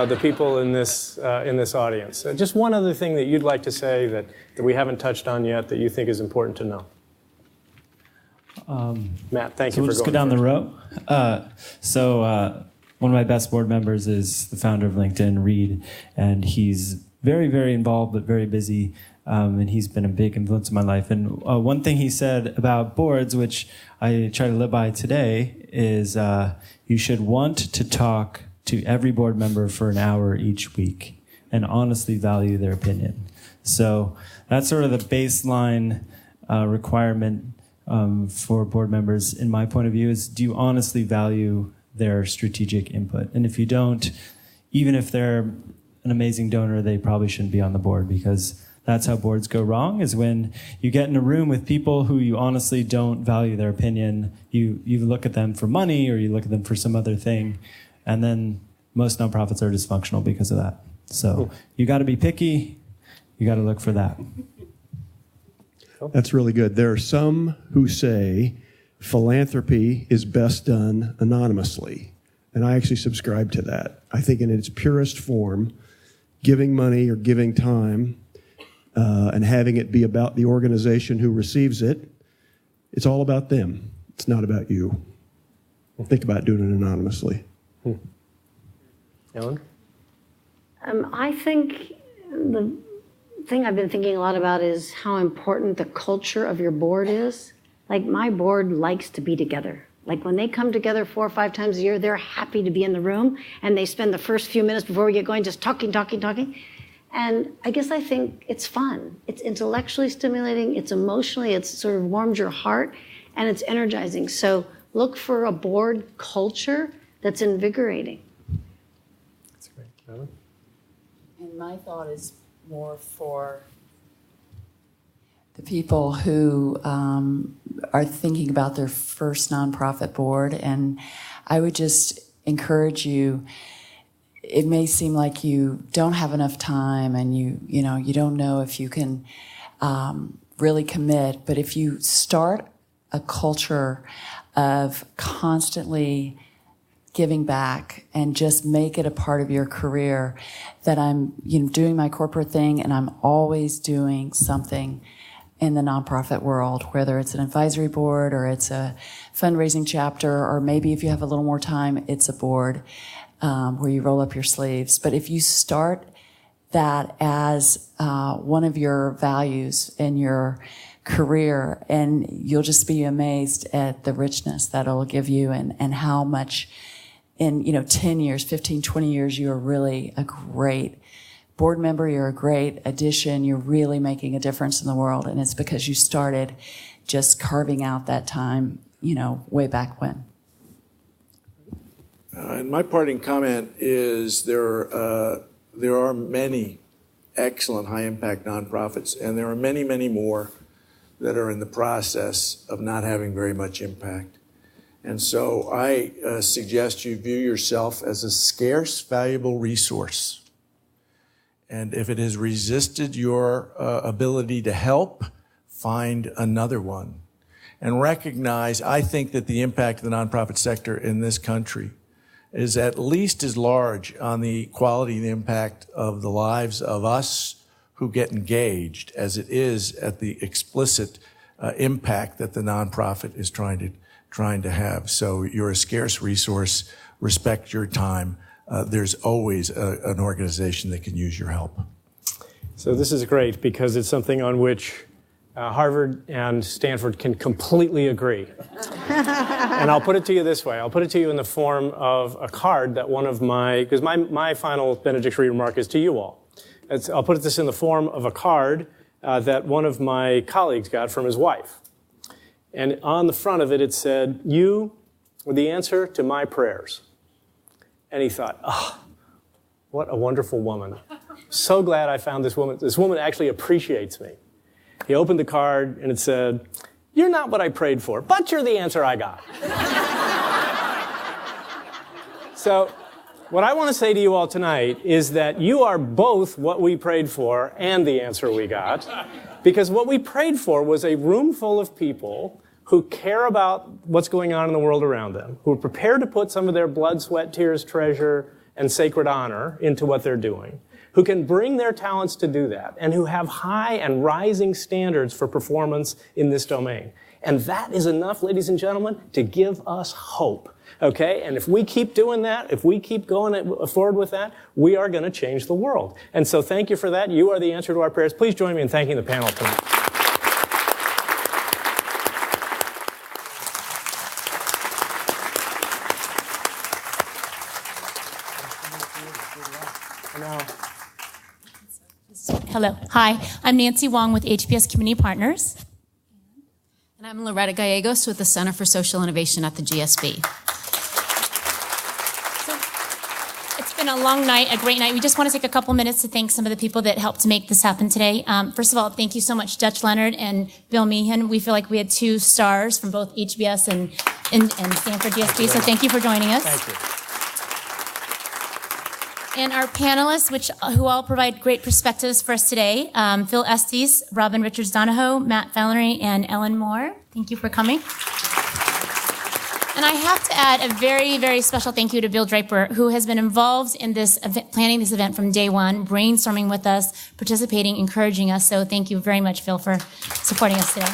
the people in this audience. Just one other thing that you'd like to say that we haven't touched on yet that you think is important to know. Matt, thank you for going. We'll just go down the row. One of my best board members is the founder of LinkedIn, Reed, and he's very, very involved but very busy. And he's been a big influence in my life. And one thing he said about boards, which I try to live by today, is you should want to talk to every board member for an hour each week and honestly value their opinion. So that's sort of the baseline requirement for board members, in my point of view, is do you honestly value their strategic input? And if you don't, even if they're an amazing donor, they probably shouldn't be on the board, because that's how boards go wrong, is when you get in a room with people who you honestly don't value their opinion. You look at them for money, or you look at them for some other thing, and then most nonprofits are dysfunctional because of that. So you got to be picky. You got to look for that. That's really good. There are some who say philanthropy is best done anonymously, and I actually subscribe to that. I think in its purest form, giving money or giving time and having it be about the organization who receives it, it's all about them. It's not about you. think about doing it anonymously. Ellen? I think the thing I've been thinking a lot about is how important the culture of your board is. Like, my board likes to be together. Like, when they come together 4 or 5 times a year, they're happy to be in the room, and they spend the first few minutes before we get going just talking. And I guess I think it's fun. It's intellectually stimulating, it's emotionally, it's sort of warms your heart, and it's energizing. So look for a board culture that's invigorating. That's great. Ellen? And my thought is more for the people who are thinking about their first nonprofit board, and I would just encourage you. It may seem like you don't have enough time, and you don't know if you can really commit. But if you start a culture of constantly giving back and just make it a part of your career, that I'm doing my corporate thing and I'm always doing something in the nonprofit world, whether it's an advisory board or it's a fundraising chapter, or maybe if you have a little more time, it's a board where you roll up your sleeves. But if you start that as one of your values in your career, and you'll just be amazed at the richness that it'll give you, and how much in 10 years, 15, 20 years, you're really a great board member, you're a great addition, you're really making a difference in the world, and it's because you started just carving out that time, way back when. And my parting comment is there are many excellent high-impact nonprofits, and there are many, many more that are in the process of not having very much impact. And so I suggest you view yourself as a scarce, valuable resource. And if it has resisted your ability to help, find another one. And recognize, I think that the impact of the nonprofit sector in this country is at least as large on the quality and the impact of the lives of us who get engaged as it is at the explicit impact that the nonprofit is trying to have. So you're a scarce resource. Respect your time. There's always an organization that can use your help. So this is great because it's something on which Harvard and Stanford can completely agree. And I'll put it to you this way. I'll put it to you in the form of a card that because my final benedictory remark is to you all. I'll put this in the form of a card that one of my colleagues got from his wife. And on the front of it, it said, "You were the answer to my prayers." And he thought, what a wonderful woman. So glad I found this woman. This woman actually appreciates me. He opened the card and it said, "You're not what I prayed for, but you're the answer I got." So what I want to say to you all tonight is that you are both what we prayed for and the answer we got. Because what we prayed for was a room full of people who care about what's going on in the world around them, who are prepared to put some of their blood, sweat, tears, treasure, and sacred honor into what they're doing, who can bring their talents to do that, and who have high and rising standards for performance in this domain. And that is enough, ladies and gentlemen, to give us hope. Okay? And if we keep doing that, if we keep going forward with that, we are going to change the world. And so thank you for that. You are the answer to our prayers. Please join me in thanking the panel tonight. Hello. Hi. I'm Nancy Wong with HBS Community Partners. And I'm Loretta Gallegos with the Center for Social Innovation at the GSB. So, it's been a long night, a great night. We just want to take a couple minutes to thank some of the people that helped to make this happen today. First of all, thank you so much, Dutch Leonard and Bill Meehan. We feel like we had 2 stars from both HBS and Stanford GSB, so thank you for joining us. Thank you. And our panelists, who all provide great perspectives for us today, Phil Estes, Robin Richards-Donahoe, Matt Valerie, and Ellen Moore. Thank you for coming. And I have to add a very, very special thank you to Bill Draper, who has been involved in this event, planning this event from day one, brainstorming with us, participating, encouraging us. So thank you very much, Phil, for supporting us today.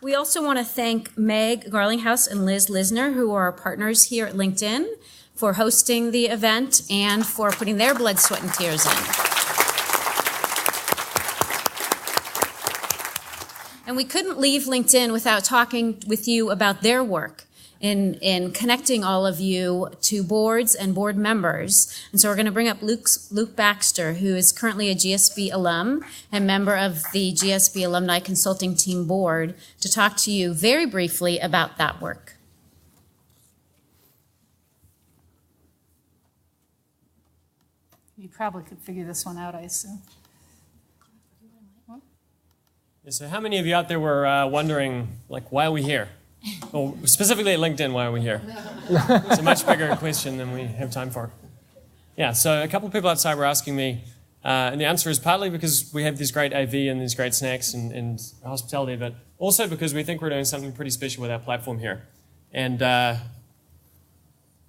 We also want to thank Meg Garlinghouse and Liz Lisner, who are our partners here at LinkedIn, for hosting the event and for putting their blood, sweat, and tears in. And we couldn't leave LinkedIn without talking with you about their work in connecting all of you to boards and board members. And so we're going to bring up Luke Baxter, who is currently a GSB alum and member of the GSB Alumni Consulting Team Board, to talk to you very briefly about that work. You probably could figure this one out, I assume. Yeah, so how many of you out there were wondering, like, why are we here? Well, specifically at LinkedIn, why are we here? It's a much bigger question than we have time for. Yeah, so a couple of people outside were asking me, and the answer is partly because we have these great AV and these great snacks and hospitality, but also because we think we're doing something pretty special with our platform here. And I'm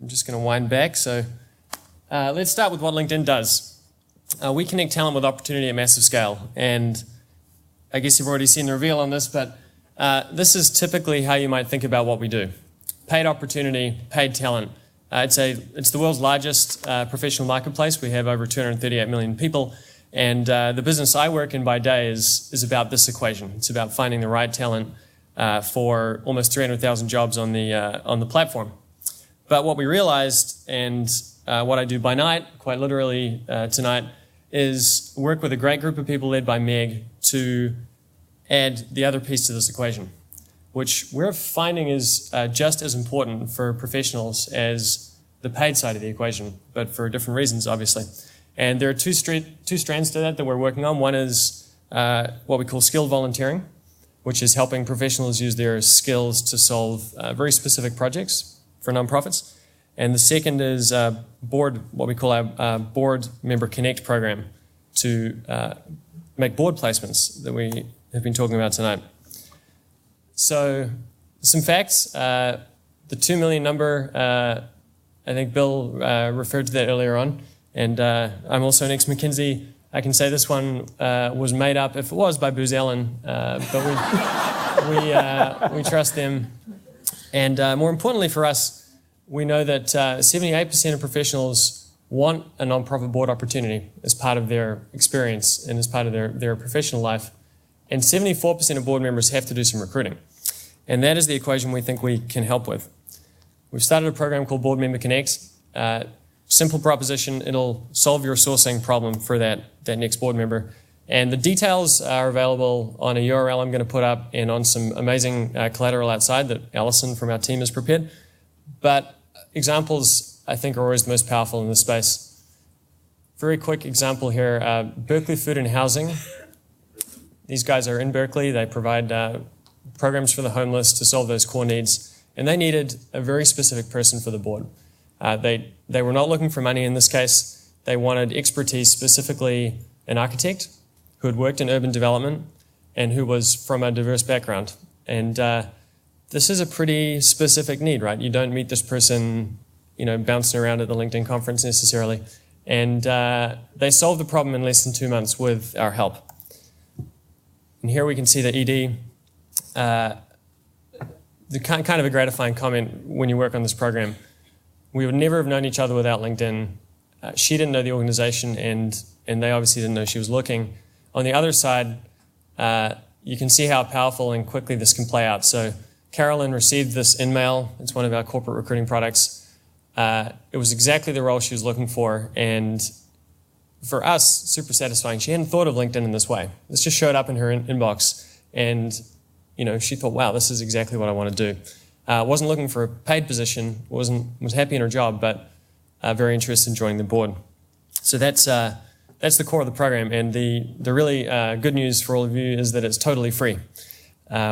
just going to wind back. So let's start with what LinkedIn does. We connect talent with opportunity at massive scale. And I guess you've already seen the reveal on this, but this is typically how you might think about what we do. Paid opportunity, paid talent. It's the world's largest professional marketplace. We have over 238 million people. And the business I work in by day is about this equation. It's about finding the right talent for almost 300,000 jobs on the platform. But what we realized, and what I do by night, quite literally tonight, is work with a great group of people led by Meg to add the other piece to this equation, which we're finding is just as important for professionals as the paid side of the equation, but for different reasons, obviously. And there are two strands to that we're working on. One is what we call skilled volunteering, which is helping professionals use their skills to solve very specific projects for nonprofits. And the second is what we call our Board Member Connect program to make board placements that we have been talking about tonight. So some facts. The 2 million number, I think Bill referred to that earlier on. And I'm also an ex-McKinsey. I can say this one was made up, if it was, by Booz Allen, but we trust them. And more importantly for us, we know that 78% of professionals want a nonprofit board opportunity as part of their experience and as part of their professional life. And 74% of board members have to do some recruiting. And that is the equation we think we can help with. We've started a program called Board Member Connect. Simple proposition, it'll solve your sourcing problem for that next board member. And the details are available on a URL I'm going to put up and on some amazing collateral outside that Alison from our team has prepared. But examples, I think, are always the most powerful in this space. Very quick example here, Berkeley Food and Housing. These guys are in Berkeley. They provide programs for the homeless to solve those core needs. And they needed a very specific person for the board. They were not looking for money in this case. They wanted expertise, specifically an architect who had worked in urban development and who was from a diverse background. And this is a pretty specific need, right? You don't meet this person, bouncing around at the LinkedIn conference necessarily. And they solved the problem in less than 2 months with our help. And here we can see the ED. The kind of a gratifying comment when you work on this program. We would never have known each other without LinkedIn. She didn't know the organization, and they obviously didn't know she was looking. On the other side, you can see how powerful and quickly this can play out. So Carolyn received this InMail. It's one of our corporate recruiting products. It was exactly the role she was looking for, and for us, super satisfying. She hadn't thought of LinkedIn in this way. This just showed up in her inbox, and she thought, wow, this is exactly what I want to do. Wasn't looking for a paid position, was happy in her job, but very interested in joining the board. So that's the core of the program, and the really good news for all of you is that it's totally free.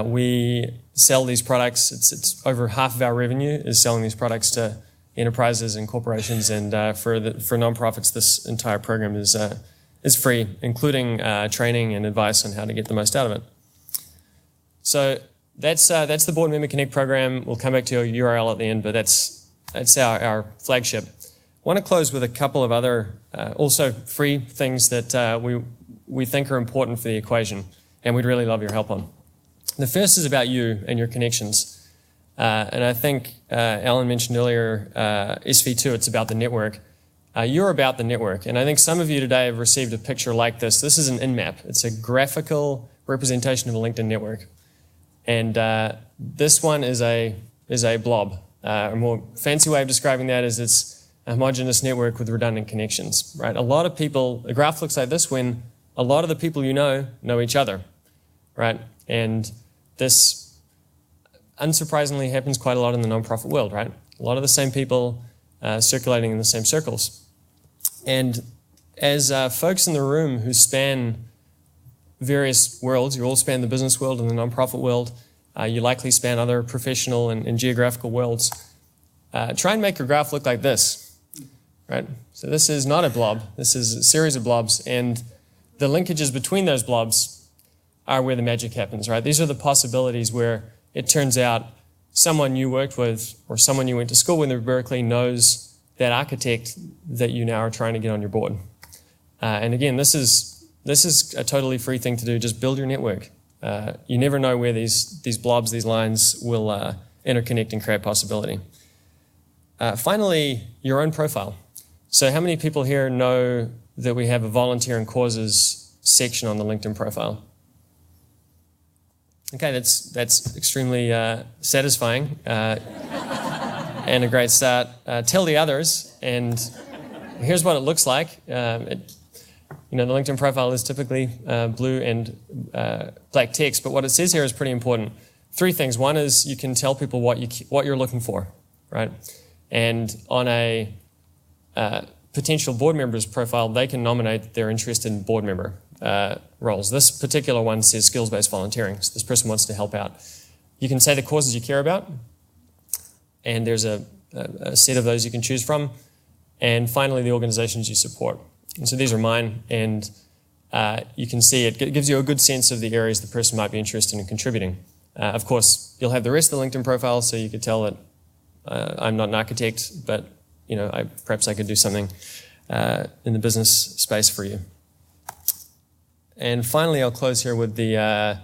We sell these products. It's over half of our revenue is selling these products to enterprises and corporations, and for nonprofits, this entire program is free, including training and advice on how to get the most out of it. So that's the Board Member Connect program. We'll come back to your URL at the end, but that's our flagship. I want to close with a couple of other also free things that we think are important for the equation, and we'd really love your help on. The first is about you and your connections. And I think Alan mentioned earlier SV2, it's about the network. You're about the network. And I think some of you today have received a picture like this. This is an in-map. It's a graphical representation of a LinkedIn network. And this one is a blob. A more fancy way of describing that is it's a homogeneous network with redundant connections, right? A lot of people, a graph looks like this when a lot of the people you know each other, right? And this, unsurprisingly, happens quite a lot in the nonprofit world, right? A lot of the same people circulating in the same circles. And as folks in the room who span various worlds, you all span the business world and the nonprofit world, you likely span other professional and geographical worlds, try and make your graph look like this, right? So this is not a blob, this is a series of blobs, and the linkages between those blobs are where the magic happens, right? These are the possibilities where it turns out someone you worked with or someone you went to school with in Berkeley knows that architect that you now are trying to get on your board. And again, this is a totally free thing to do. Just build your network. You never know where these blobs, these lines will interconnect and create possibility. Finally, your own profile. So how many people here know that we have a volunteer and causes section on the LinkedIn profile? Okay, that's extremely satisfying and a great start. Tell the others, and here's what it looks like. The LinkedIn profile is typically blue and black text, but what it says here is pretty important. 3 things. One is you can tell people what you're looking for, right? And on a potential board member's profile, they can nominate their interest in board member roles. This particular one says skills-based volunteering, so this person wants to help out. You can say the causes you care about, and there's a set of those you can choose from. And finally, the organizations you support. And so these are mine, and you can see it gives you a good sense of the areas the person might be interested in contributing. Of course, you'll have the rest of the LinkedIn profile, so you could tell that I'm not an architect, but perhaps I could do something in the business space for you. And finally, I'll close here with the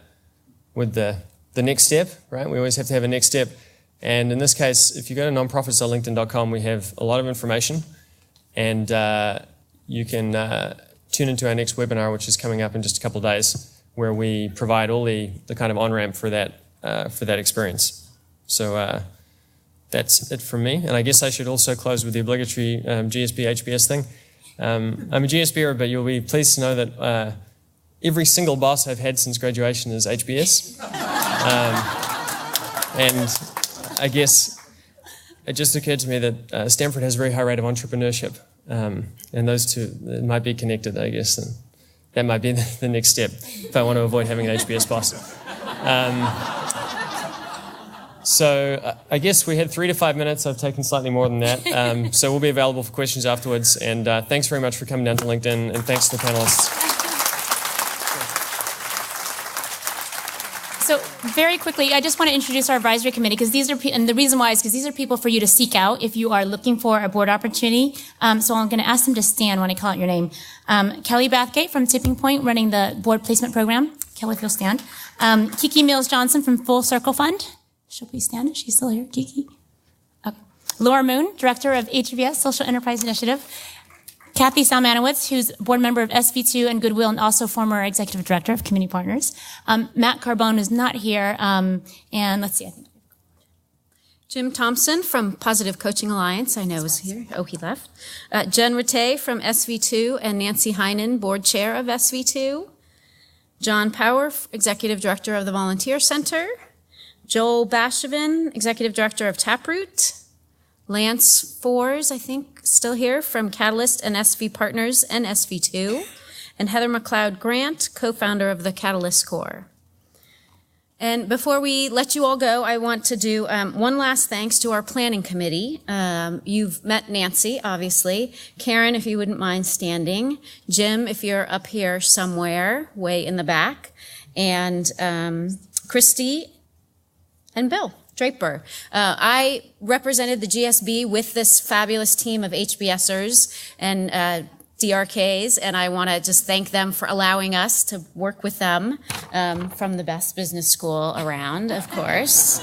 next step, right? We always have to have a next step. And in this case, if you go to nonprofits.linkedin.com, we have a lot of information, and you can tune into our next webinar, which is coming up in just a couple of days, where we provide all the kind of on-ramp for that experience. So that's it from me. And I guess I should also close with the obligatory GSB, HBS thing. I'm a GSBer, but you'll be pleased to know that every single boss I've had since graduation is HBS. And I guess it just occurred to me that Stanford has a very high rate of entrepreneurship. And those two might be connected, I guess. And that might be the next step if I want to avoid having an HBS boss. So I guess we had 3 to 5 minutes. I've taken slightly more than that. So we'll be available for questions afterwards. And thanks very much for coming down to LinkedIn. And thanks to the panelists. So very quickly, I just want to introduce our advisory committee, because and the reason why is because these are people for you to seek out if you are looking for a board opportunity. So I'm going to ask them to stand when I call out your name. Kelly Bathgate from Tipping Point, running the board placement program. Kelly, if you'll stand. Kiki Mills-Johnson from Full Circle Fund. She'll please stand. She's still here. Kiki. Okay. Laura Moon, Director of HBS Social Enterprise Initiative. Kathy Salmanowitz, who's board member of SV2 and Goodwill and also former Executive Director of Community Partners. Matt Carbone is not here. And let's see, I think. Jim Thompson from Positive Coaching Alliance, I know is here. Oh, he left. Jen Rattay from SV2 and Nancy Heinen, Board Chair of SV2. John Power, Executive Director of the Volunteer Center. Joel Bashevin, Executive Director of Taproot. Lance Fours, I think, still here from Catalyst and SV Partners and SV2. And Heather McLeod Grant, co-founder of the Catalyst Corps. And before we let you all go, I want to do one last thanks to our planning committee. You've met Nancy, obviously. Karen, if you wouldn't mind standing. Jim, if you're up here somewhere, way in the back. And Christy and Bill Draper. I represented the GSB with this fabulous team of HBSers, and DRKs, and I want to just thank them for allowing us to work with them from the best business school around, of course.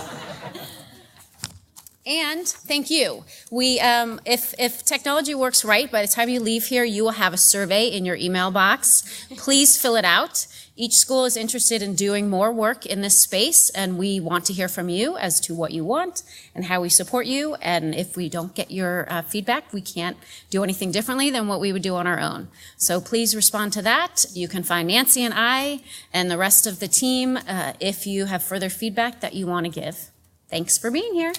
And thank you. If technology works right, by the time you leave here, you will have a survey in your email box. Please fill it out. Each school is interested in doing more work in this space, and we want to hear from you as to what you want and how we support you. And if we don't get your feedback, we can't do anything differently than what we would do on our own. So please respond to that. You can find Nancy and I and the rest of the team if you have further feedback that you want to give. Thanks for being here.